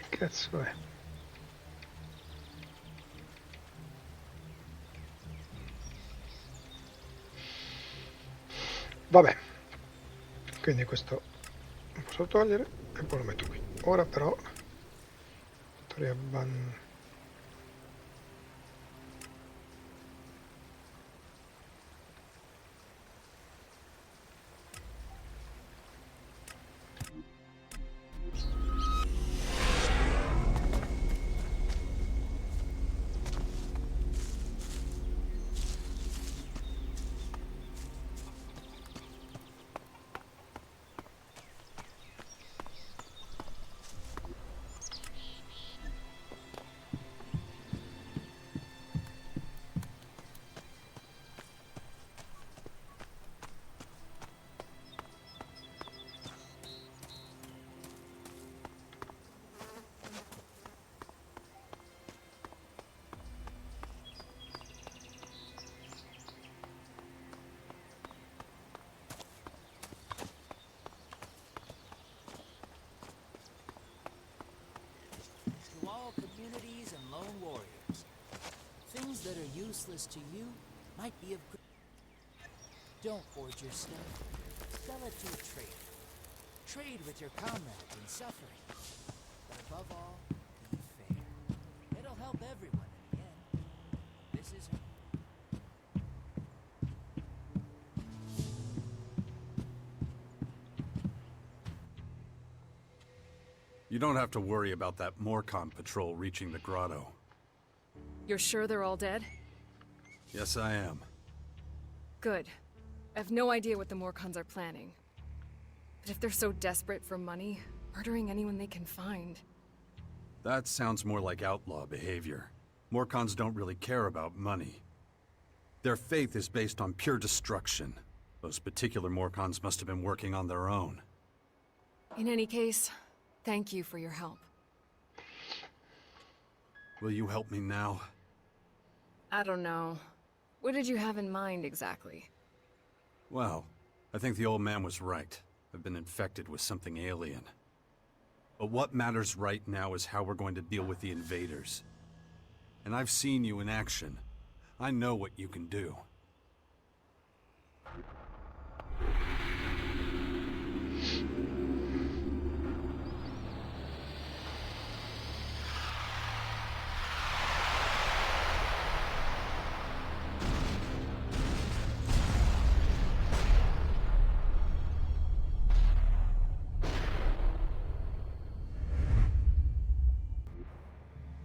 Speaker 1: Che cazzo è? Vabbè, quindi questo lo posso togliere e poi lo metto qui. Ora però
Speaker 9: To all communities and lone warriors, things that are useless to you might be of good. Don't hoard your stuff. Sell it to a trader. Trade with your comrades in suffering. But above all, be fair. It'll help everyone in the end. This is her.
Speaker 2: You don't have to worry about that Morcon patrol reaching the grotto.
Speaker 8: You're sure they're all dead?
Speaker 2: Yes, I am.
Speaker 8: Good. I have no idea what the Morcons are planning. But if they're so desperate for money, murdering anyone they can find...
Speaker 2: That sounds more like outlaw behavior. Morcons don't really care about money. Their faith is based on pure destruction. Those particular Morcons must have been working on their own.
Speaker 8: In any case, thank you for your help.
Speaker 2: Will you help me now?
Speaker 8: I don't know. What did you have in mind, exactly?
Speaker 2: Well, I think the old man was right. I've been infected with something alien. But what matters right now is how we're going to deal with the invaders. And I've seen you in action. I know what you can do.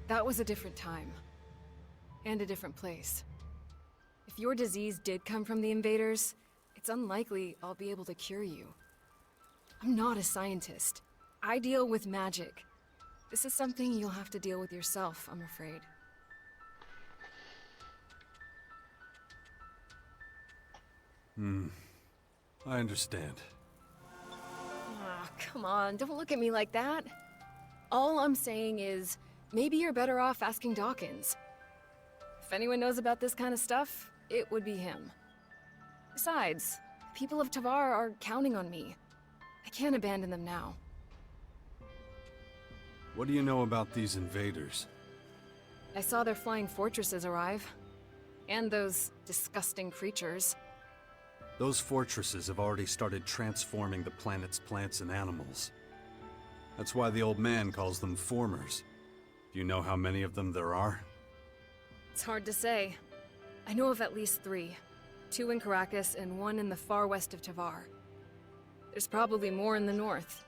Speaker 8: That was a different time. And a different place. If your disease did come from the invaders, it's unlikely I'll be able to cure you. I'm not a scientist. I deal with magic. This is something you'll have to deal with yourself, I'm afraid.
Speaker 2: I understand.
Speaker 8: Ah, come on, don't look at me like that. All I'm saying is, maybe you're better off asking Dawkins. If anyone knows about this kind of stuff, it would be him. Besides, people of Tavar are counting on me. I can't abandon them now.
Speaker 2: What do you know about these invaders?
Speaker 8: I saw their flying fortresses arrive. And those disgusting creatures.
Speaker 2: Those fortresses have already started transforming the planet's plants and animals. That's why the old man calls them formers. Do you know how many of them there are?
Speaker 8: It's hard to say. I know of at least 3. 2 in Caracas and 1 in the far west of Tavar. There's probably more in the north.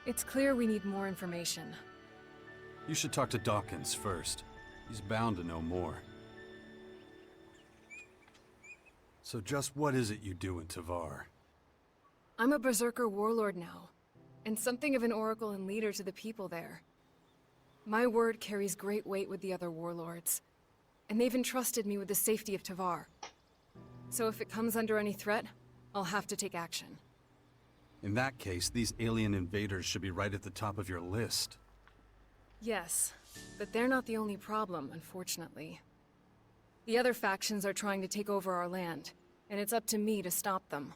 Speaker 8: It's clear we need more information.
Speaker 2: You should talk to Dawkins first. He's bound to know more. So just what is it you do in Tavar?
Speaker 8: I'm a Berserker warlord now, and something of an oracle and leader to the people there. My word carries great weight with the other warlords, and they've entrusted me with the safety of Tavar. So if it comes under any threat, I'll have to take action.
Speaker 2: In that case, these alien invaders should be right at the top of your list.
Speaker 8: Yes, but they're not the only problem, unfortunately. The other factions are trying to take over our land, and it's up to me to stop them.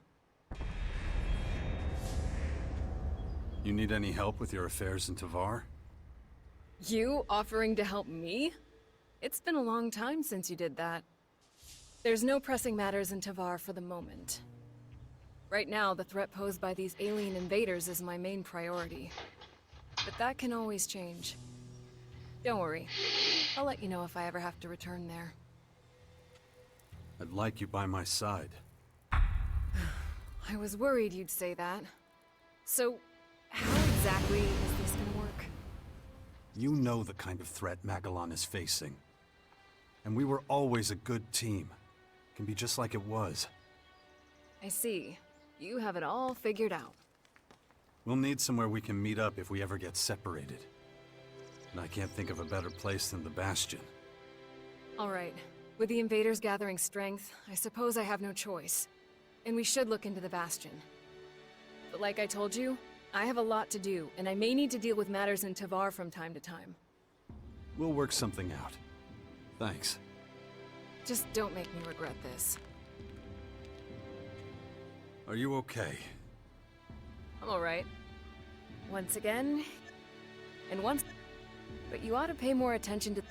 Speaker 2: You need any help with your affairs in Tavar?
Speaker 8: You offering to help me? It's been a long time since you did that. There's no pressing matters in Tavar for the moment. Right now, the threat posed by these alien invaders is my main priority. But that can always change. Don't worry. I'll let you know if I ever have to return there.
Speaker 2: I'd like you by my side.
Speaker 8: I was worried you'd say that. So, how exactly is this gonna work?
Speaker 2: You know the kind of threat Magellan is facing. And we were always a good team. Can be just like it was.
Speaker 8: I see. You have it all figured out.
Speaker 2: We'll need somewhere we can meet up if we ever get separated. And I can't think of a better place than the Bastion.
Speaker 8: Alright. With the invaders gathering strength, I suppose I have no choice. And we should look into the Bastion. But like I told you, I have a lot to do, and I may need to deal with matters in Tavar from time to time.
Speaker 2: We'll work something out. Thanks.
Speaker 8: Just don't make me regret this.
Speaker 2: Are you okay?
Speaker 8: I'm alright. Once again, and once... But you ought to pay more attention to...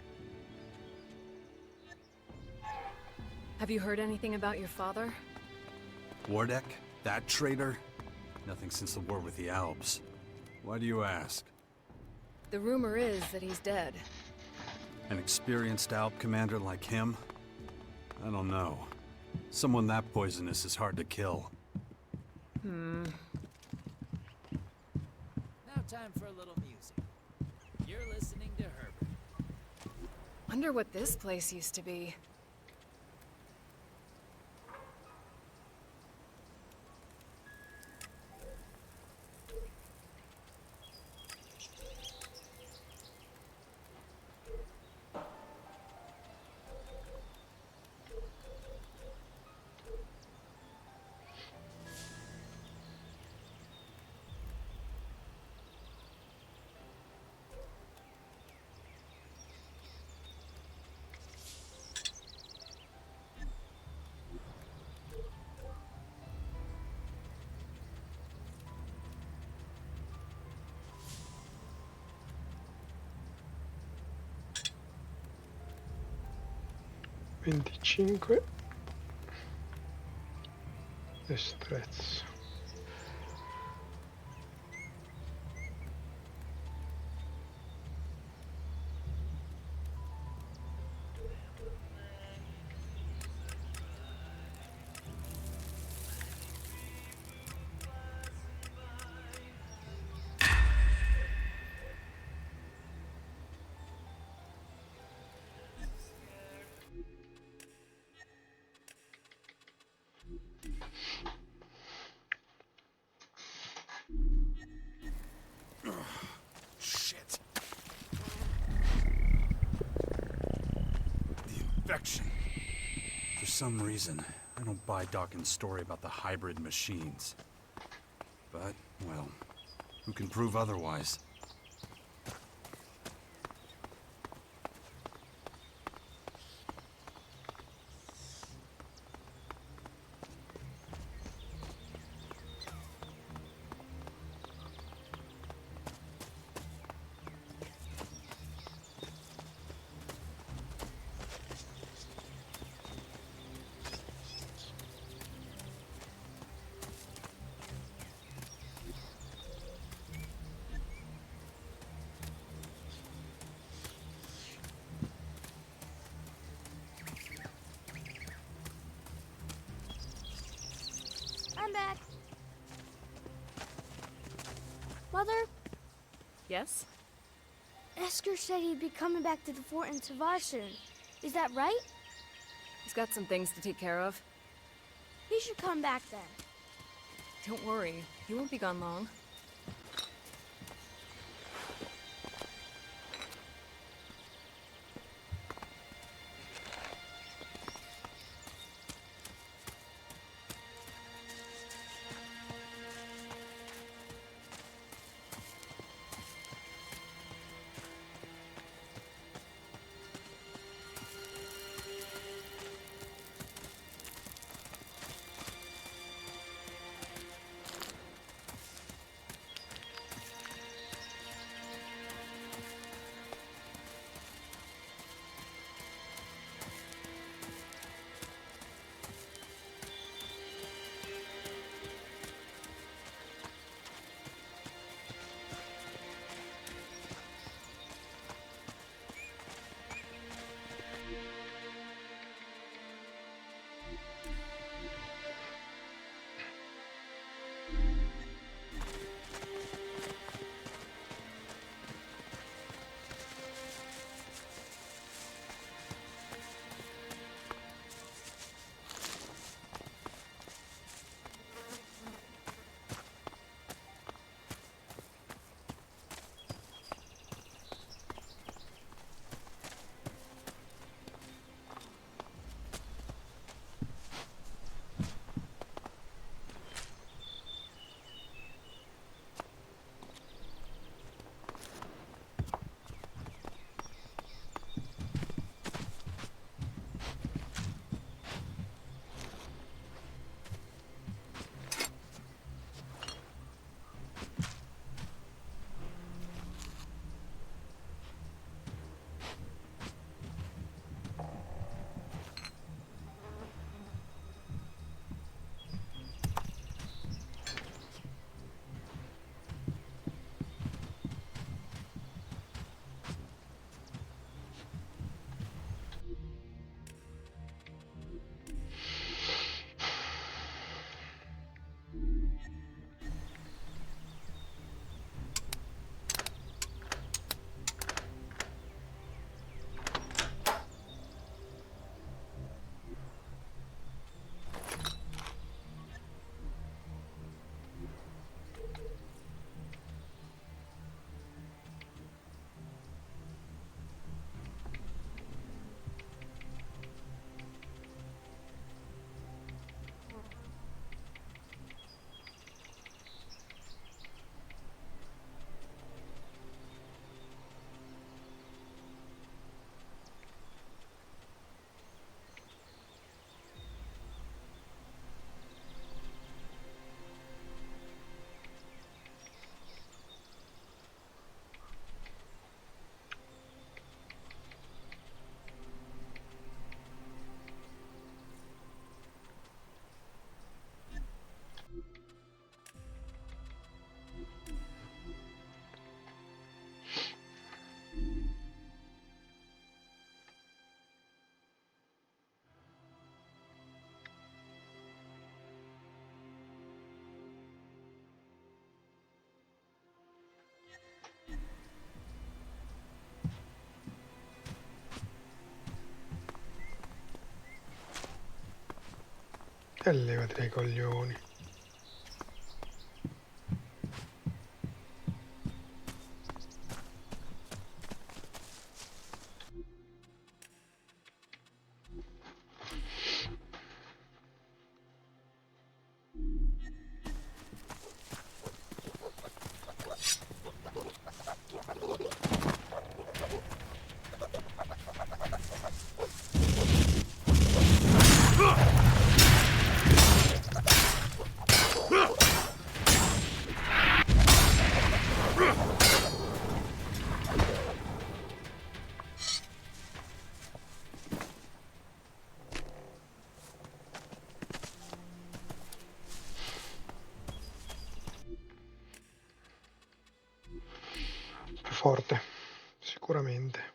Speaker 8: Have you heard anything about your father?
Speaker 2: Wardek? That traitor? Nothing since the war with the Alps. Why do you ask?
Speaker 8: The rumor is that he's dead.
Speaker 2: An experienced Alp commander like him? I don't know. Someone that poisonous is hard to kill.
Speaker 9: Now time for a little music. You're listening to Herbert.
Speaker 8: Wonder what this place used to be.
Speaker 1: 25. Destrezza.
Speaker 2: Shit. The infection. For some reason, I don't buy Dawkins' story about the hybrid machines. But, well, who can prove otherwise?
Speaker 4: I'm back. Mother,
Speaker 8: Yes?
Speaker 4: Esker said he'd be coming back to the fort in Savage soon. Is that right?
Speaker 8: He's got some things to take care of.
Speaker 4: He should come back then.
Speaker 8: Don't worry, he won't be gone long.
Speaker 1: E levati dai coglioni. Più forte, sicuramente.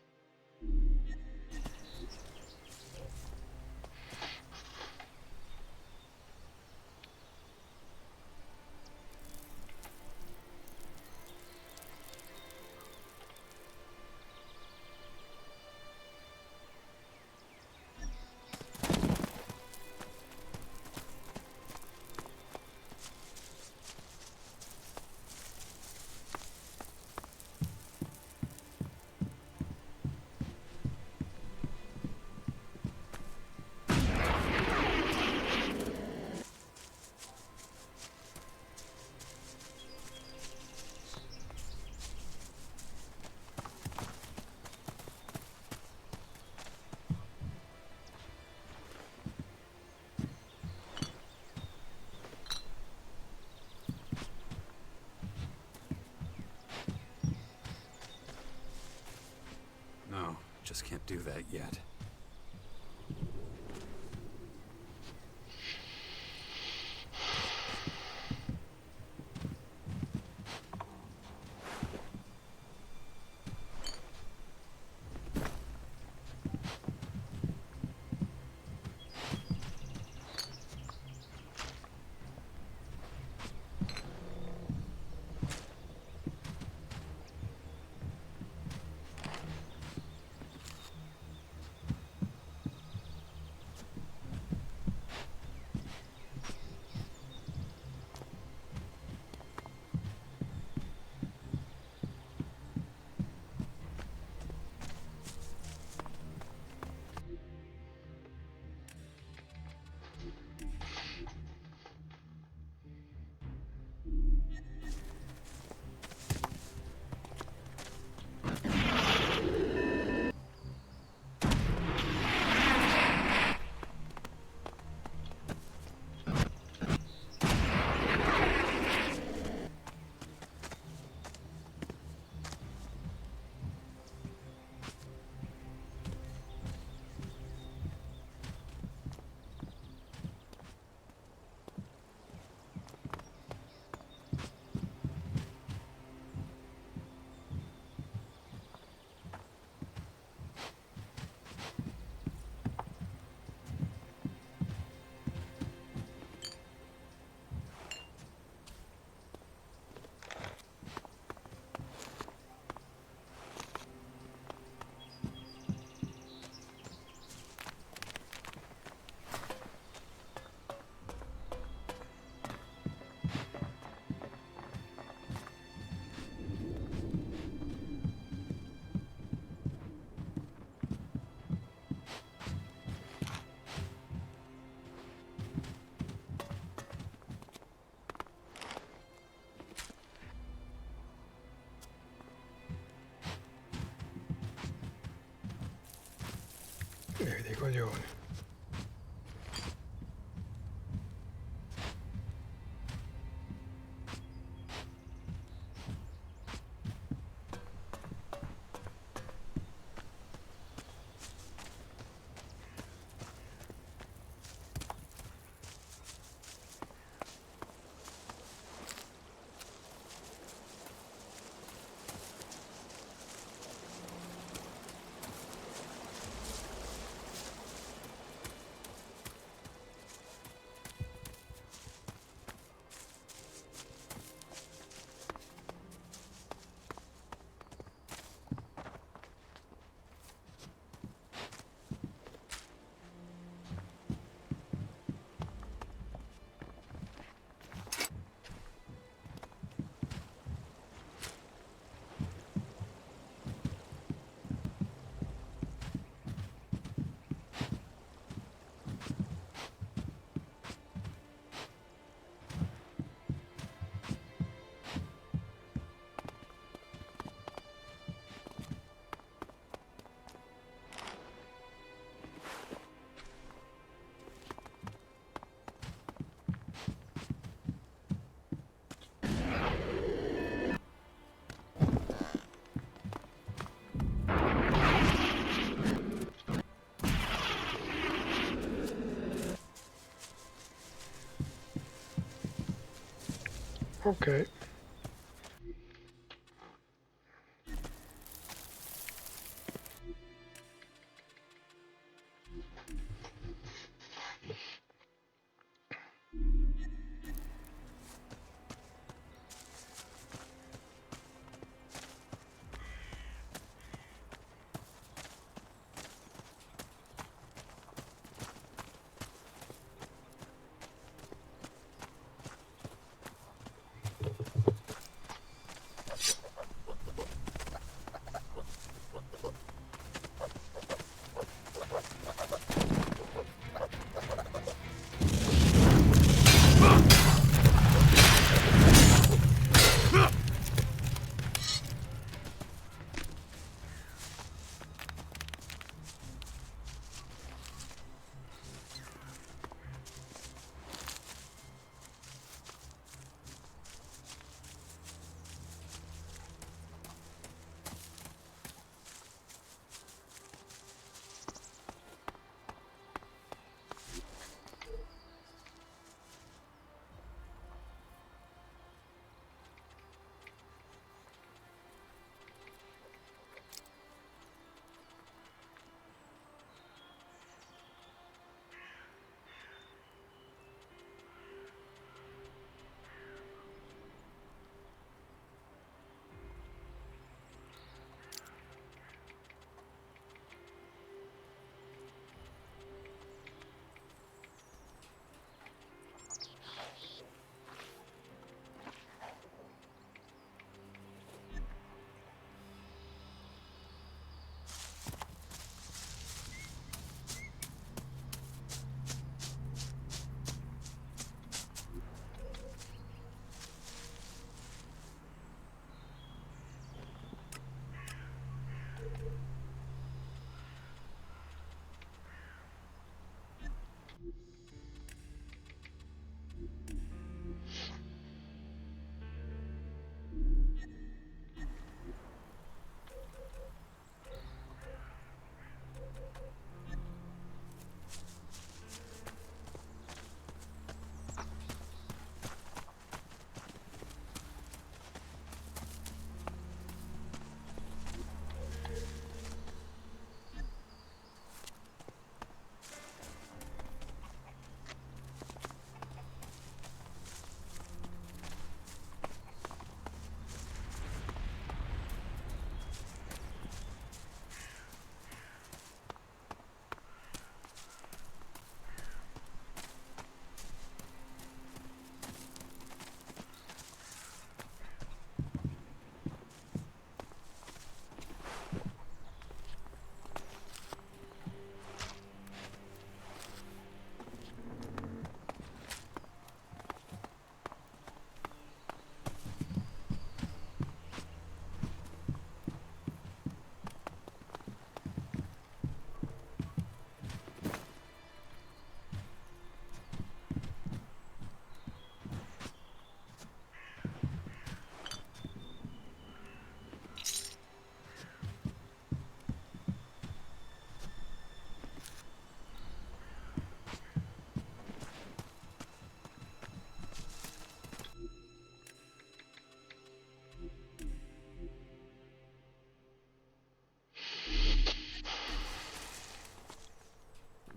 Speaker 2: No, just can't do that yet.
Speaker 1: Levi dei coglioni. Ok.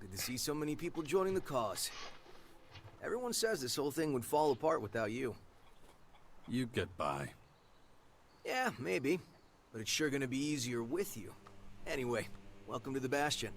Speaker 14: Good to see so many people joining the cause. Everyone says this whole thing would fall apart without you.
Speaker 2: You'd get by.
Speaker 14: Yeah, maybe. But it's sure gonna be easier with you. Anyway, welcome to the Bastion.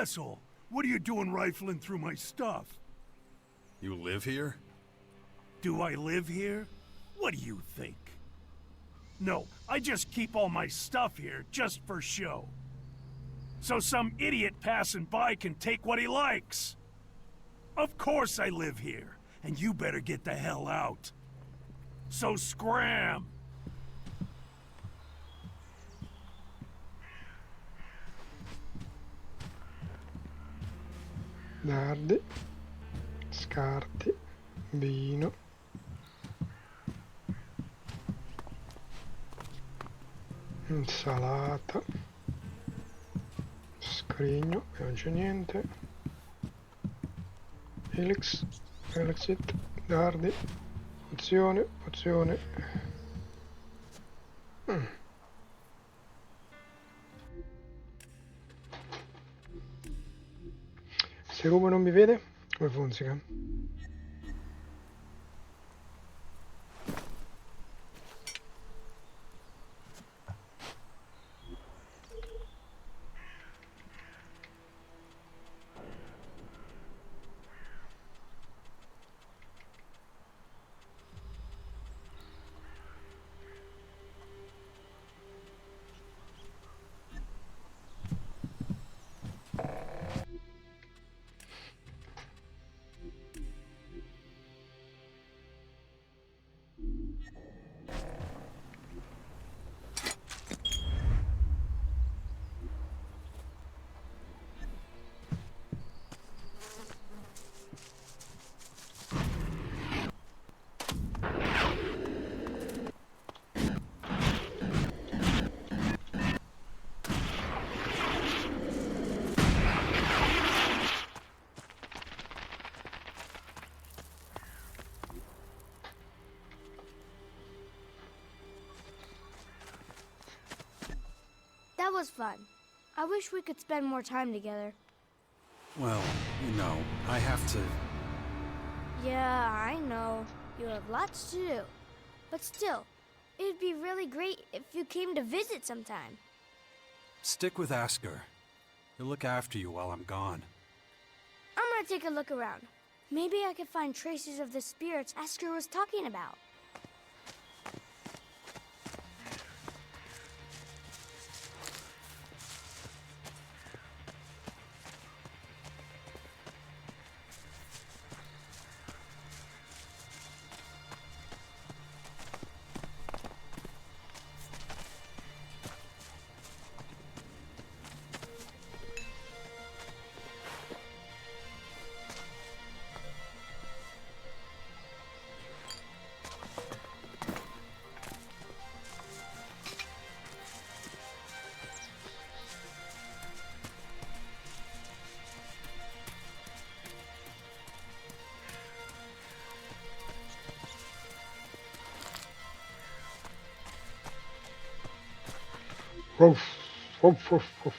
Speaker 7: asshole! What are you doing rifling through my stuff?
Speaker 2: You live here?
Speaker 7: Do I live here? What do you think? No, I just keep all my stuff here just for show. So some idiot passing by can take what he likes. Of course I live here, and you better get the hell out. So scram!
Speaker 1: Dardi, scarti, vino. Insalata. Scrigno, e non c'è niente. Elex, Elexit, dardi, pozione, pozione. Se Rubo non mi vede, come funziona?
Speaker 4: That was fun. I wish we could spend more time together.
Speaker 2: Well, you know, I have to...
Speaker 4: Yeah, I know. You have lots to do. But still, it'd be really great if you came to visit sometime.
Speaker 2: Stick with Asker. He'll look after you while I'm gone.
Speaker 4: I'm gonna take a look around. Maybe I could find traces of the spirits Asker was talking about.
Speaker 1: Woof, woof, woof, woof.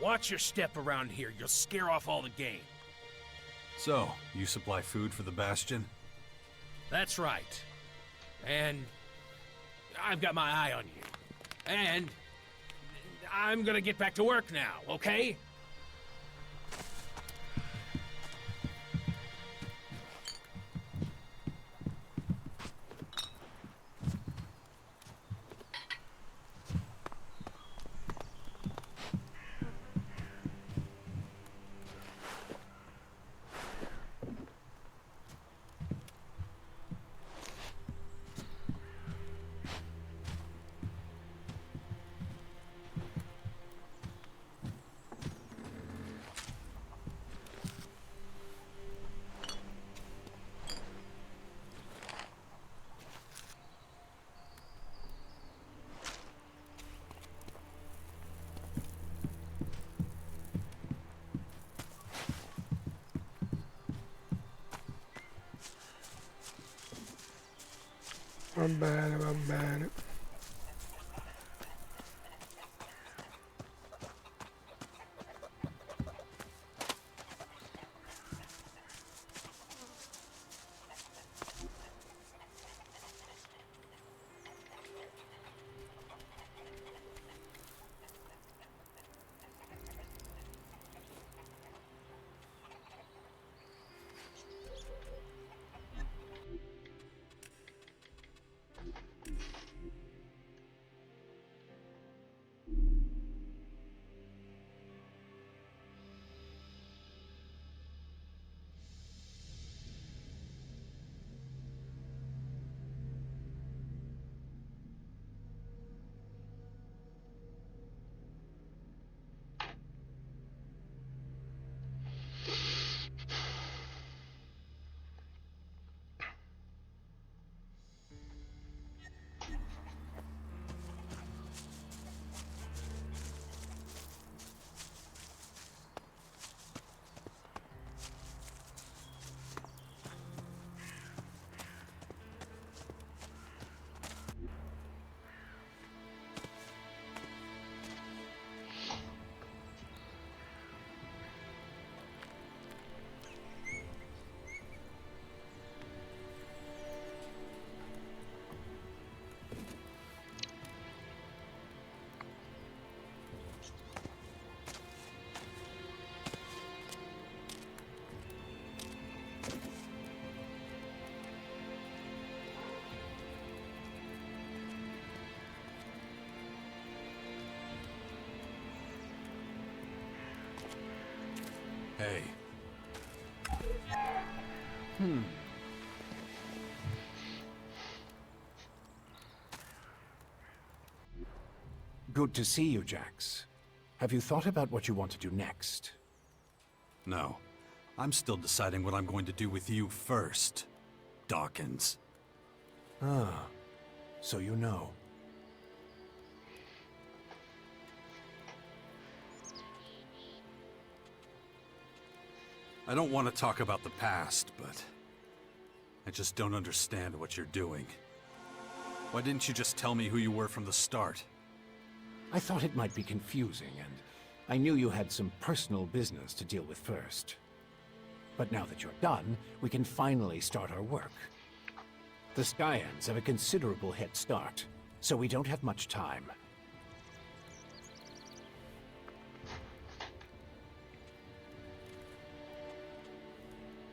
Speaker 6: Watch your step around here. You'll scare off all the game.
Speaker 2: So, you supply food for the Bastion?
Speaker 6: That's right. And I've got my eye on you. And I'm gonna get back to work now, okay?
Speaker 1: Va bene, va bene.
Speaker 2: Hey.
Speaker 3: Good to see you, Jax. Have you thought about what you want to do next?
Speaker 2: No. I'm still deciding what I'm going to do with you first, Dawkins.
Speaker 3: Ah, so you know.
Speaker 2: I don't want to talk about the past, but I just don't understand what you're doing. Why didn't you just tell me who you were from the start?
Speaker 3: I thought it might be confusing, and I knew you had some personal business to deal with first. But now that you're done, we can finally start our work. The Skyans have a considerable head start, so we don't have much time.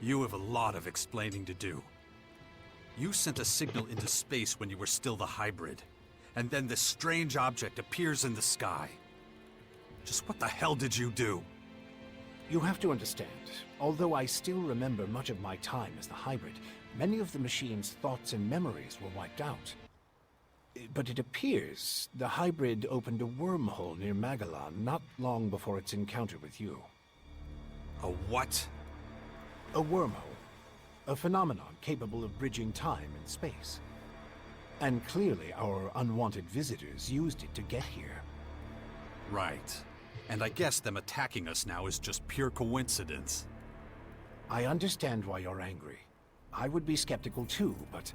Speaker 2: You have a lot of explaining to do. You sent a signal into space when you were still the hybrid, and then this strange object appears in the sky. Just what the hell did you do?
Speaker 3: You have to understand, although I still remember much of my time as the hybrid, many of the machine's thoughts and memories were wiped out. But it appears the hybrid opened a wormhole near Magellan not long before its encounter with you.
Speaker 2: A what?
Speaker 3: A wormhole. A phenomenon capable of bridging time and space. And clearly our unwanted visitors used it to get here.
Speaker 2: Right. And I guess them attacking us now is just pure coincidence.
Speaker 3: I understand why you're angry. I would be skeptical too, but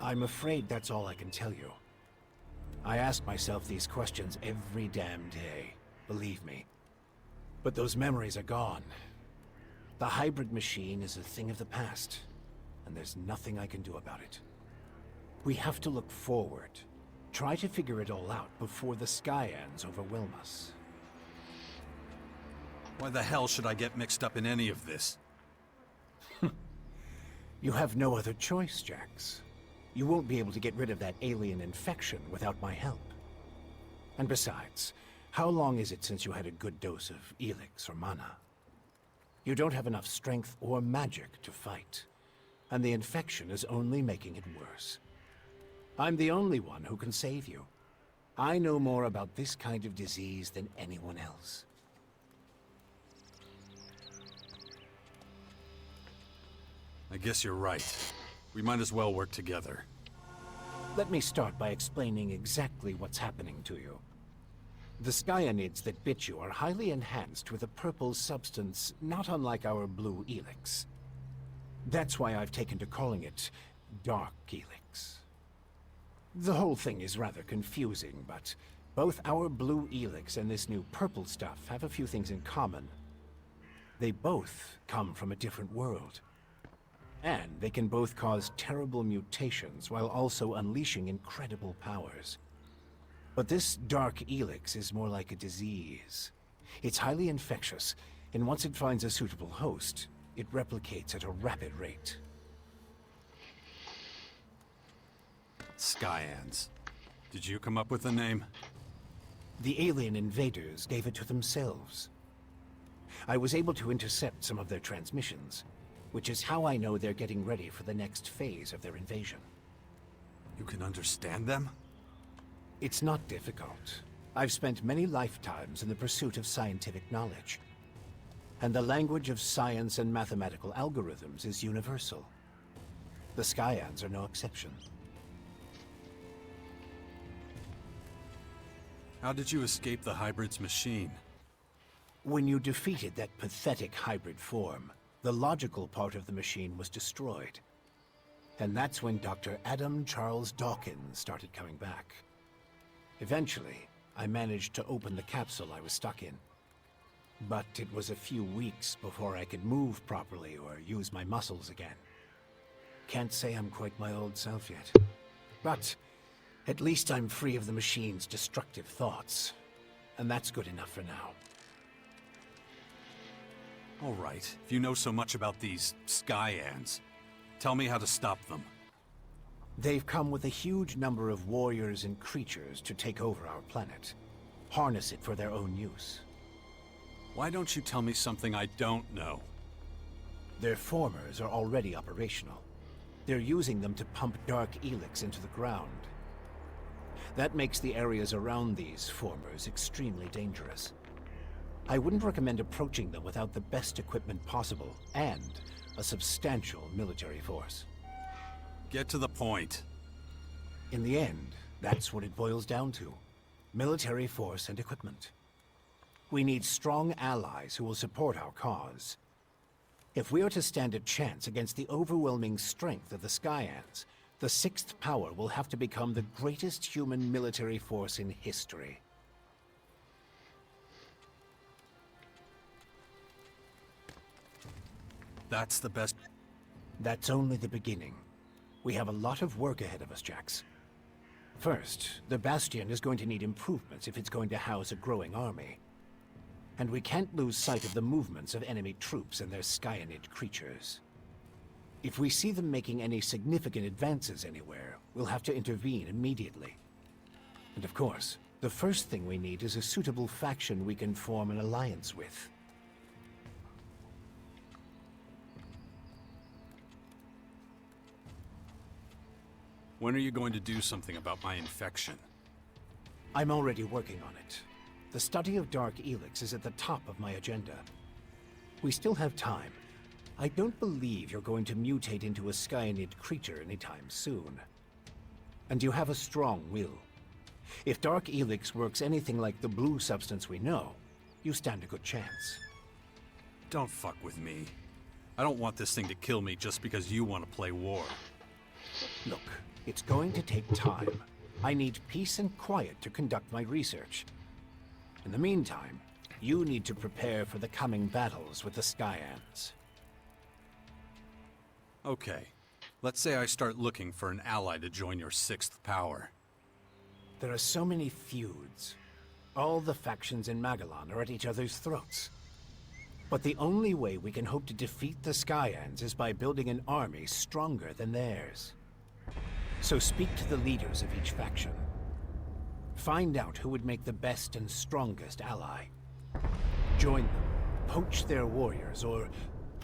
Speaker 3: I'm afraid that's all I can tell you. I ask myself these questions every damn day, believe me. But those memories are gone. The hybrid machine is a thing of the past, and there's nothing I can do about it. We have to look forward. Try to figure it all out before the Skyans overwhelm us.
Speaker 2: Why the hell should I get mixed up in any of this?
Speaker 3: You have no other choice, Jax. You won't be able to get rid of that alien infection without my help. And besides, how long is it since you had a good dose of Elex or mana? You don't have enough strength or magic to fight, and the infection is only making it worse. I'm the only one who can save you. I know more about this kind of disease than anyone else.
Speaker 2: I guess you're right. We might as well work together.
Speaker 3: Let me start by explaining exactly what's happening to you. The Skyanids that bit you are highly enhanced with a purple substance not unlike our blue Elex. That's why I've taken to calling it Dark Elex. The whole thing is rather confusing, but both our blue Elex and this new purple stuff have a few things in common. They both come from a different world. And they can both cause terrible mutations while also unleashing incredible powers. But this Dark Elex is more like a disease. It's highly infectious, and once it finds a suitable host, it replicates at a rapid rate.
Speaker 2: Skyans. Did you come up with the name?
Speaker 3: The alien invaders gave it to themselves. I was able to intercept some of their transmissions, which is how I know they're getting ready for the next phase of their invasion.
Speaker 2: You can understand them?
Speaker 3: It's not difficult. I've spent many lifetimes in the pursuit of scientific knowledge. And the language of science and mathematical algorithms is universal. The Skyans are no exception.
Speaker 2: How did you escape the hybrid's machine?
Speaker 3: When you defeated that pathetic hybrid form, the logical part of the machine was destroyed. And that's when Dr. Adam Charles Dawkins started coming back. Eventually, I managed to open the capsule I was stuck in. But it was a few weeks before I could move properly or use my muscles again. Can't say I'm quite my old self yet. But at least I'm free of the machine's destructive thoughts. And that's good enough for now.
Speaker 2: All right, if you know so much about these Skyans, tell me how to stop them.
Speaker 3: They've come with a huge number of warriors and creatures to take over our planet. Harness it for their own use.
Speaker 2: Why don't you tell me something I don't know?
Speaker 3: Their formers are already operational. They're using them to pump dark Elex into the ground. That makes the areas around these formers extremely dangerous. I wouldn't recommend approaching them without the best equipment possible, and a substantial military force.
Speaker 2: Get to the point.
Speaker 3: In the end, that's what it boils down to. Military force and equipment. We need strong allies who will support our cause. If we are to stand a chance against the overwhelming strength of the Skyans, the Sixth Power will have to become the greatest human military force in history.
Speaker 2: That's the best...
Speaker 3: That's only the beginning. We have a lot of work ahead of us, Jax. First, the Bastion is going to need improvements if it's going to house a growing army. And we can't lose sight of the movements of enemy troops and their Skyanid creatures. If we see them making any significant advances anywhere, we'll have to intervene immediately. And of course, the first thing we need is a suitable faction we can form an alliance with.
Speaker 2: When are you going to do something about my infection?
Speaker 3: I'm already working on it. The study of Dark Elex is at the top of my agenda. We still have time. I don't believe you're going to mutate into a Skyanid creature anytime soon. And you have a strong will. If Dark Elex works anything like the blue substance we know, you stand a good chance.
Speaker 2: Don't fuck with me. I don't want this thing to kill me just because you want to play war.
Speaker 3: Look, it's going to take time. I need peace and quiet to conduct my research. In the meantime, you need to prepare for the coming battles with the Skyans.
Speaker 2: Okay. Let's say I start looking for an ally to join your Sixth Power.
Speaker 3: There are so many feuds. All the factions in Magellan are at each other's throats. But the only way we can hope to defeat the Skyans is by building an army stronger than theirs. So speak to the leaders of each faction. Find out who would make the best and strongest ally. Join them, poach their warriors, or,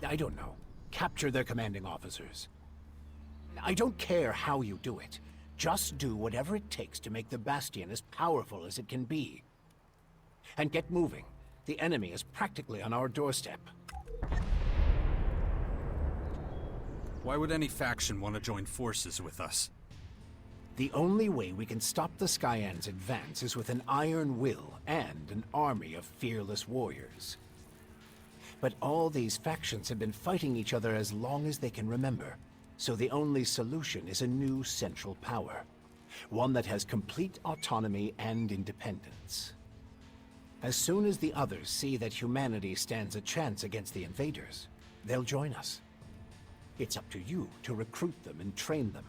Speaker 3: I don't know, capture their commanding officers. I don't care how you do it. Just do whatever it takes to make the Bastion as powerful as it can be. And get moving. The enemy is practically on our doorstep.
Speaker 2: Why would any faction want to join forces with us?
Speaker 3: The only way we can stop the Skyans' advance is with an iron will and an army of fearless warriors. But all these factions have been fighting each other as long as they can remember, so the only solution is a new central power. One that has complete autonomy and independence. As soon as the others see that humanity stands a chance against the invaders, they'll join us. It's up to you to recruit them and train them.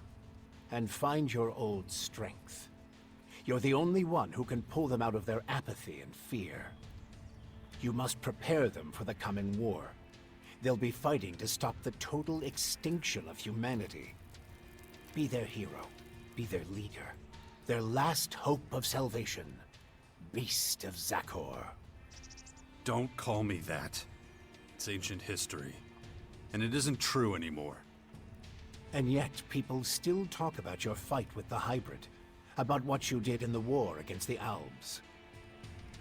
Speaker 3: And find your old strength. You're the only one who can pull them out of their apathy and fear. You must prepare them for the coming war. They'll be fighting to stop the total extinction of humanity. Be their hero. Be their leader. Their last hope of salvation. Beast of Zakor.
Speaker 2: Don't call me that. It's ancient history. And it isn't true anymore.
Speaker 3: And yet, people still talk about your fight with the hybrid, about what you did in the war against the Albs.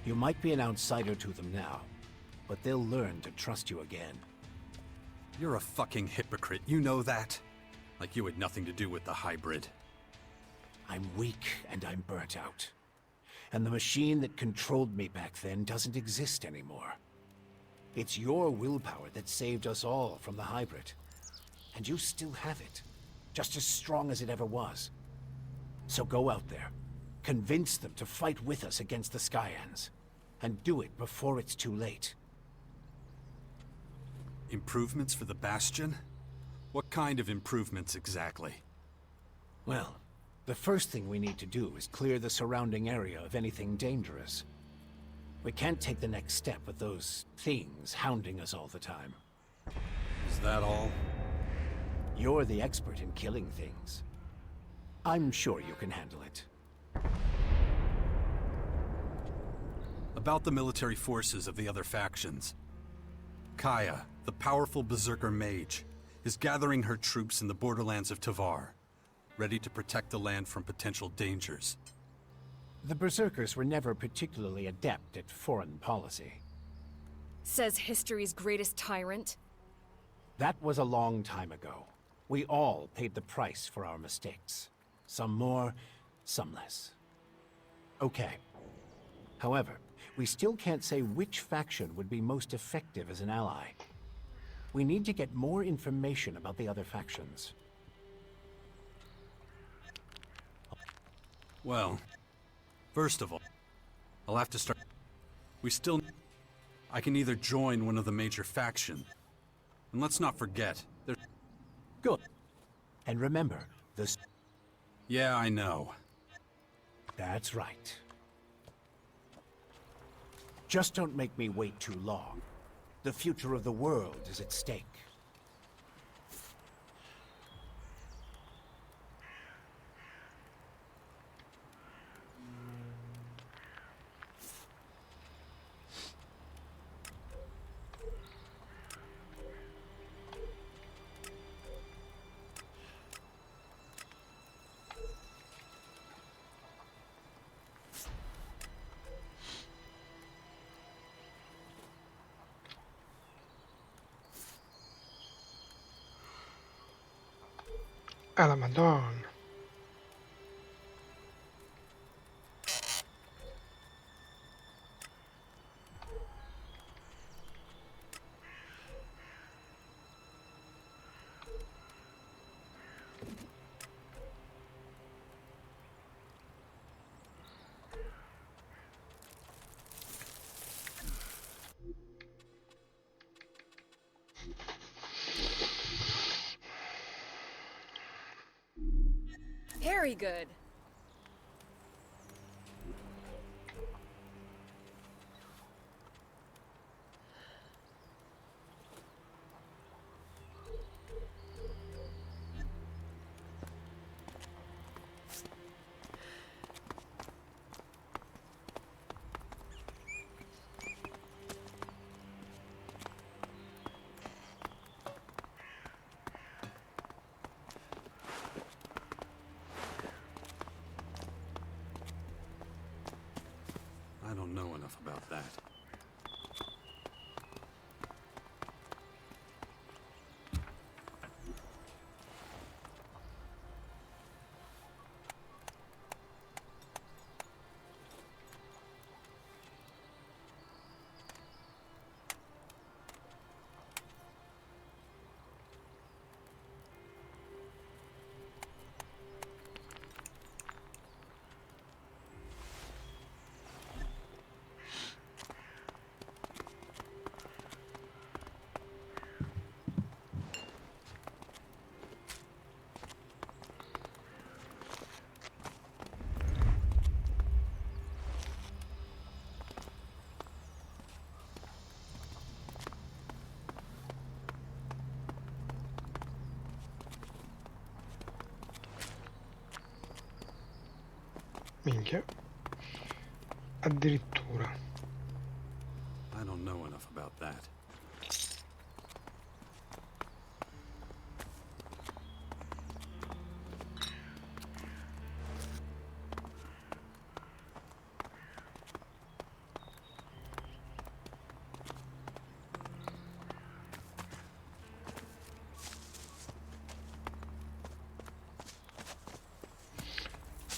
Speaker 3: You might be an outsider to them now, but they'll learn to trust you again.
Speaker 2: You're a fucking hypocrite, you know that? Like you had nothing to do with the hybrid.
Speaker 3: I'm weak and I'm burnt out. And the machine that controlled me back then doesn't exist anymore. It's your willpower that saved us all from the hybrid. And you still have it, just as strong as it ever was. So go out there, convince them to fight with us against the Skyans, and do it before it's too late.
Speaker 2: Improvements for the Bastion? What kind of improvements exactly?
Speaker 3: Well, the first thing we need to do is clear the surrounding area of anything dangerous. We can't take the next step with those things hounding us all the time.
Speaker 2: Is that all?
Speaker 3: You're the expert in killing things. I'm sure you can handle it.
Speaker 2: A About the military forces of the other factions. Kaya, the powerful berserker mage, is gathering her troops in the borderlands of Tavar, ready to protect the land from potential dangers.
Speaker 3: The berserkers were never particularly adept at foreign policy.
Speaker 8: Says history's greatest tyrant.
Speaker 3: That was a long time ago. We all paid the price for our mistakes. Some more, some less. Okay. However, we still can't say which faction would be most effective as an ally. We need to get more information about the other factions.
Speaker 2: Well, first of all, I'll have to start... I can either join one of the major factions, and let's not forget, there's...
Speaker 3: Good. And remember, this...
Speaker 2: Yeah, I know.
Speaker 3: That's right. Just don't make me wait too long. The future of the world is at stake.
Speaker 1: Alla Madonna.
Speaker 8: Very good.
Speaker 2: I don't know enough about that.
Speaker 1: Minchia. Addirittura.
Speaker 2: I don't know enough about that.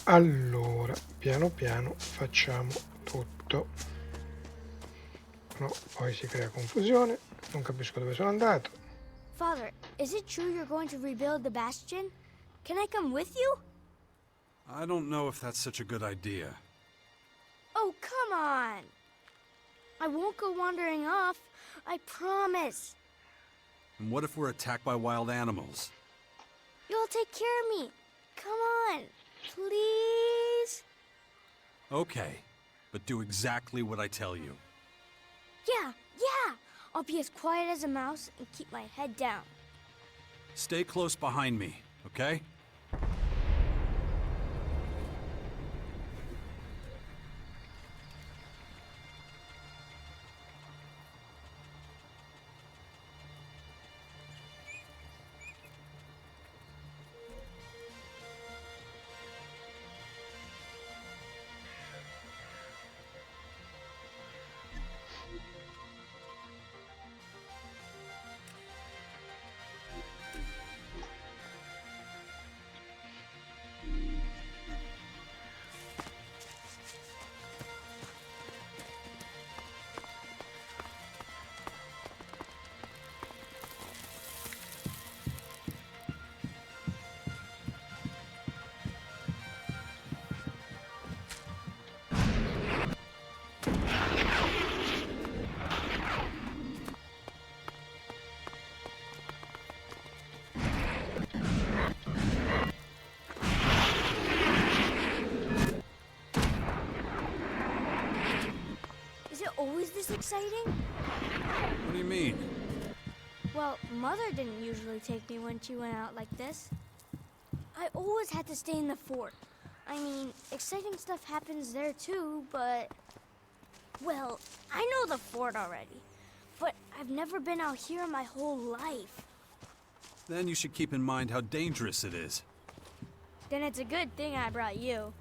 Speaker 1: Allora, piano piano facciamo tutto. No, poi si crea confusione. Non capisco dove sono andato.
Speaker 4: Father, is it true you're going to rebuild the bastion? Can I come with you?
Speaker 2: I don't know if that's such a good idea.
Speaker 4: Oh, come on! I won't go wandering off. I promise.
Speaker 2: And what if we're attacked by wild animals?
Speaker 4: You'll take care of me. Come on, please?
Speaker 2: Okay, but do exactly what I tell you.
Speaker 4: Yeah. I'll be as quiet as a mouse and keep my head down.
Speaker 2: Stay close behind me, okay?
Speaker 4: always this exciting?
Speaker 2: What do you mean?
Speaker 4: Well, Mother didn't usually take me when she went out like this. I always had to stay in the fort. I mean, exciting stuff happens there too, but... Well, I know the fort already, but I've never been out here my whole life.
Speaker 2: Then you should keep in mind how dangerous it is.
Speaker 4: Then it's a good thing I brought you.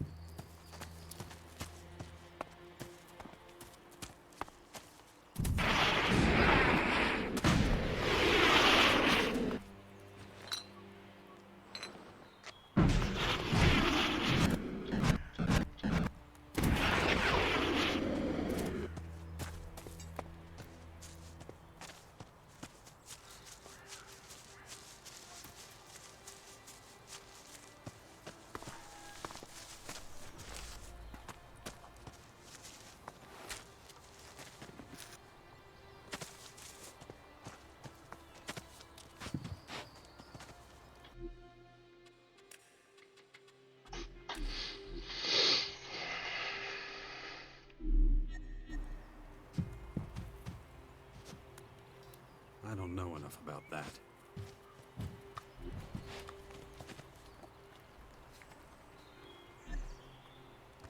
Speaker 2: I don't know enough about that.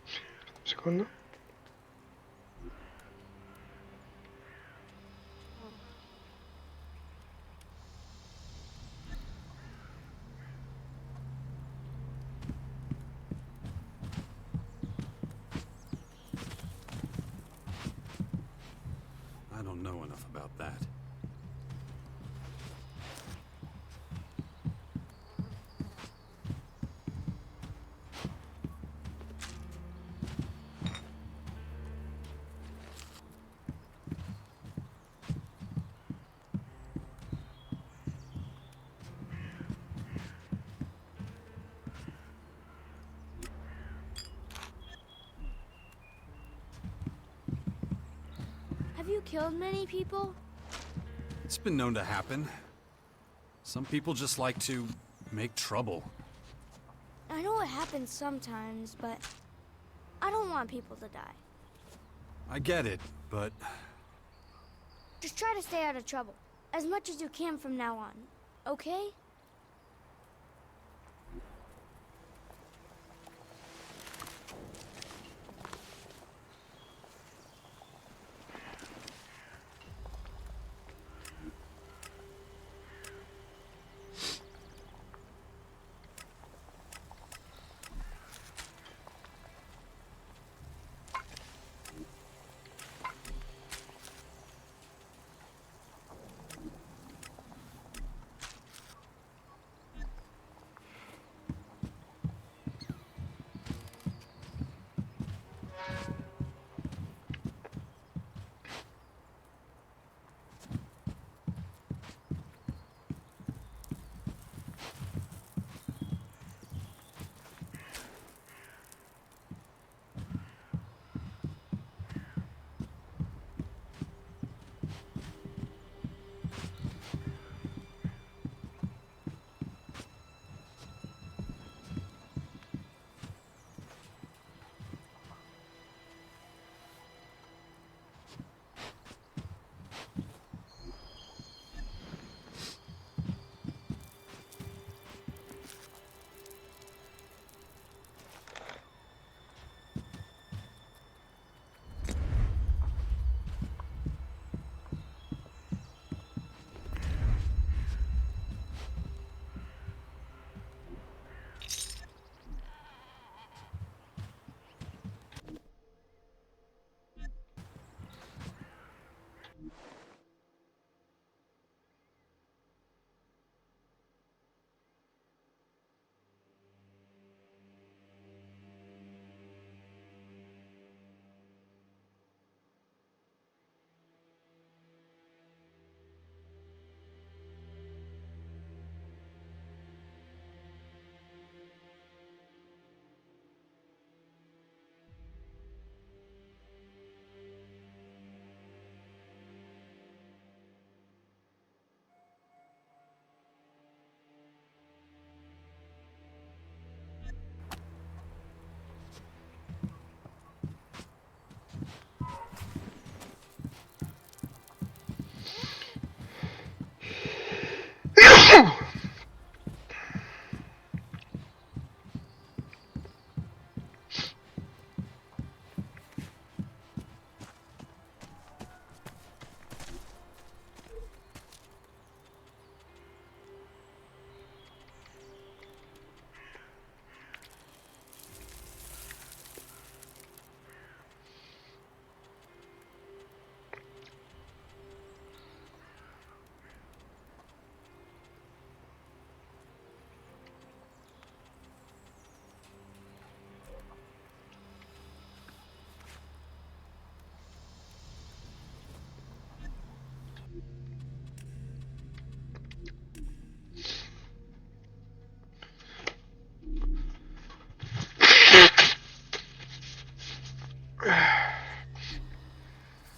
Speaker 1: Un secondo.
Speaker 2: I don't know enough about that.
Speaker 4: Have you killed many people?
Speaker 2: It's been known to happen. Some people just like to make trouble.
Speaker 4: I know it happens sometimes, but I don't want people to die.
Speaker 2: I get it, but
Speaker 4: Just try to stay out of trouble, as much as you can from now on, okay?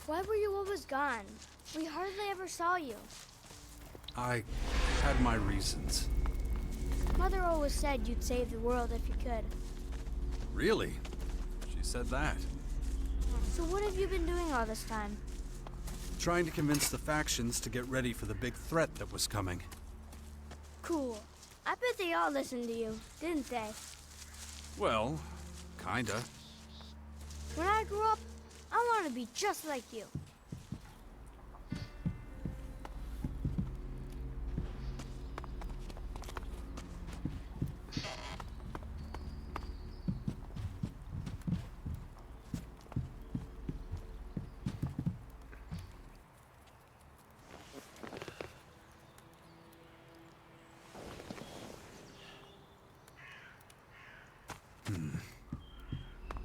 Speaker 4: Why were you always gone? We hardly ever saw you.
Speaker 2: I had my reasons.
Speaker 4: Mother always said you'd save the world if you could.
Speaker 2: Really? She said that.
Speaker 4: So what have you been doing all this time?
Speaker 2: Trying to convince the factions to get ready for the big threat that was coming.
Speaker 4: Cool. I bet they all listened to you, didn't they?
Speaker 2: Well, kinda.
Speaker 4: When I grow up, I want to be just like you.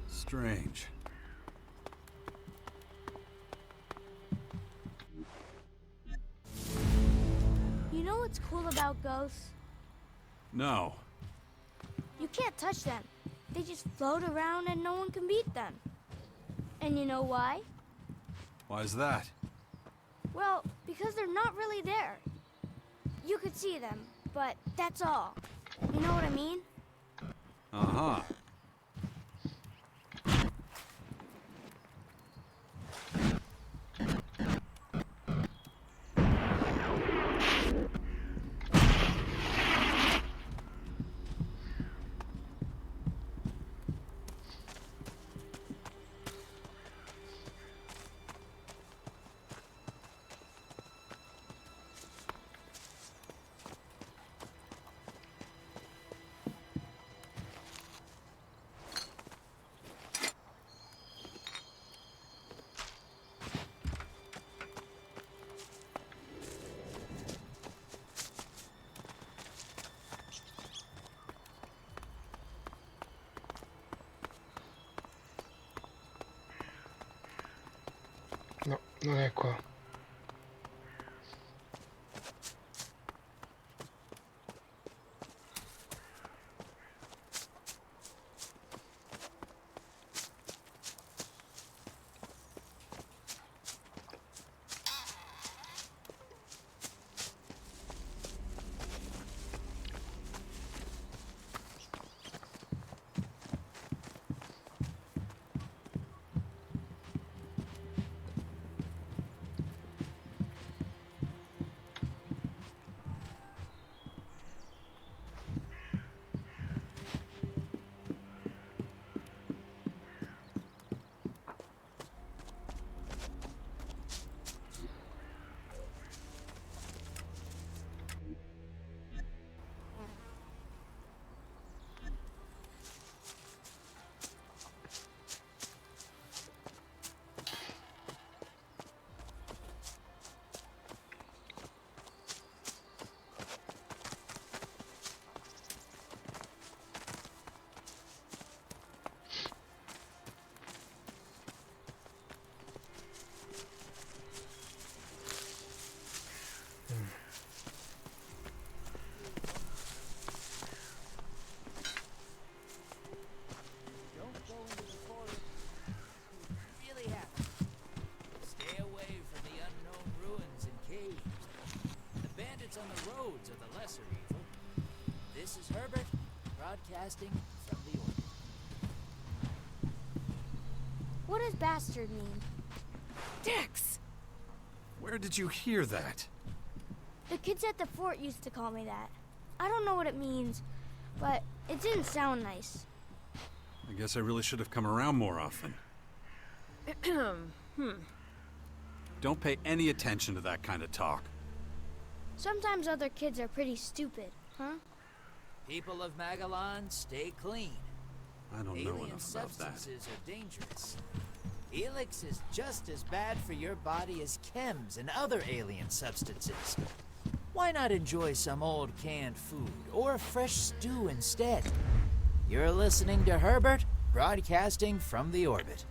Speaker 2: Strange.
Speaker 4: You know what's cool about ghosts?
Speaker 2: No.
Speaker 4: You can't touch them. They just float around and no one can beat them. And you know why?
Speaker 2: Why's that?
Speaker 4: Well, because they're not really there. You could see them, but that's all. You know what I mean?
Speaker 2: Uh-huh.
Speaker 1: No, non è qua.
Speaker 9: This is Herbert, broadcasting from the orbit.
Speaker 4: What does bastard mean?
Speaker 8: Dex!
Speaker 2: Where did you hear that?
Speaker 4: The kids at the fort used to call me that. I don't know what it means, but it didn't sound nice.
Speaker 2: I guess I really should have come around more often. Don't pay any attention to that kind of talk.
Speaker 4: Sometimes other kids are pretty stupid, huh?
Speaker 9: People of Magellan, stay clean.
Speaker 2: I don't know
Speaker 9: Alien
Speaker 2: enough about that.
Speaker 9: substances are dangerous. Elex is just as bad for your body as chems and other alien substances. Why not enjoy some old canned food or a fresh stew instead? You're listening to Herbert, broadcasting from the orbit.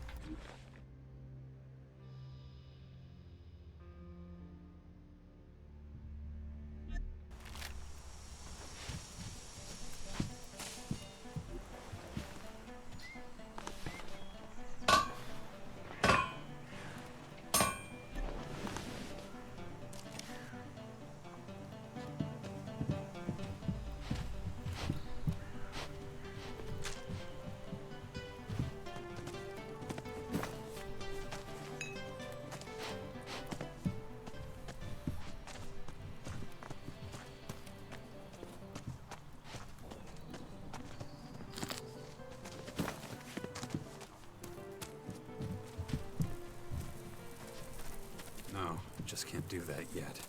Speaker 2: No, just can't do that yet.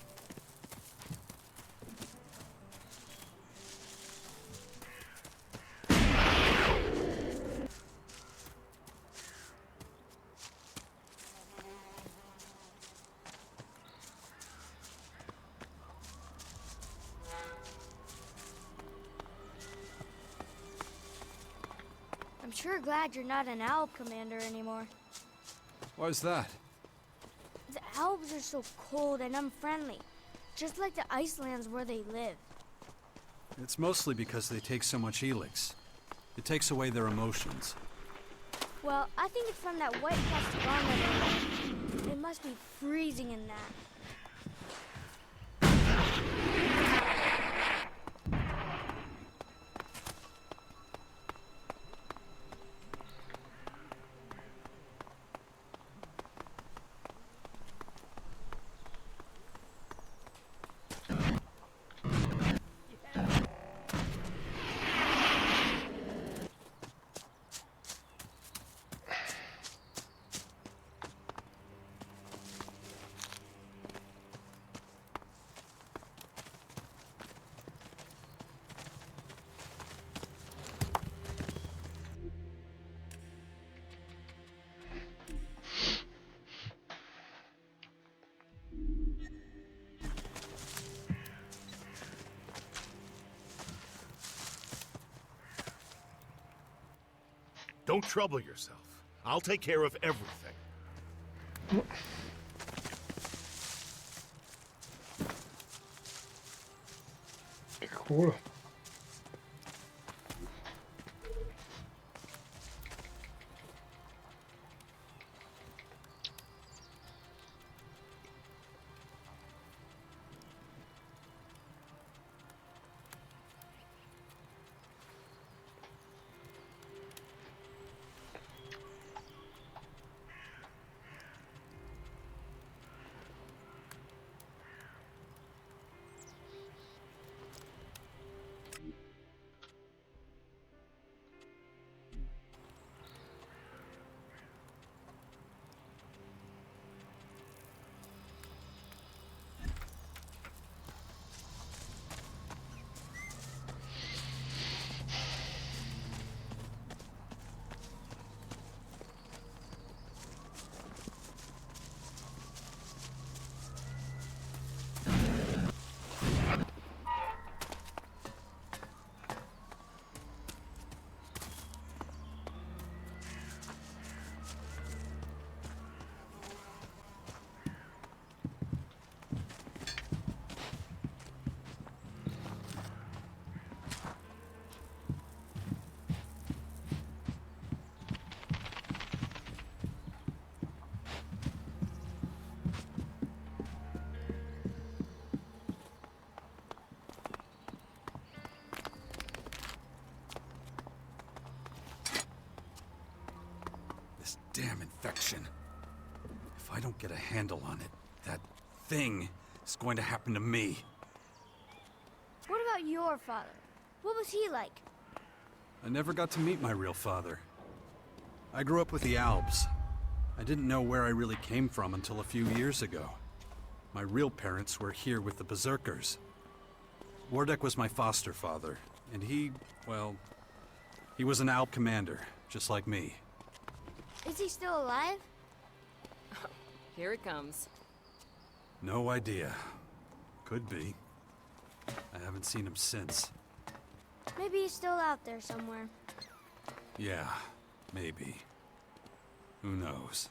Speaker 4: I'm sure glad you're not an Alp commander anymore.
Speaker 2: Why's that?
Speaker 4: The Alps are so cold and unfriendly, just like the Icelands where they live.
Speaker 2: It's mostly because they take so much Elex. It takes away their emotions.
Speaker 4: Well, I think it's from that white plastic armor. It must be freezing in that.
Speaker 11: Don't trouble yourself. I'll take care of everything.
Speaker 1: Che culo.
Speaker 2: This damn infection. If I don't get a handle on it, that thing is going to happen to me.
Speaker 4: What about your father? What was he like?
Speaker 2: I never got to meet my real father. I grew up with the Alps. I didn't know where I really came from until a few years ago. My real parents were here with the Berserkers. Wardek was my foster father, and he was an Alp commander, just like me.
Speaker 4: Is he still alive?
Speaker 8: Here it comes.
Speaker 2: No idea. Could be. I haven't seen him since.
Speaker 4: Maybe he's still out there somewhere.
Speaker 2: Yeah, maybe. Who knows?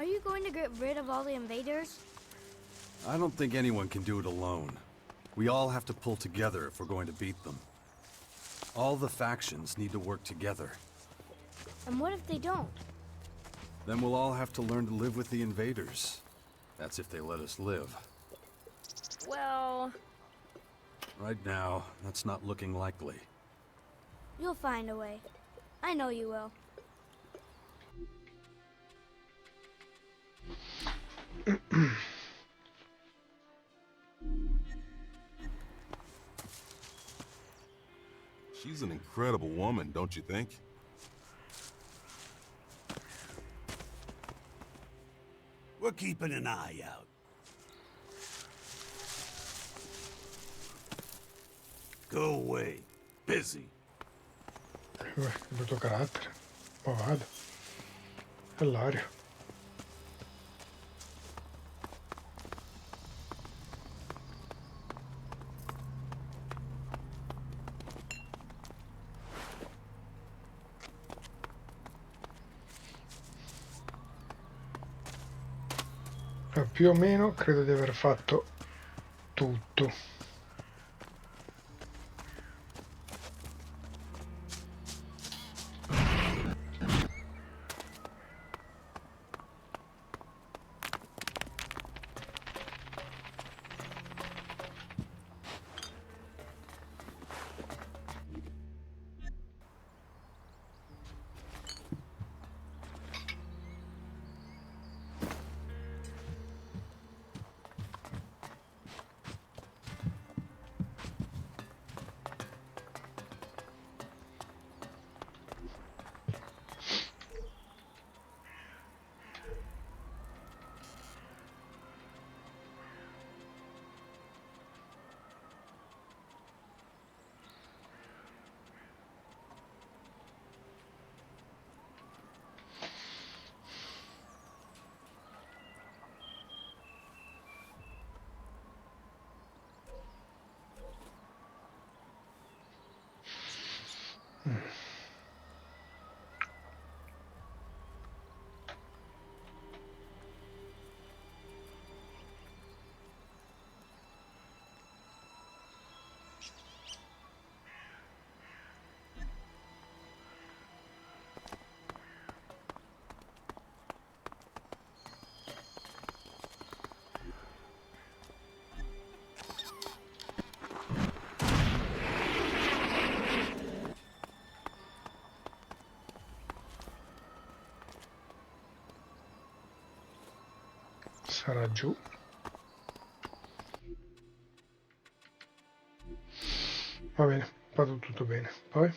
Speaker 4: Are you going to get rid of all the invaders?
Speaker 2: I don't think anyone can do it alone. We all have to pull together if we're going to beat them. All the factions need to work together.
Speaker 4: And what if they don't?
Speaker 2: Then we'll all have to learn to live with the invaders. That's if they let us live.
Speaker 8: Well...
Speaker 2: Right now, that's not looking likely.
Speaker 4: You'll find a way. I know you will.
Speaker 10: She's an incredible woman, don't you think?
Speaker 11: We're keeping an eye out. Go away. Busy.
Speaker 1: Che brutto carattere. Ma vado. È l'aria. Più o meno credo di aver fatto tutto. Sarà giù. Va bene, vado tutto bene. Poi?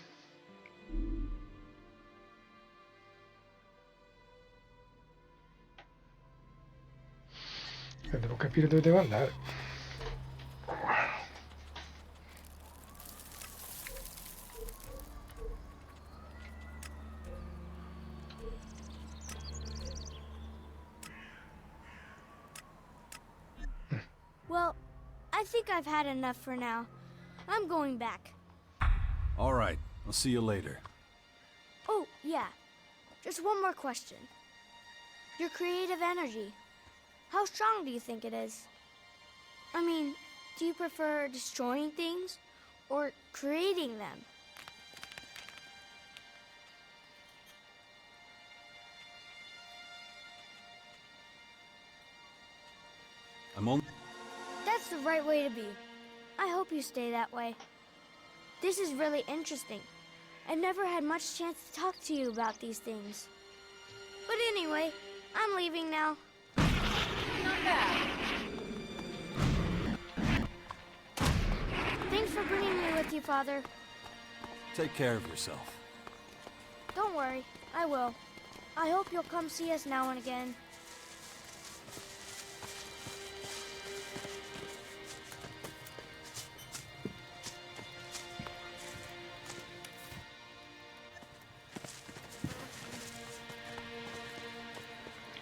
Speaker 1: Devo capire dove devo andare.
Speaker 4: Well, I think I've had enough for now. I'm going back.
Speaker 2: All right, I'll see you later.
Speaker 4: Oh, yeah. Just one more question. Your creative energy. How strong do you think it is? I mean, do you prefer destroying things or creating them? That's the right way to be. I hope you stay that way. This is really interesting. I've never had much chance to talk to you about these things. But anyway, I'm leaving now.
Speaker 8: Not bad.
Speaker 4: Thanks for bringing me with you, Father.
Speaker 2: Take care of yourself.
Speaker 4: Don't worry, I will. I hope you'll come see us now and again.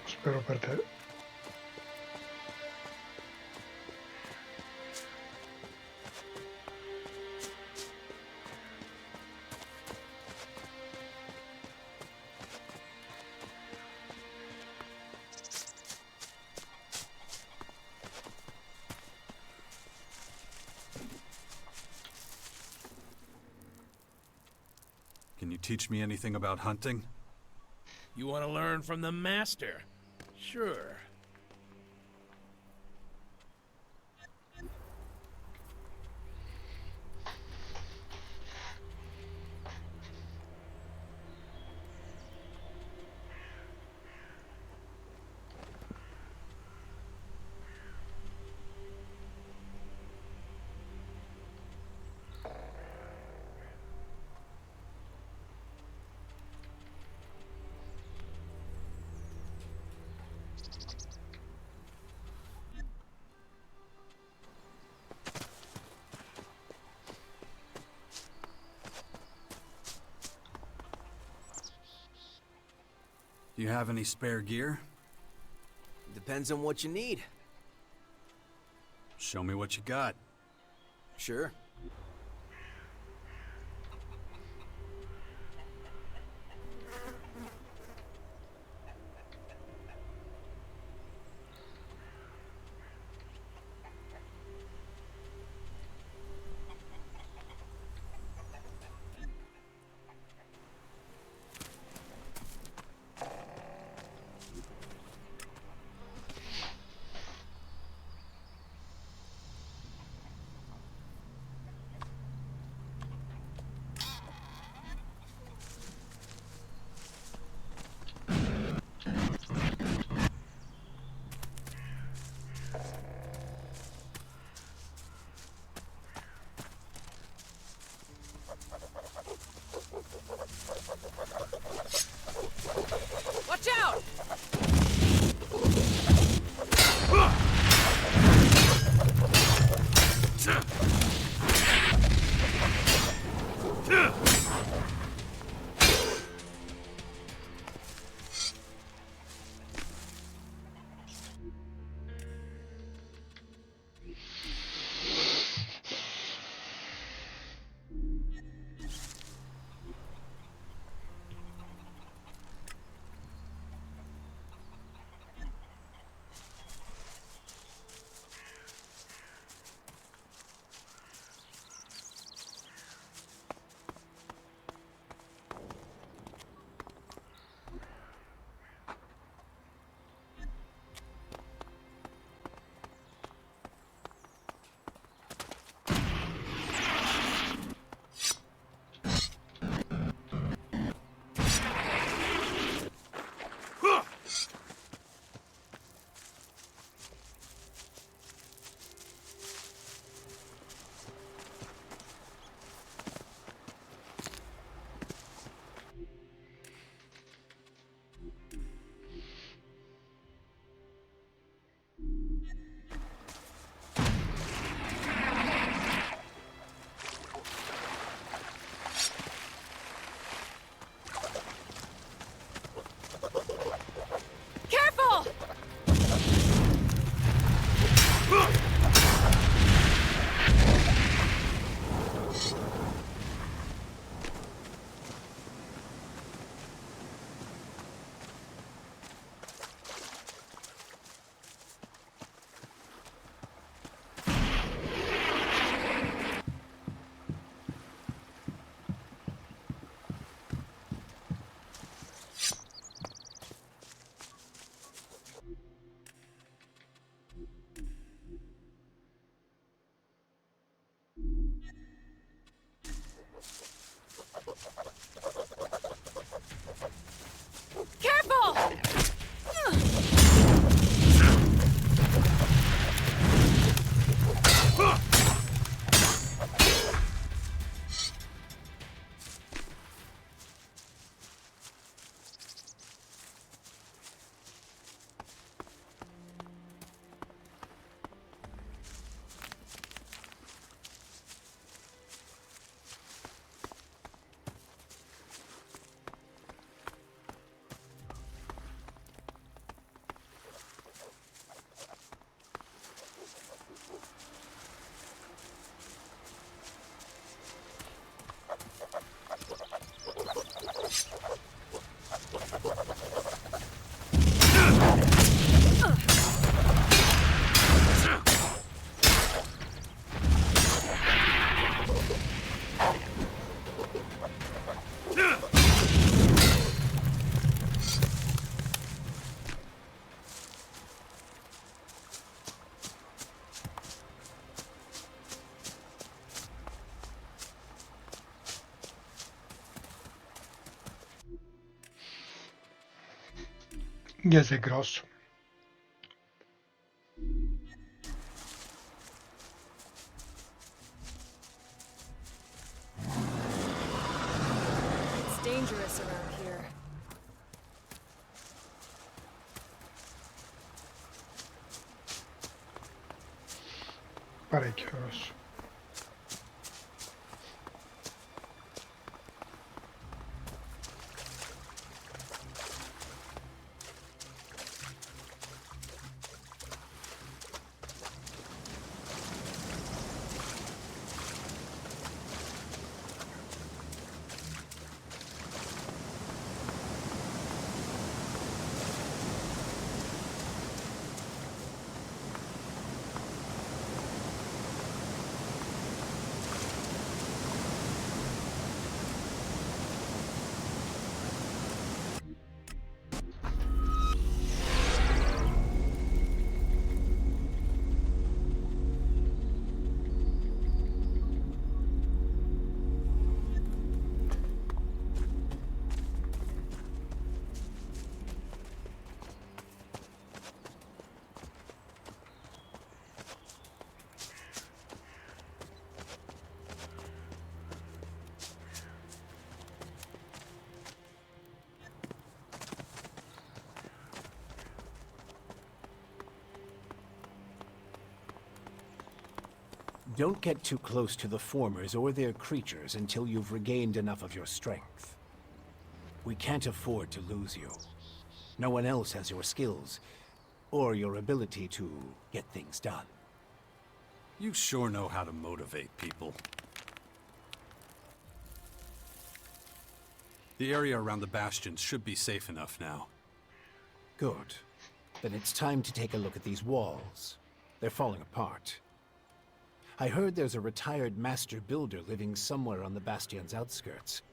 Speaker 1: Spero per te.
Speaker 2: teach me anything about hunting?
Speaker 6: You want to learn from the master? Sure.
Speaker 2: Do you have any spare gear?
Speaker 14: Depends on what you need.
Speaker 2: Show me what you got.
Speaker 14: Sure.
Speaker 1: Yes, è grosso.
Speaker 8: It's dangerous around here.
Speaker 1: Parecchio grosso.
Speaker 3: Don't get too close to the formers or their creatures until you've regained enough of your strength. We can't afford to lose you. No one else has your skills, or your ability to get things done.
Speaker 2: You sure know how to motivate people. The area around the bastions should be safe enough now.
Speaker 3: Good. Then it's time to take a look at these walls. They're falling apart. I heard there's a retired master builder living somewhere on the bastion's outskirts.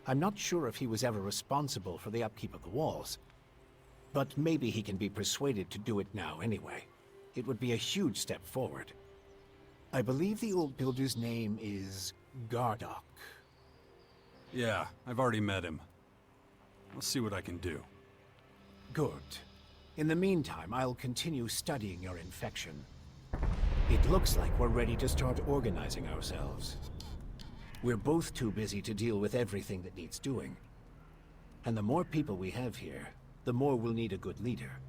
Speaker 3: I'm not sure if he was ever responsible for the upkeep of the walls, but maybe he can be persuaded to do it now anyway. It would be a huge step forward. I believe the old builder's name is Gardock.
Speaker 2: Yeah, I've already met him. I'll see what I can do.
Speaker 3: Good. In the meantime, I'll continue studying your infection. It looks like we're ready to start organizing ourselves. We're both too busy to deal with everything that needs doing. And the more people we have here, the more we'll need a good leader.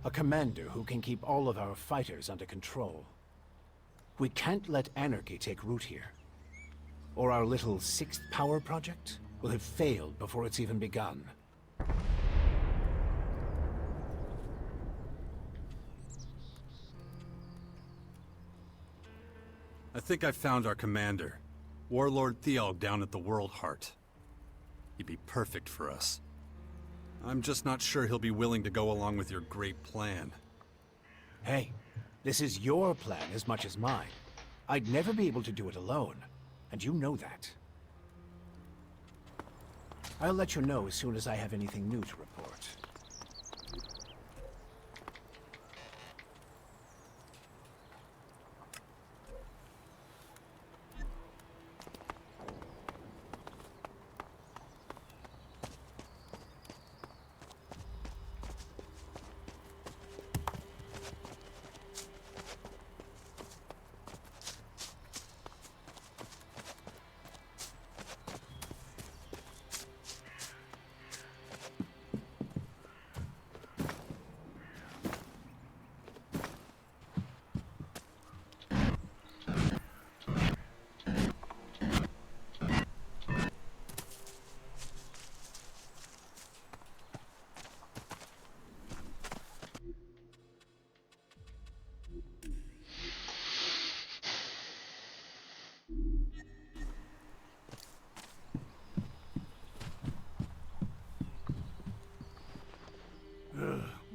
Speaker 3: A commander who can keep all of our fighters under control. We can't let anarchy take root here. Or our little sixth power project will have failed before it's even begun.
Speaker 2: I think I found our commander, Warlord Thealg down at the World Heart. He'd be perfect for us. I'm just not sure he'll be willing to go along with your great plan.
Speaker 3: Hey, this is your plan as much as mine. I'd never be able to do it alone, and you know that. I'll let you know as soon as I have anything new to report.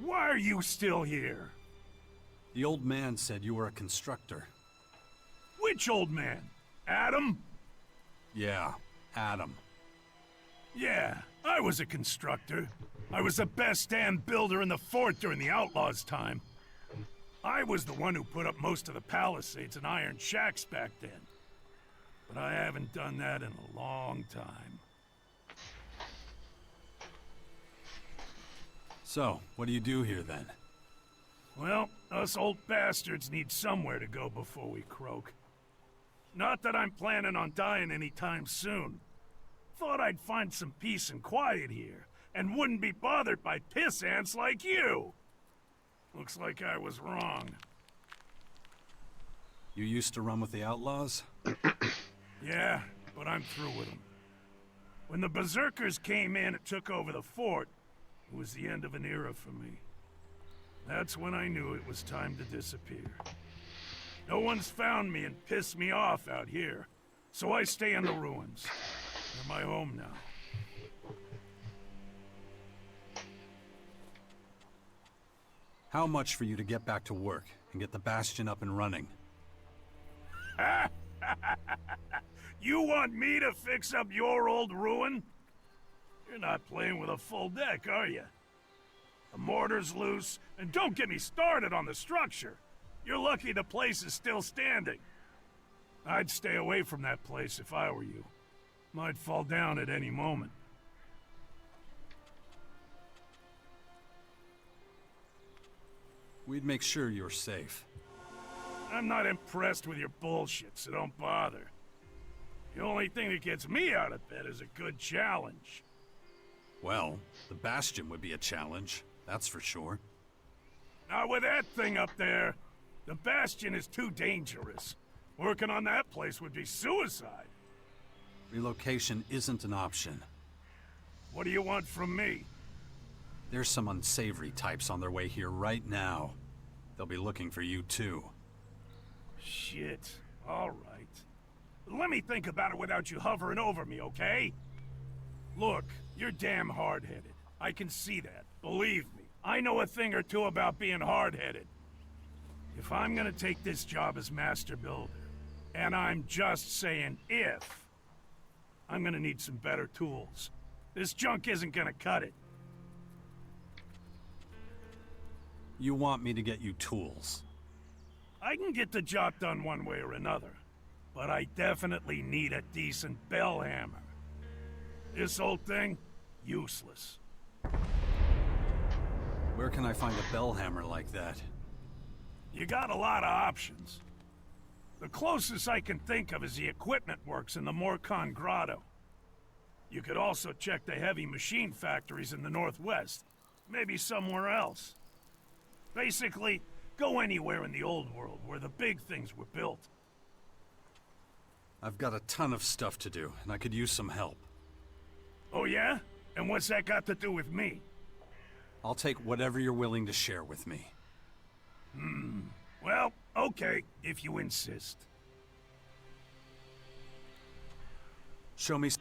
Speaker 7: Why are you still here?
Speaker 2: The old man said you were a constructor.
Speaker 7: Which old man? Adam?
Speaker 2: Yeah, Adam.
Speaker 7: Yeah, I was a constructor. I was the best damn builder in the fort during the Outlaws' time. I was the one who put up most of the palisades and iron shacks back then. But I haven't done that in a long time.
Speaker 2: So, what do you do here then?
Speaker 7: Well, us old bastards need somewhere to go before we croak. Not that I'm planning on dying anytime soon. Thought I'd find some peace and quiet here, and wouldn't be bothered by piss ants like you. Looks like I was wrong.
Speaker 2: You used to run with the outlaws?
Speaker 7: Yeah, but I'm through with them. When the Berserkers came in and took over the fort, it was the end of an era for me. That's when I knew it was time to disappear. No one's found me and pissed me off out here, so I stay in the ruins. They're my home now.
Speaker 2: How much for you to get back to work and get the Bastion up and running?
Speaker 7: You want me to fix up your old ruin? You're not playing with a full deck, are you? The mortar's loose, and don't get me started on the structure. You're lucky the place is still standing. I'd stay away from that place if I were you. Might fall down at any moment.
Speaker 2: We'd make sure you're safe.
Speaker 7: I'm not impressed with your bullshit, so don't bother. The only thing that gets me out of bed is a good challenge.
Speaker 2: Well, the Bastion would be a challenge, that's for sure.
Speaker 7: Not with that thing up there. The Bastion is too dangerous. Working on that place would be suicide.
Speaker 2: Relocation isn't an option.
Speaker 7: What do you want from me?
Speaker 2: There's some unsavory types on their way here right now. They'll be looking for you too.
Speaker 7: Shit. All right. Let me think about it without you hovering over me, okay? Look, you're damn hard-headed. I can see that. Believe me. I know a thing or two about being hard-headed. If I'm gonna take this job as Master Builder, and I'm just saying if, I'm gonna need some better tools. This junk isn't gonna cut it.
Speaker 2: You want me to get you tools?
Speaker 7: I can get the job done one way or another, but I definitely need a decent bell hammer. This old thing, useless.
Speaker 2: Where can I find a bell hammer like that?
Speaker 7: You got a lot of options. The closest I can think of is the equipment works in the Morcon Grotto. You could also check the heavy machine factories in the Northwest. Maybe somewhere else. Basically, go anywhere in the old world where the big things were built.
Speaker 2: I've got a ton of stuff to do, and I could use some help.
Speaker 7: Oh yeah? And what's that got to do with me?
Speaker 2: I'll take whatever you're willing to share with me.
Speaker 7: Well, okay, if you insist.
Speaker 2: Show me...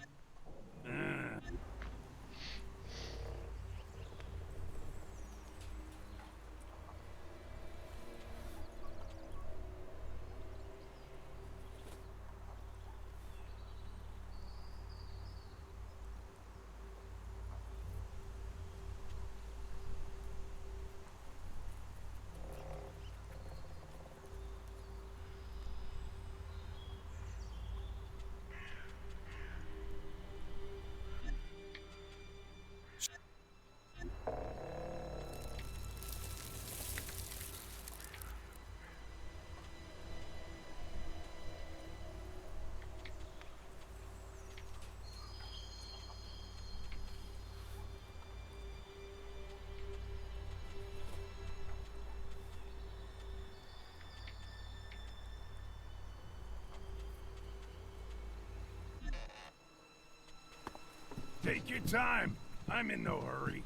Speaker 7: Take your time. I'm in no hurry.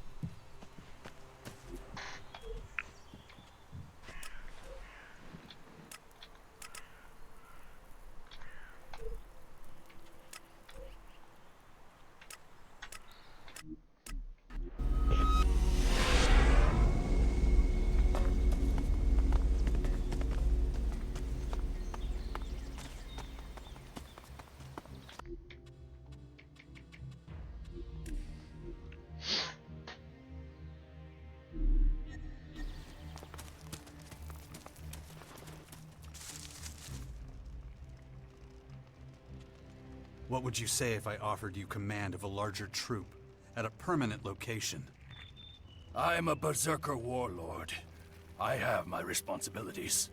Speaker 2: What would you say if I offered you command of a larger troop at a permanent location?
Speaker 5: I'm a berserker warlord. I have my responsibilities.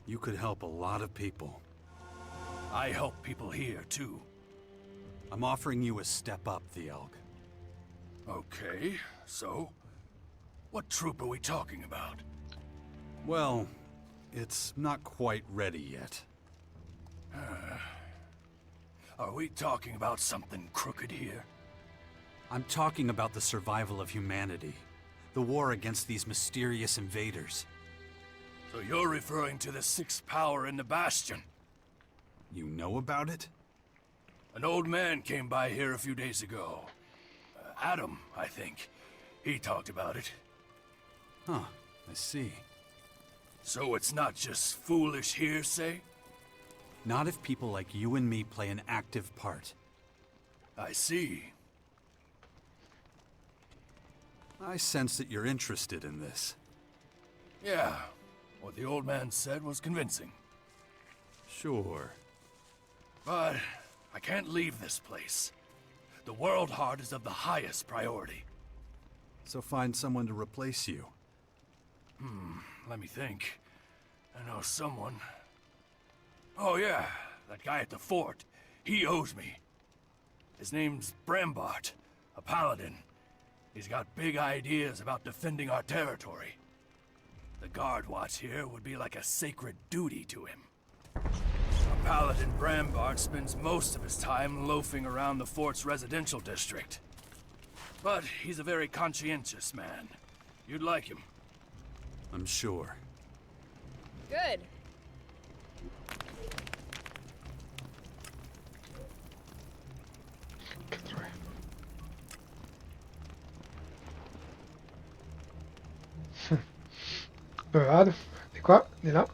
Speaker 2: You could help a lot of people.
Speaker 5: I help people here, too.
Speaker 2: I'm offering you a step up, the Elk.
Speaker 5: Okay, so? What troop are we talking about?
Speaker 2: Well, it's not quite ready yet.
Speaker 5: Are we talking about something crooked here?
Speaker 2: I'm talking about the survival of humanity. The war against these mysterious invaders.
Speaker 5: So you're referring to the sixth power in the Bastion?
Speaker 2: You know about it?
Speaker 5: An old man came by here a few days ago. Adam, I think. He talked about it.
Speaker 2: Huh, I see.
Speaker 5: So it's not just foolish hearsay?
Speaker 2: Not if people like you and me play an active part.
Speaker 5: I see.
Speaker 2: I sense that you're interested in this.
Speaker 5: Yeah, what the old man said was convincing.
Speaker 2: Sure.
Speaker 5: But I can't leave this place. The World Heart is of the highest priority.
Speaker 2: So find someone to replace you.
Speaker 5: Let me think. I know someone. Oh yeah, that guy at the fort. He owes me. His name's Brambart, a paladin. He's got big ideas about defending our territory. The guard watch here would be like a sacred duty to him. A paladin Brambart spends most of his time loafing around the fort's residential district. But he's a very conscientious man. You'd like him.
Speaker 2: I'm sure.
Speaker 8: Good.
Speaker 1: Dove vado? Di qua, di là.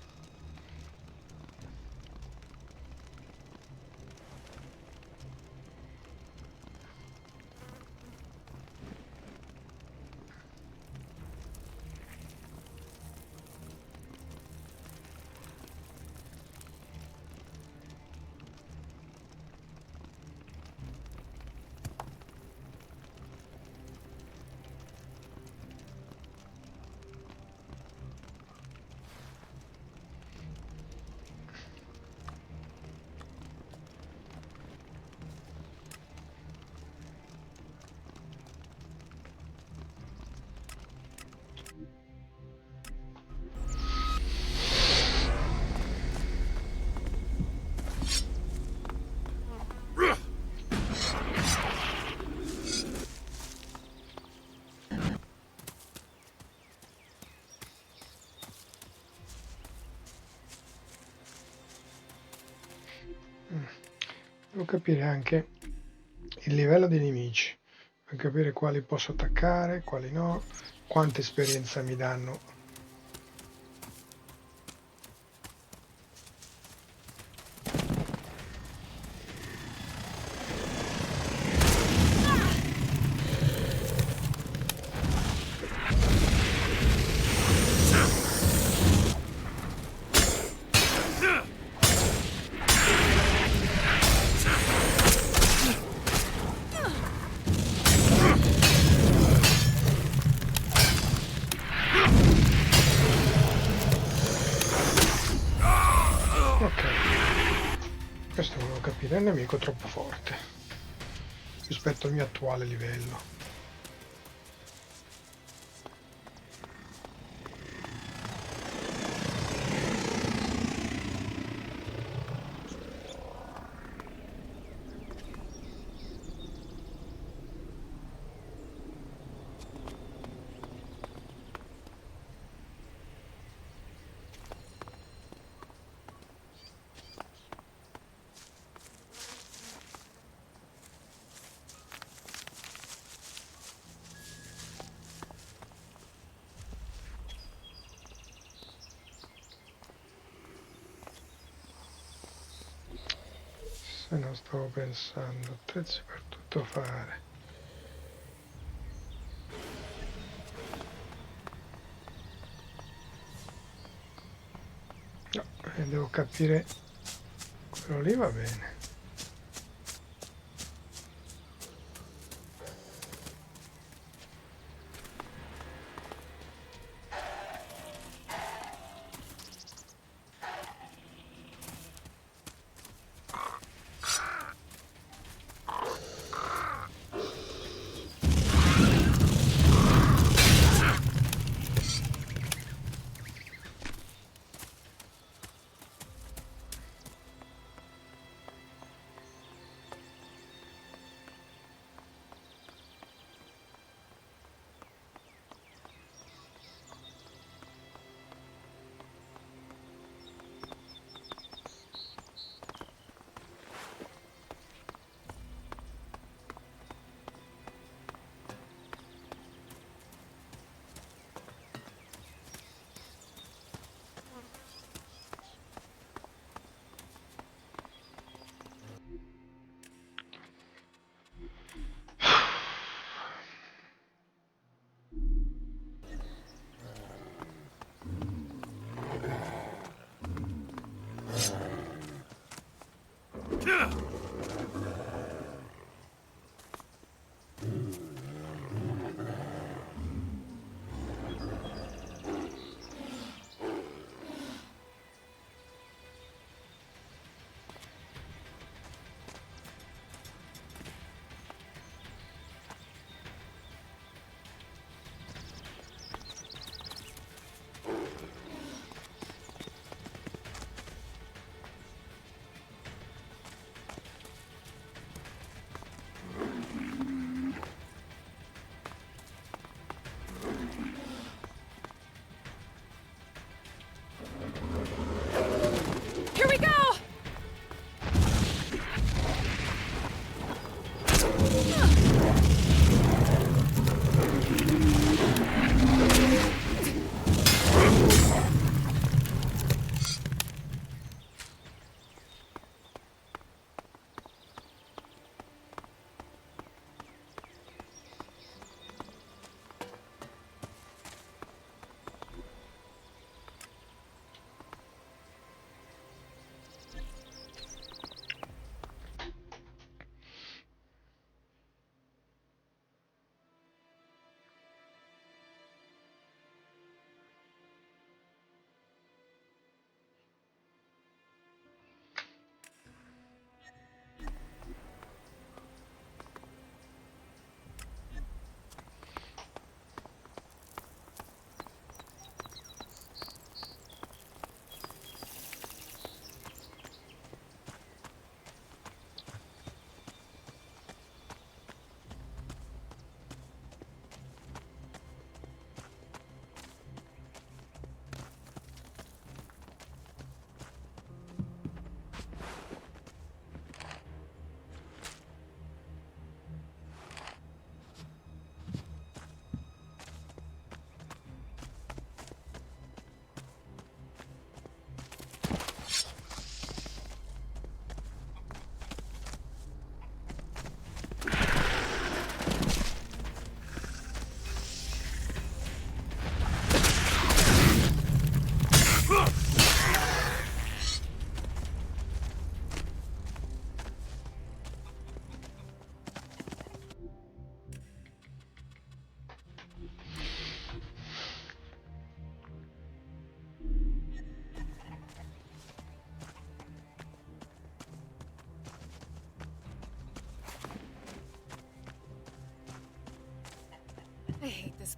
Speaker 1: Devo capire anche il livello dei nemici, per capire quali posso attaccare, quali no, quanta esperienza mi danno. Questo volevo capire, è un nemico troppo forte rispetto al mio attuale livello. Se non stavo pensando, attrezzi per tutto fare. No, devo capire, quello lì va bene.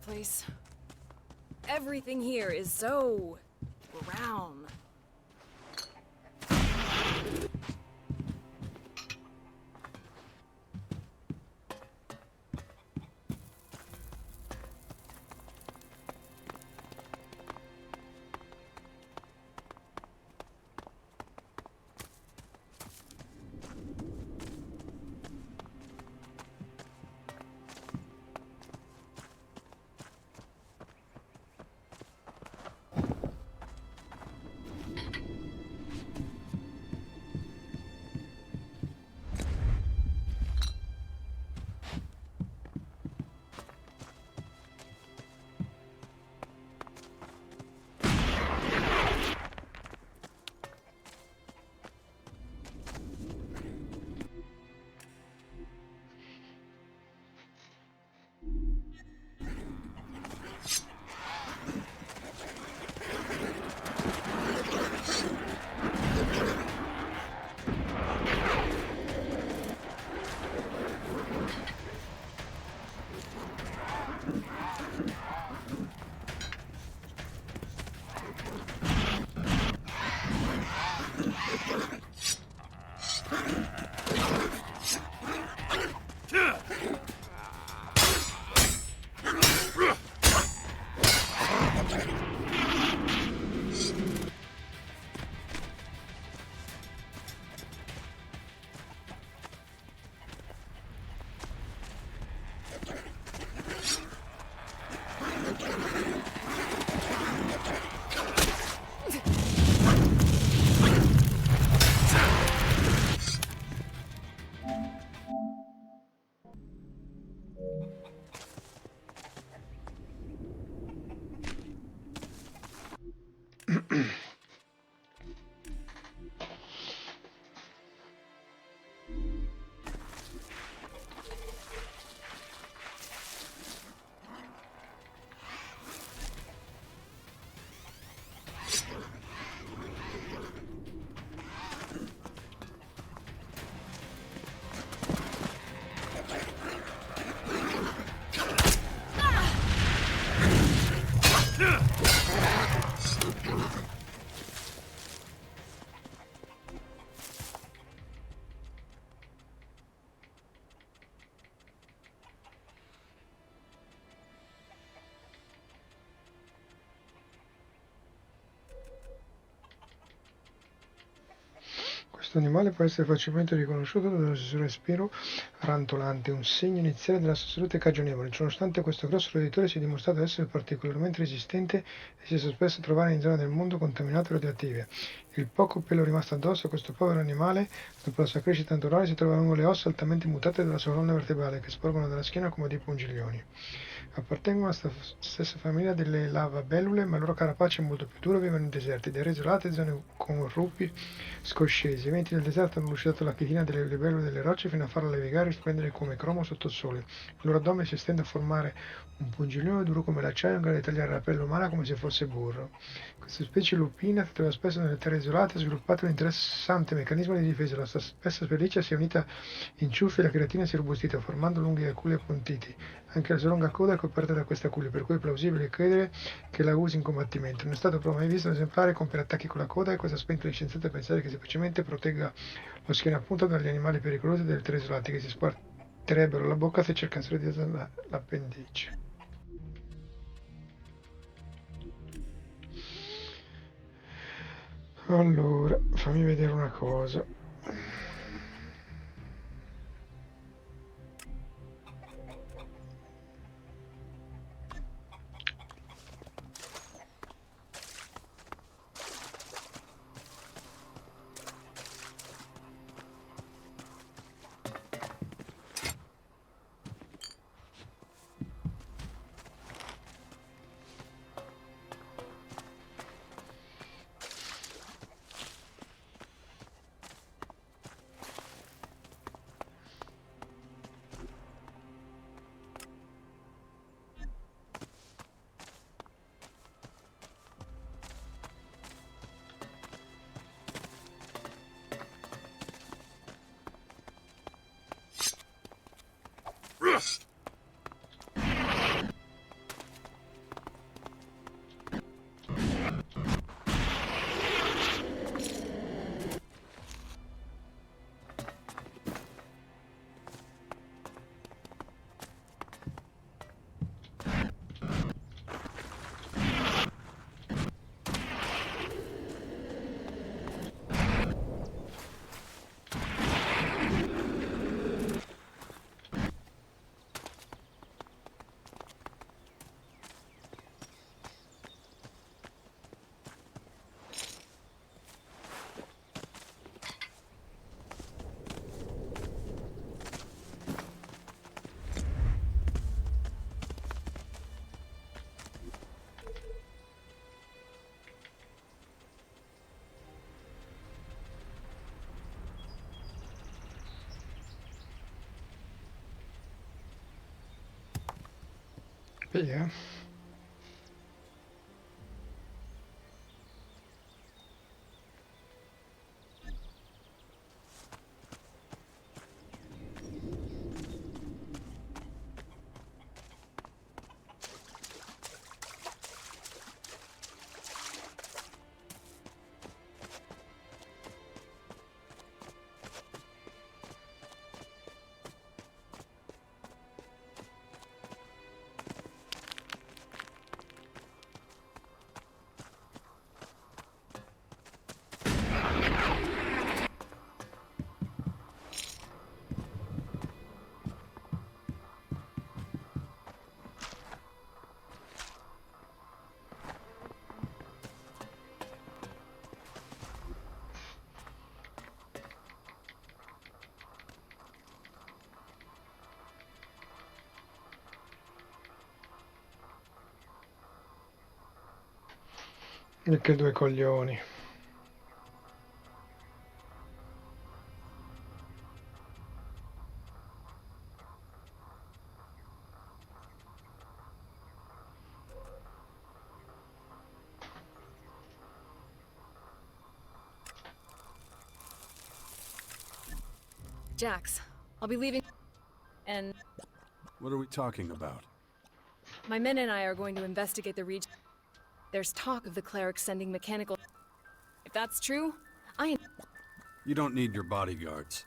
Speaker 8: place. Everything here is so brown.
Speaker 1: Questo animale può essere facilmente riconosciuto dal suo respiro rantolante, un segno iniziale della sua salute cagionevole. Nonostante questo grosso roditore sia dimostrato essere particolarmente resistente e si sa spesso trovare in zone del mondo contaminate o radioattive. Il poco pelo rimasto addosso a questo povero animale, dopo la sua crescita naturale, si trova lungo le ossa altamente mutate della sua colonna vertebrale, che sporgono dalla schiena come dei pungiglioni. Appartengono alla stessa famiglia delle lavabellule, ma il loro carapace è molto più duro, vivono in deserti, delle isolate zone con rupi scoscesi. I venti del deserto hanno lucidato la chitina delle libellule delle rocce fino a farla levigare e splendere come cromo sotto il sole. Il loro addome si estende a formare un pungiglione duro come l'acciaio in grado di tagliare la pelle umana come se fosse burro. Questa specie lupina si trova spesso nelle terre isolate, ha sviluppato un interessante meccanismo di difesa. La sua spessa pelliccia si è unita in ciuffi e la cheratina si è robustita, formando lunghi aculi appuntiti. Anche la sua lunga coda è coperta da questi aculi, per cui è plausibile credere che la usi in combattimento. Non è stato però mai visto un esemplare compiere attacchi con la coda, e questo ha spinto gli scienziati a pensare che semplicemente protegga lo schiena appunto dagli animali pericolosi delle terre isolate che si squarterebbero la bocca se cercassero di usare l'appendice. Allora, fammi vedere una cosa. Figa. E che due coglioni.
Speaker 8: Jax, I'll be leaving. And
Speaker 2: What are we talking about?
Speaker 8: my men and I are going to investigate the region. There's talk of the clerics sending mechanical. If that's true,
Speaker 2: You don't need your bodyguards.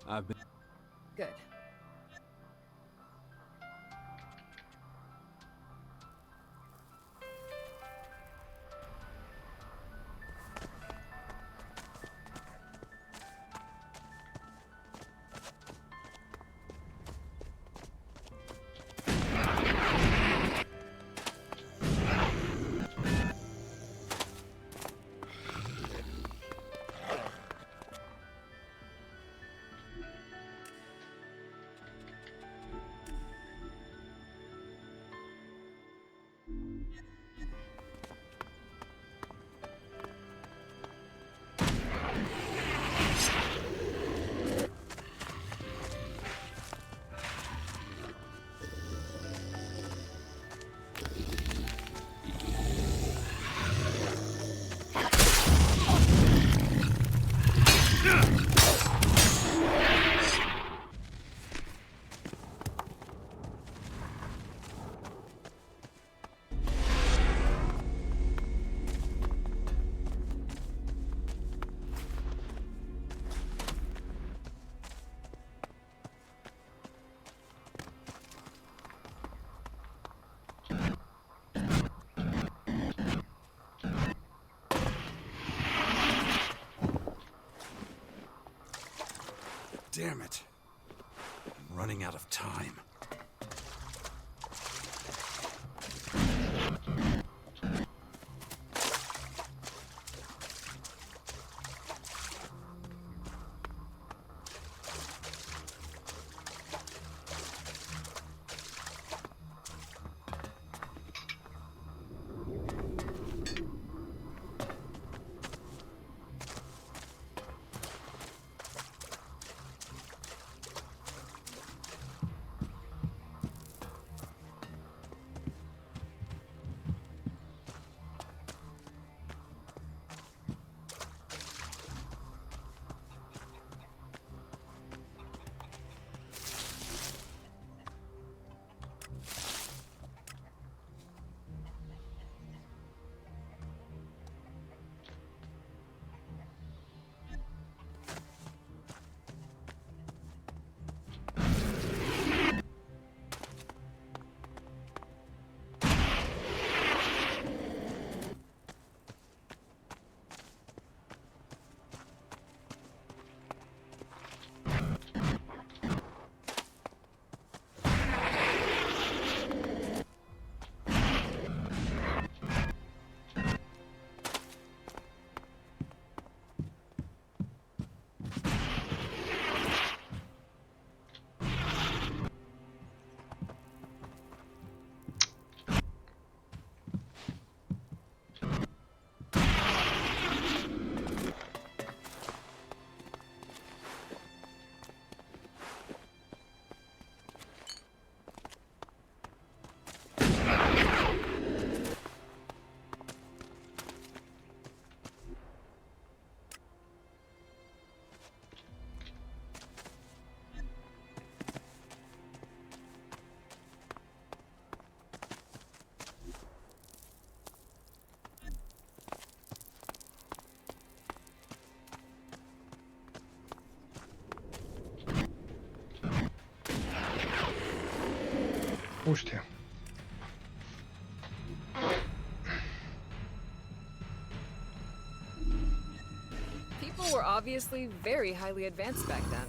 Speaker 2: I've been...
Speaker 8: Good.
Speaker 2: Damn it. I'm running out of time.
Speaker 1: Ustia.
Speaker 8: People were obviously very highly advanced back then.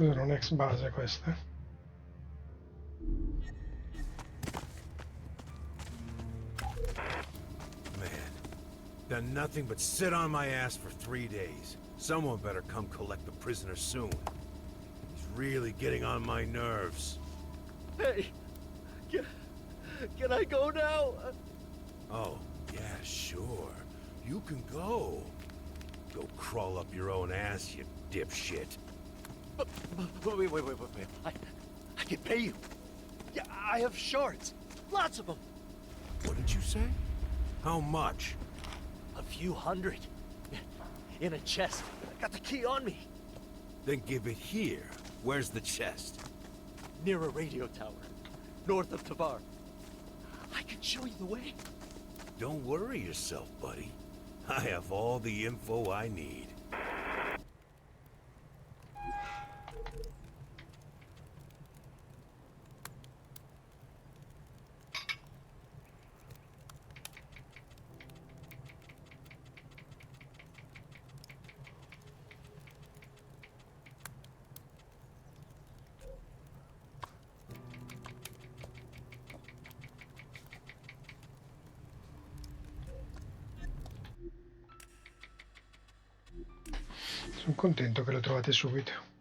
Speaker 1: Cos'era un'ex base questa?
Speaker 15: Man, done nothing but sit on my ass for 3 days. Someone better come collect the prisoner soon. He's really getting on my nerves.
Speaker 16: Hey, can I go now?
Speaker 15: Oh, yeah, sure. You can go. Go crawl up your own ass, you dipshit.
Speaker 16: Wait. I can pay you. Yeah, I have shards. Lots of them.
Speaker 15: What did you say? How much?
Speaker 16: A few hundred. In a chest. I got the key on me.
Speaker 15: Then give it here. Where's the chest?
Speaker 16: Near a radio tower. North of Tavar. I can show you the way.
Speaker 15: Don't worry yourself, buddy. I have all the info I need.
Speaker 1: Sono contento che lo trovate subito.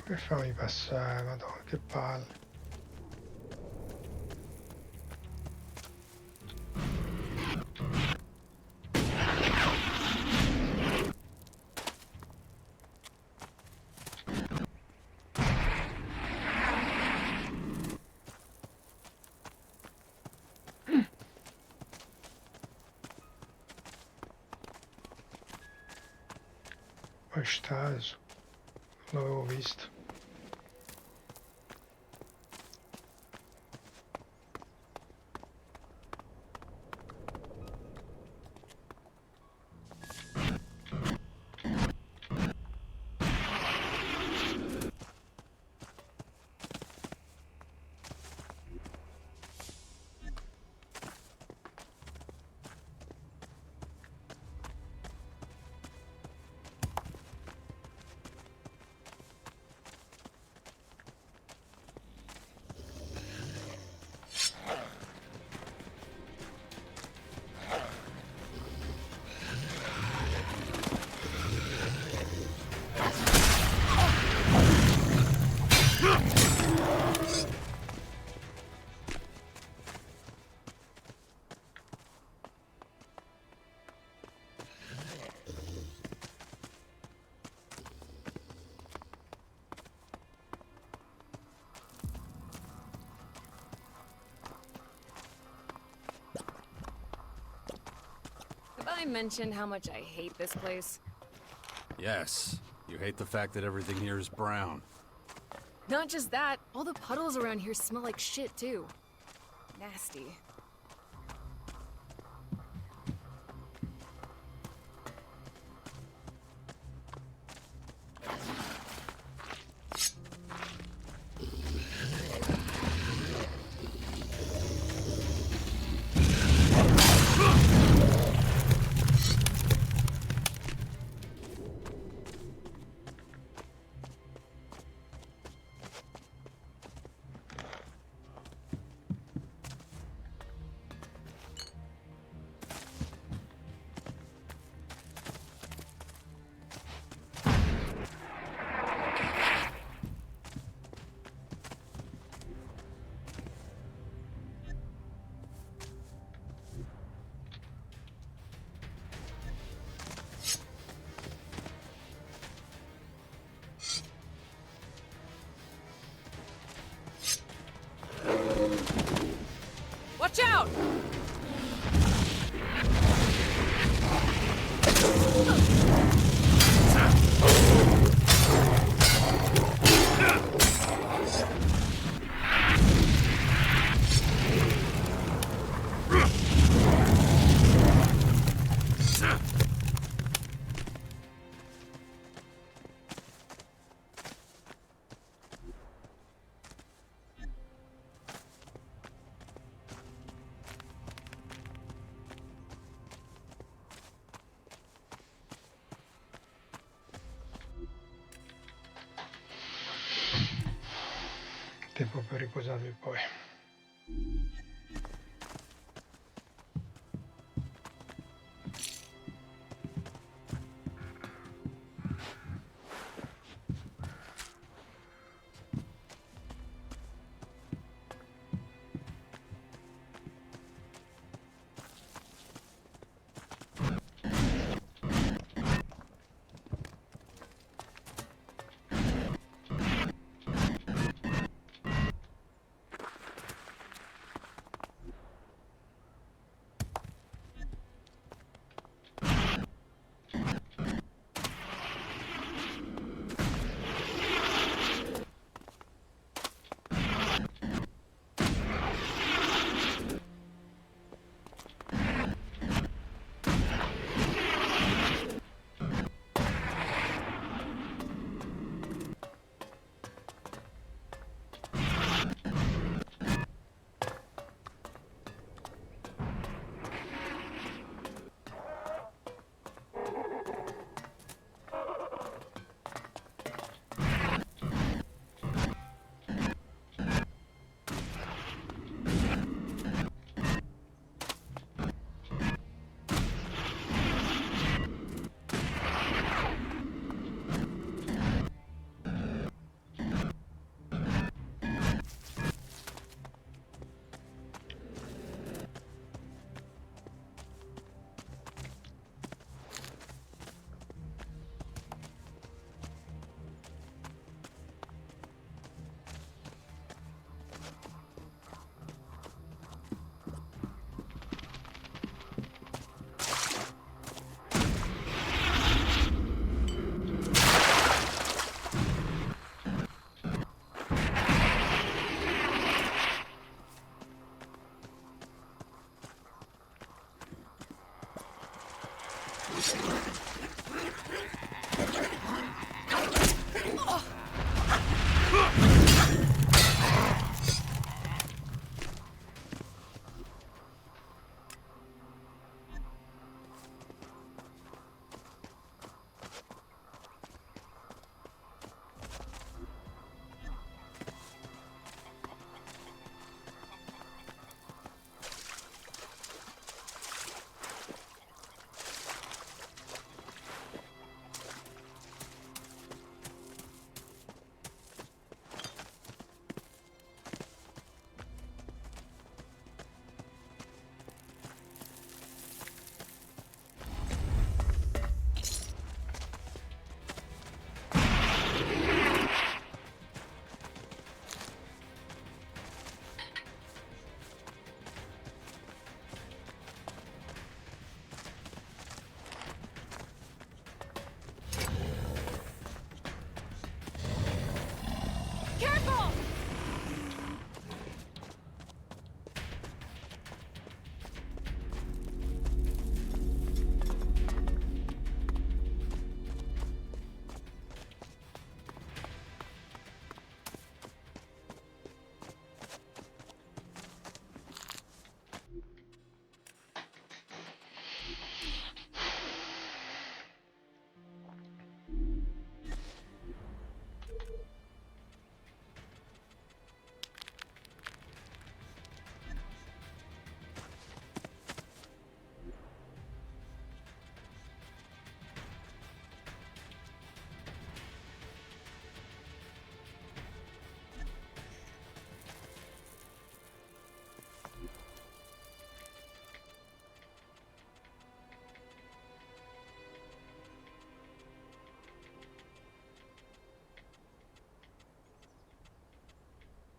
Speaker 1: Come fammi passare, madonna, che palle. Poi staso, non l'avevo visto.
Speaker 8: Have I mentioned how much I hate this place?
Speaker 2: Yes, you hate the fact that everything here is brown.
Speaker 8: Not just that, all the puddles around here smell like shit too. Nasty. Watch out!
Speaker 1: tempo per riposarvi poi.
Speaker 8: Careful!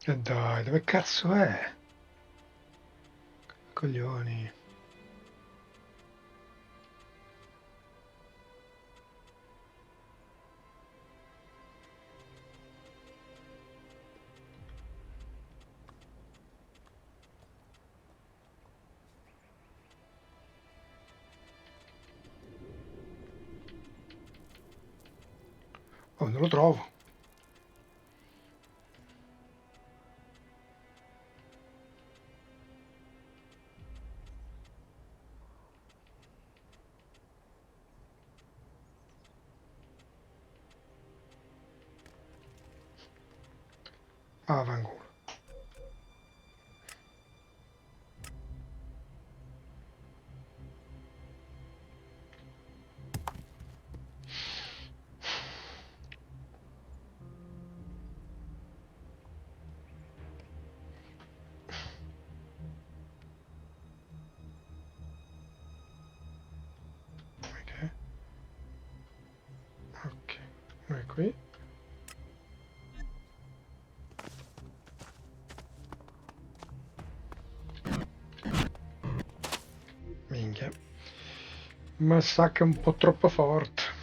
Speaker 1: E dai, dove cazzo è? Coglioni. Oh, non lo trovo. Ah, vangolo. qui. Minchia. Ma sa che è un po' troppo forte.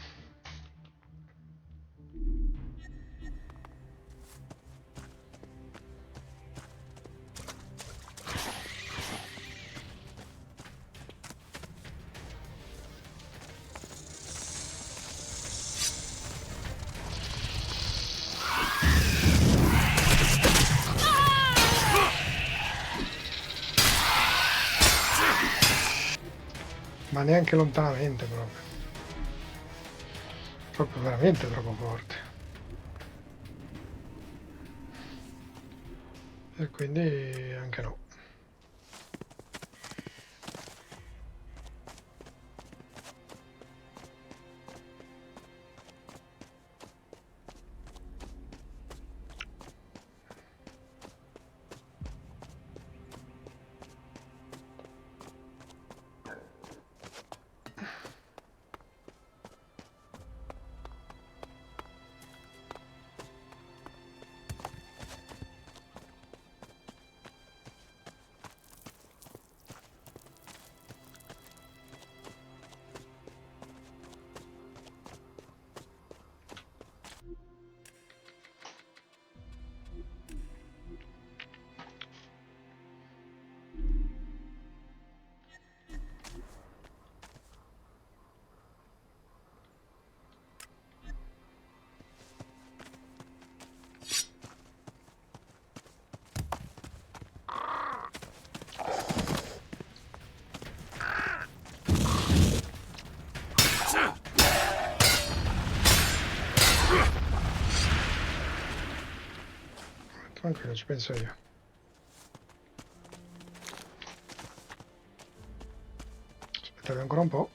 Speaker 1: Ma neanche lontanamente proprio. Proprio veramente troppo forte. E quindi anche no. Tranquillo, ci penso io. Aspettate ancora un po'.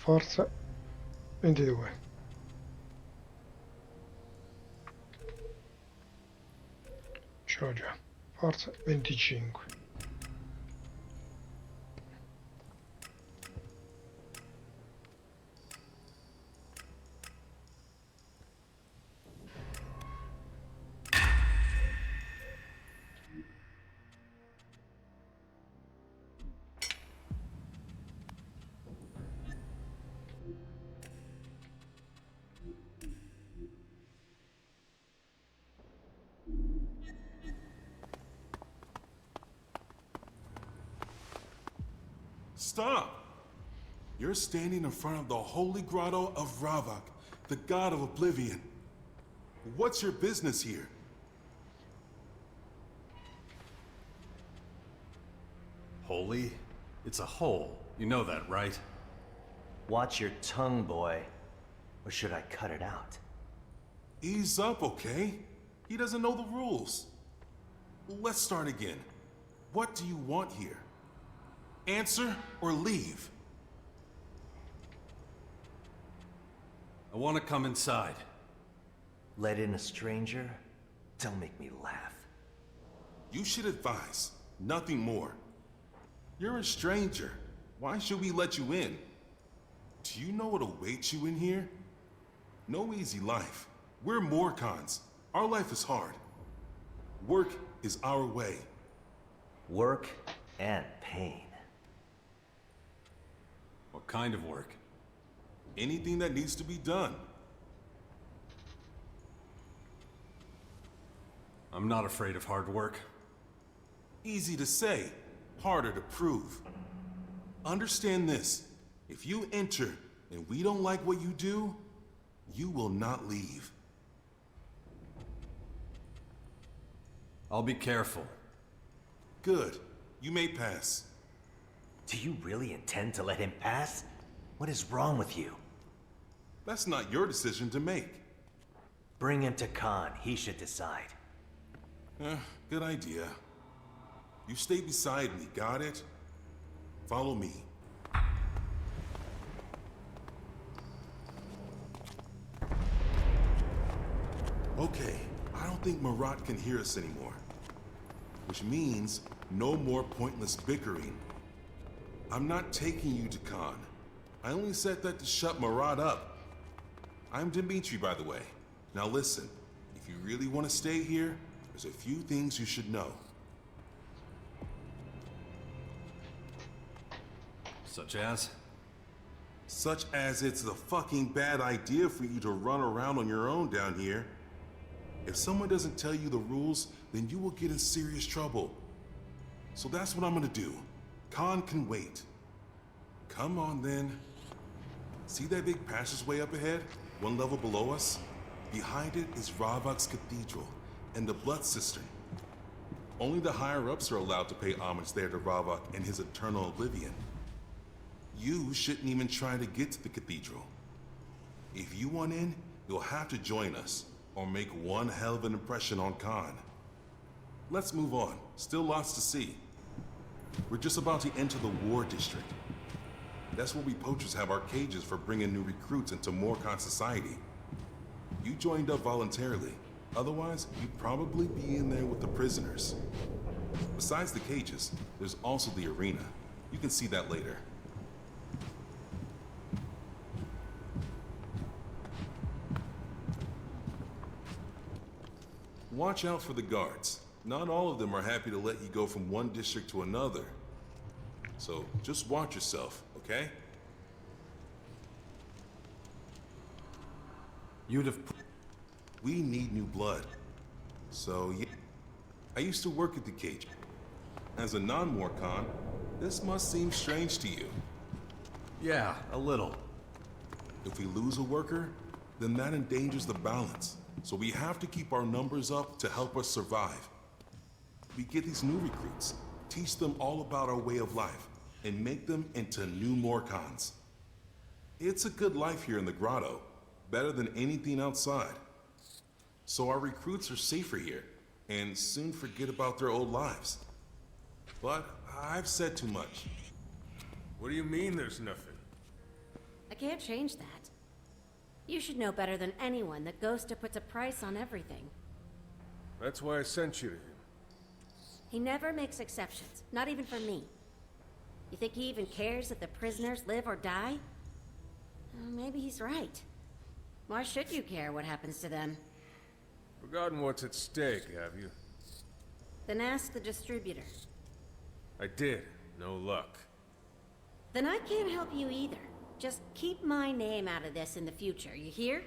Speaker 1: Forza 22. Ce l'ho già. Forza 25.
Speaker 10: Stop! You're standing in front of the Holy Grotto of Ravak, The god of oblivion. What's your business here?
Speaker 2: Holy? It's a hole. You know that, right?
Speaker 17: Watch your tongue, boy. Or should I cut it out?
Speaker 10: Ease up, okay? He doesn't know the rules. Let's start again. What do you want here? Answer or leave?
Speaker 2: I want to come inside.
Speaker 17: Let in a stranger? Don't make me laugh.
Speaker 10: You should advise, nothing more. You're a stranger. Why should we let you in? Do you know what awaits you in here? No easy life. We're Morcons. Our life is hard. Work is our way.
Speaker 17: Work and pain.
Speaker 2: What kind of work?
Speaker 10: Anything that needs to be done.
Speaker 2: I'm not afraid of hard work.
Speaker 10: Easy to say, harder to prove. Understand this. If you enter and we don't like what you do, you will not leave.
Speaker 2: I'll be careful.
Speaker 10: Good. You may pass.
Speaker 17: Do you really intend to let him pass? What is wrong with you?
Speaker 10: That's not your decision to make.
Speaker 17: Bring him to Khan. He should decide.
Speaker 10: Good idea. You stay beside me, got it? Follow me. Okay, I don't think Marat can hear us anymore. Which means no more pointless bickering. I'm not taking you to Khan. I only said that to shut Marat up. I'm Dimitri, by the way. Now listen, if you really want to stay here, there's a few things you should know.
Speaker 2: Such as?
Speaker 10: Such as it's a fucking bad idea for you to run around on your own down here. If someone doesn't tell you the rules, then you will get in serious trouble. So that's what I'm gonna do. Khan can wait. Come on then. See that big passageway up ahead? One level below us? Behind it is Ravok's Cathedral and the Blood Cistern. Only the higher-ups are allowed to pay homage there to Ravok and his eternal oblivion. You shouldn't even try to get to the cathedral. If you want in, you'll have to join us, or make one hell of an impression on Khan. Let's move on. Still lots to see. We're just about to enter the War District. That's where we poachers have our cages for bringing new recruits into Morcon society. You joined up voluntarily. Otherwise, you'd probably be in there with the prisoners. Besides the cages, there's also the arena. You can see that later. Watch out for the guards. Not all of them are happy to let you go from one district to another. So just watch yourself, okay?
Speaker 2: You'd have...
Speaker 10: We need new blood. So yeah, I used to work at the cage. As a non-Morcon, this must seem strange to you.
Speaker 2: Yeah, a little.
Speaker 10: If we lose a worker, then that endangers the balance. So we have to keep our numbers up to help us survive. We get these new recruits, teach them all about our way of life, and make them into new Morcons. It's a good life here in the grotto, better than anything outside. So our recruits are safer here, and soon forget about their old lives. But I've said too much.
Speaker 15: What do you mean there's nothing?
Speaker 18: I can't change that. You should know better than anyone that Ghosta puts a price on everything.
Speaker 15: That's why I sent you to him.
Speaker 18: He never makes exceptions, not even for me. You think he even cares if the prisoners live or die? Maybe he's right. Why should you care what happens to them?
Speaker 15: Forgotten what's at stake, have you?
Speaker 18: Then ask the distributor.
Speaker 15: I did. No luck.
Speaker 18: Then I can't help you either. Just keep my name out of this in the future, you hear?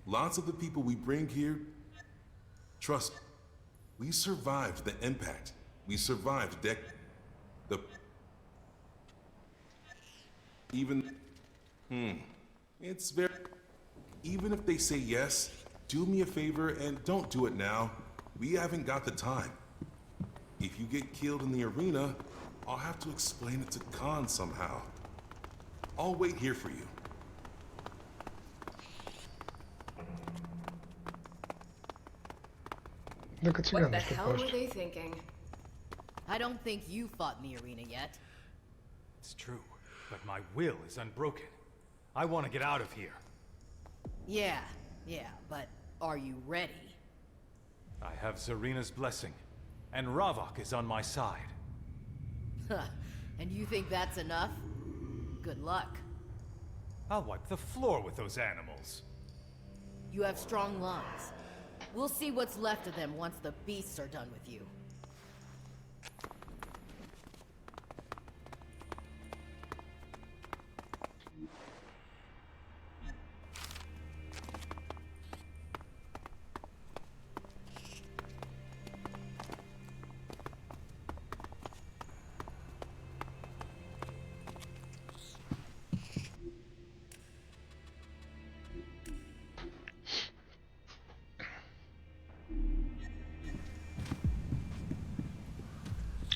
Speaker 10: Lots of the people we bring here, trust me, we survived the impact. We survived the... Even... It's very... Even if they say yes, do me a favor and don't do it now. We haven't got the time. If you get killed in the arena, I'll have to explain it to Khan somehow. I'll wait here for you.
Speaker 8: What the hell were they thinking?
Speaker 19: I don't think you fought in the arena yet.
Speaker 20: It's true, but my will is unbroken. I want to get out of here.
Speaker 19: Yeah, but are you ready?
Speaker 20: I have Zarina's blessing, and Ravok is on my side.
Speaker 19: Huh, and you think that's enough? Good luck.
Speaker 20: I'll wipe the floor with those animals.
Speaker 19: You have strong lungs. We'll see what's left of them once the beasts are done with you.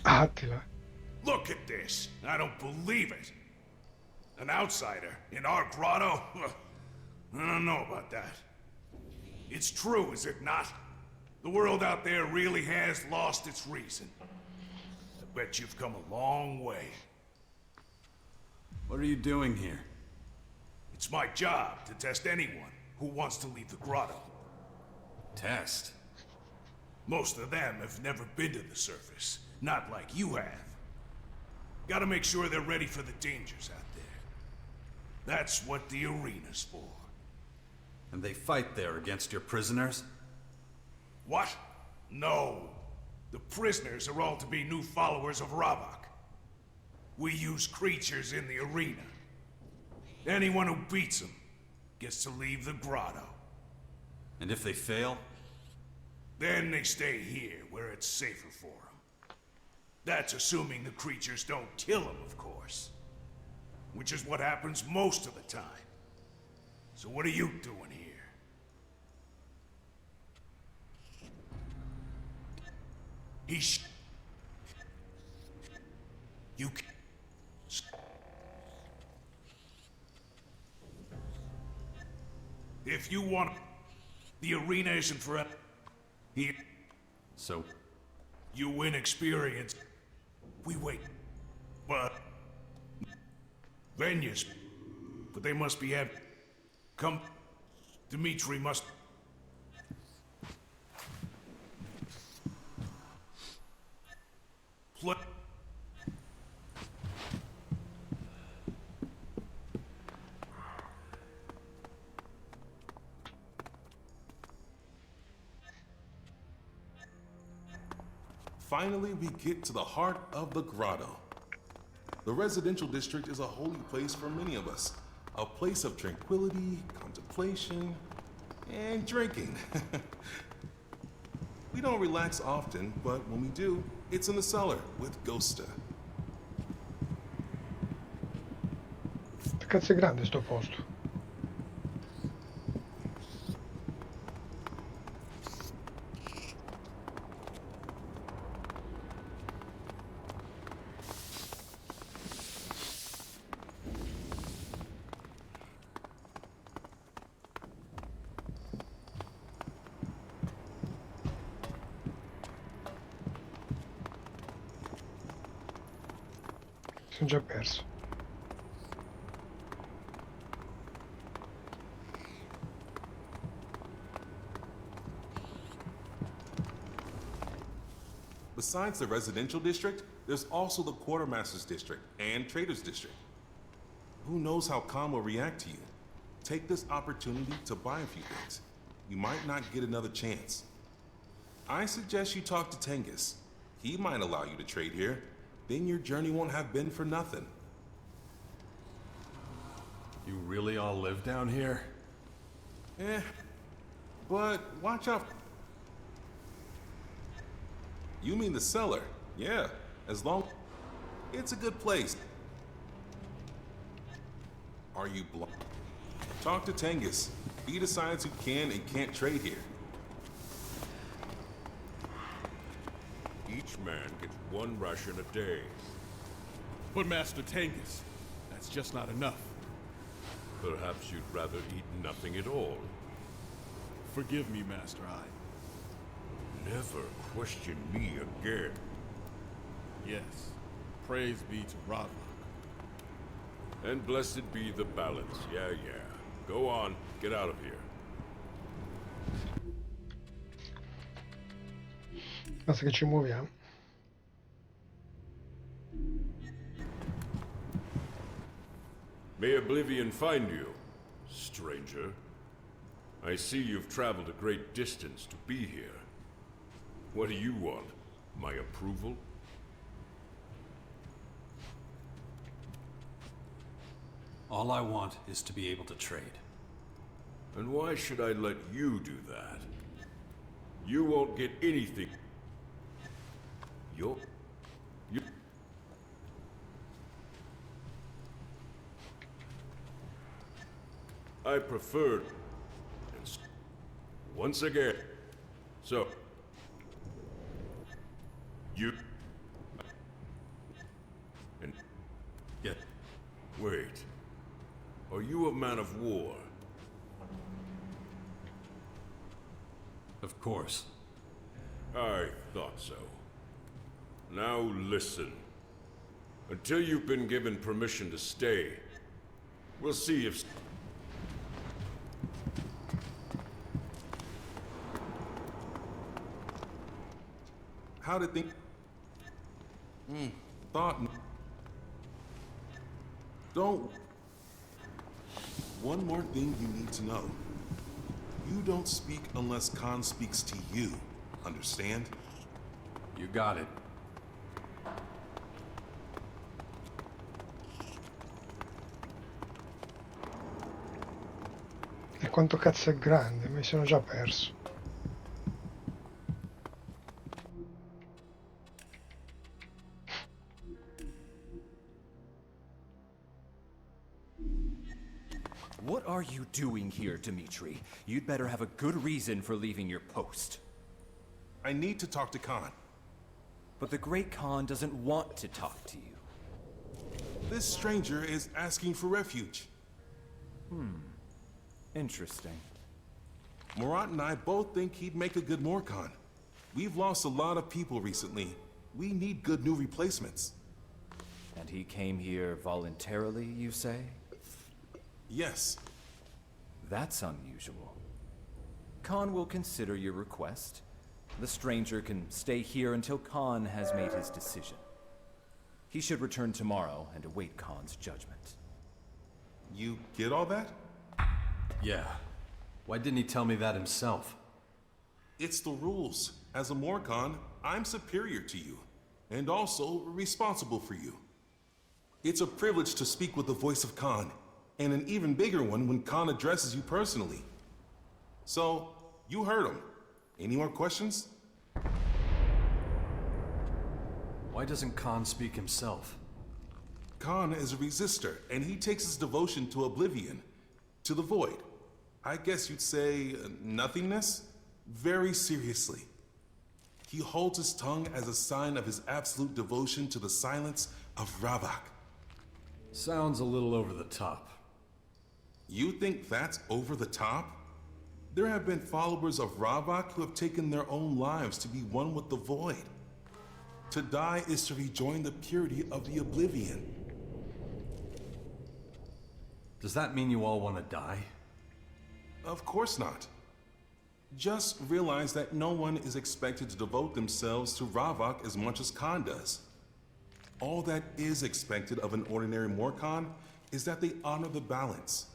Speaker 1: Attila.
Speaker 11: Look at this. I don't believe it. An outsider in our grotto? I don't know about that. It's true, is it not? The world out there really has lost its reason. I bet you've come a long way.
Speaker 2: What are you doing here?
Speaker 11: It's my job to test anyone who wants to leave the grotto.
Speaker 2: Test?
Speaker 11: Most of them have never been to the surface. Not like you have. Gotta make sure they're ready for the dangers out there. That's what the arena's for.
Speaker 2: And they fight there against your prisoners?
Speaker 11: What? No. The prisoners are all to be new followers of Ravok. We use creatures in the arena. Anyone who beats them gets to leave the grotto.
Speaker 2: And if they fail?
Speaker 11: Then they stay here, where it's safer for them. That's assuming the creatures don't kill them, of course. Which is what happens most of the time. So what are you doing here? You If you want... The arena isn't for... Here.
Speaker 2: So?
Speaker 11: You win experience. We wait. But... Venues. But they must be have... Come... Dimitri must... Play...
Speaker 10: Finally, we get to the heart of the grotto. The residential district is a holy place for many of us. A place of tranquility, contemplation, and drinking. We don't relax often, but when we do, it's in the cellar with Ghosta.
Speaker 1: Che cazzo è grande sto posto? Sono già perso.
Speaker 10: Besides the residential district, there's also the quartermaster's district and trader's district. Who knows how Khan will react to you? Take this opportunity to buy a few things. You might not get another chance. I suggest you talk to Tengus. He might allow you to trade here. Then your journey won't have been for nothing.
Speaker 2: You really all live down here?
Speaker 10: But watch out. You mean the cellar? Yeah, as long... It's a good place. Are you blind? Talk to Tengus. He decides who can and can't trade here.
Speaker 21: Each man gets one ration a day.
Speaker 22: But Master Tengus, that's just not enough.
Speaker 21: Perhaps you'd rather eat nothing at all.
Speaker 22: Forgive me, Master I.
Speaker 21: Never question me again.
Speaker 22: Yes. Praise be to Ravok.
Speaker 21: And blessed be the balance. Yeah. Go on, get out of here.
Speaker 1: Basta che ci muoviamo.
Speaker 21: May Oblivion find you, stranger. I see you've traveled a great distance to be here. What do you want? My approval?
Speaker 2: All I want is to be able to trade.
Speaker 21: And why should I let you do that? You won't get anything. You... I preferred... Once again. So... You... And...
Speaker 2: Yet...
Speaker 21: Wait. Are you a man of war?
Speaker 2: Of course.
Speaker 21: I thought so. Now listen. Until you've been given permission to stay, we'll see if...
Speaker 10: How did they... Thought... Don't... One more thing you need to know. You don't speak unless Khan speaks to you. Understand?
Speaker 2: You got it.
Speaker 1: E quanto cazzo è grande, mi sono già perso.
Speaker 23: What are you doing here, Dimitri? You'd better have a good reason for leaving your post.
Speaker 10: I need to talk to Khan.
Speaker 23: But the Great Khan doesn't want to talk to you.
Speaker 10: This stranger is asking for refuge.
Speaker 23: Interesting.
Speaker 10: Murat and I both think he'd make a good Morcon. We've lost a lot of people recently. We need good new replacements.
Speaker 23: And he came here voluntarily, you say?
Speaker 10: Yes.
Speaker 23: That's unusual. Khan will consider your request. The stranger can stay here until Khan has made his decision. He should return tomorrow and await Khan's judgment.
Speaker 10: You get all that?
Speaker 2: Yeah. Why didn't he tell me that himself?
Speaker 10: It's the rules. As a Morcon, I'm superior to you, and also responsible for you. It's a privilege to speak with the voice of Khan, and an even bigger one when Khan addresses you personally. So, you heard him. Any more questions?
Speaker 2: Why doesn't Khan speak himself?
Speaker 10: Khan is a resistor, and he takes his devotion to oblivion, to the void. I guess you'd say nothingness? Very seriously. He holds his tongue as a sign of his absolute devotion to the silence of Ravok.
Speaker 2: Sounds a little over the top.
Speaker 10: You think that's over the top? There have been followers of Ravok who have taken their own lives to be one with the void. To die is to rejoin the purity of the oblivion.
Speaker 2: Does that mean you all want to die?
Speaker 10: Of course not. Just realize that no one is expected to devote themselves to Ravok as much as Khan does. All that is expected of an ordinary Morcon is that they honor the balance.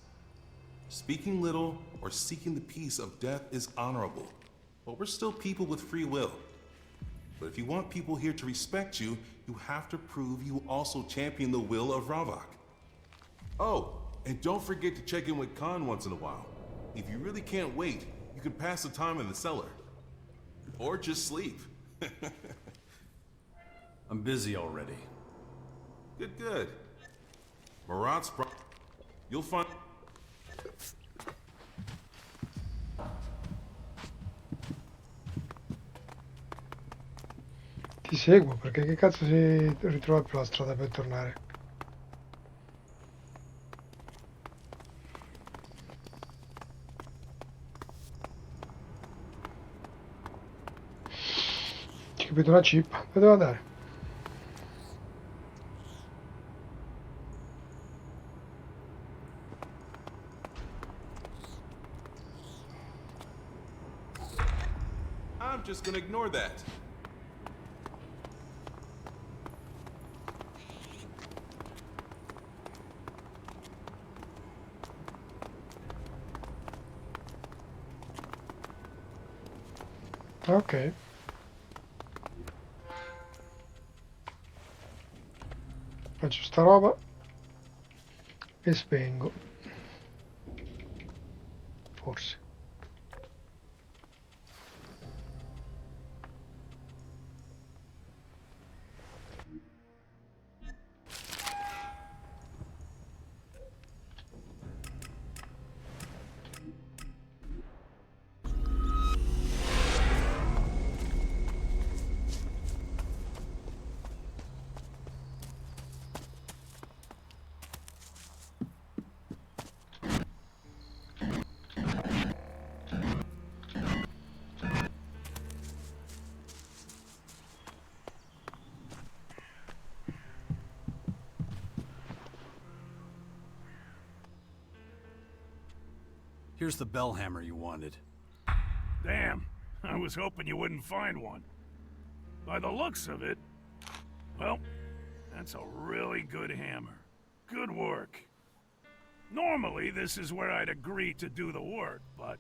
Speaker 10: Speaking little or seeking the peace of death is honorable, but we're still people with free will. But if you want people here to respect you, you have to prove you also champion the will of Ravok. Oh, and don't forget to check in with Khan once in a while. If you really can't wait, you can pass the time in the cellar. Or just sleep.
Speaker 2: I'm busy already.
Speaker 10: Good, good. Marat's you'll find...
Speaker 1: Ti seguo, perché che cazzo si ritrova più la strada per tornare? Ci capito la chip, dove devo andare?
Speaker 10: I'm just gonna ignore that.
Speaker 1: Ok. Faccio sta roba e spengo. Forse.
Speaker 2: Here's the bell hammer you wanted.
Speaker 7: Damn, I was hoping you wouldn't find one. By the looks of it, well, that's a really good hammer. Good work. Normally, this is where I'd agree to do the work, but...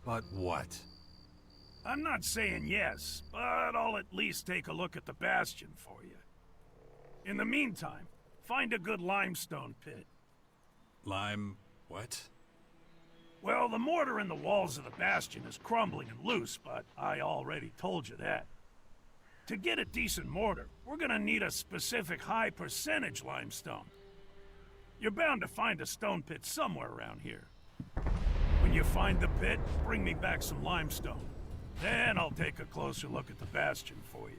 Speaker 2: But what?
Speaker 7: I'm not saying yes, but I'll at least take a look at the bastion for you. In the meantime, find a good limestone pit.
Speaker 2: Lime... what?
Speaker 7: Well, the mortar in the walls of the bastion is crumbling and loose, but I already told you that. To get a decent mortar, we're gonna need a specific high percentage limestone. You're bound to find a stone pit somewhere around here. When you find the pit, bring me back some limestone. Then I'll take a closer look at the bastion for you.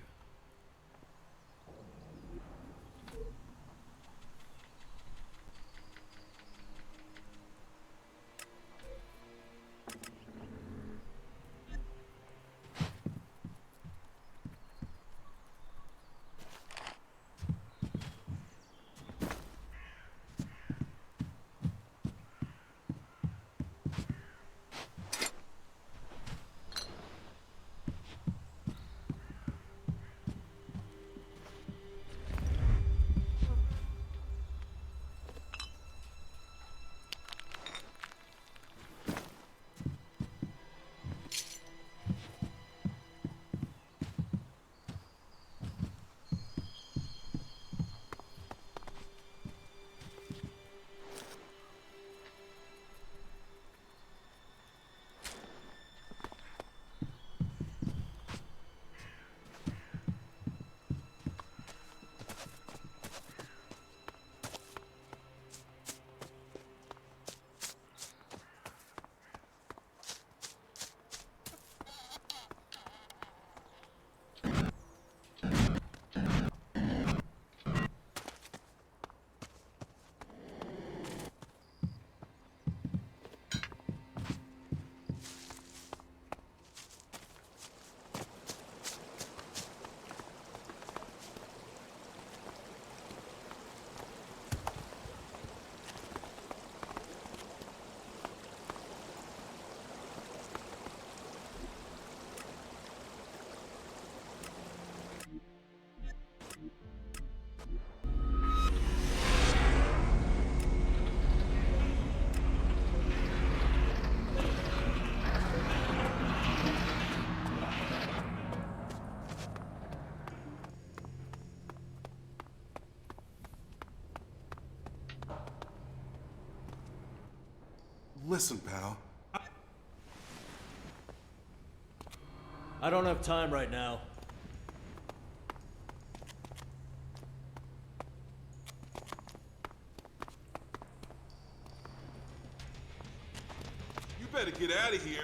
Speaker 10: Listen, pal.
Speaker 16: I don't have time right now.
Speaker 10: get out of here.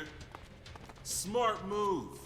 Speaker 10: Smart move.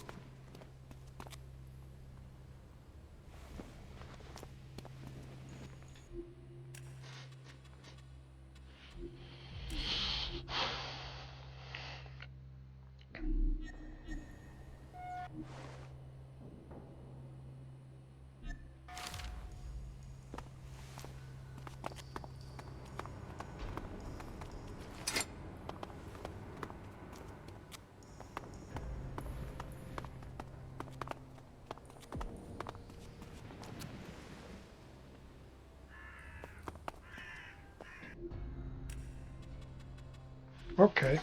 Speaker 1: Ok,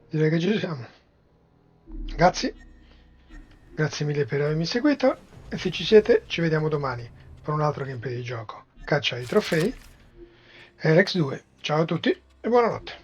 Speaker 1: direi che ci siamo. Ragazzi, grazie mille per avermi seguito e se ci siete ci vediamo domani per un altro gameplay di gioco. Caccia ai trofei, Elex 2. Ciao a tutti e buonanotte.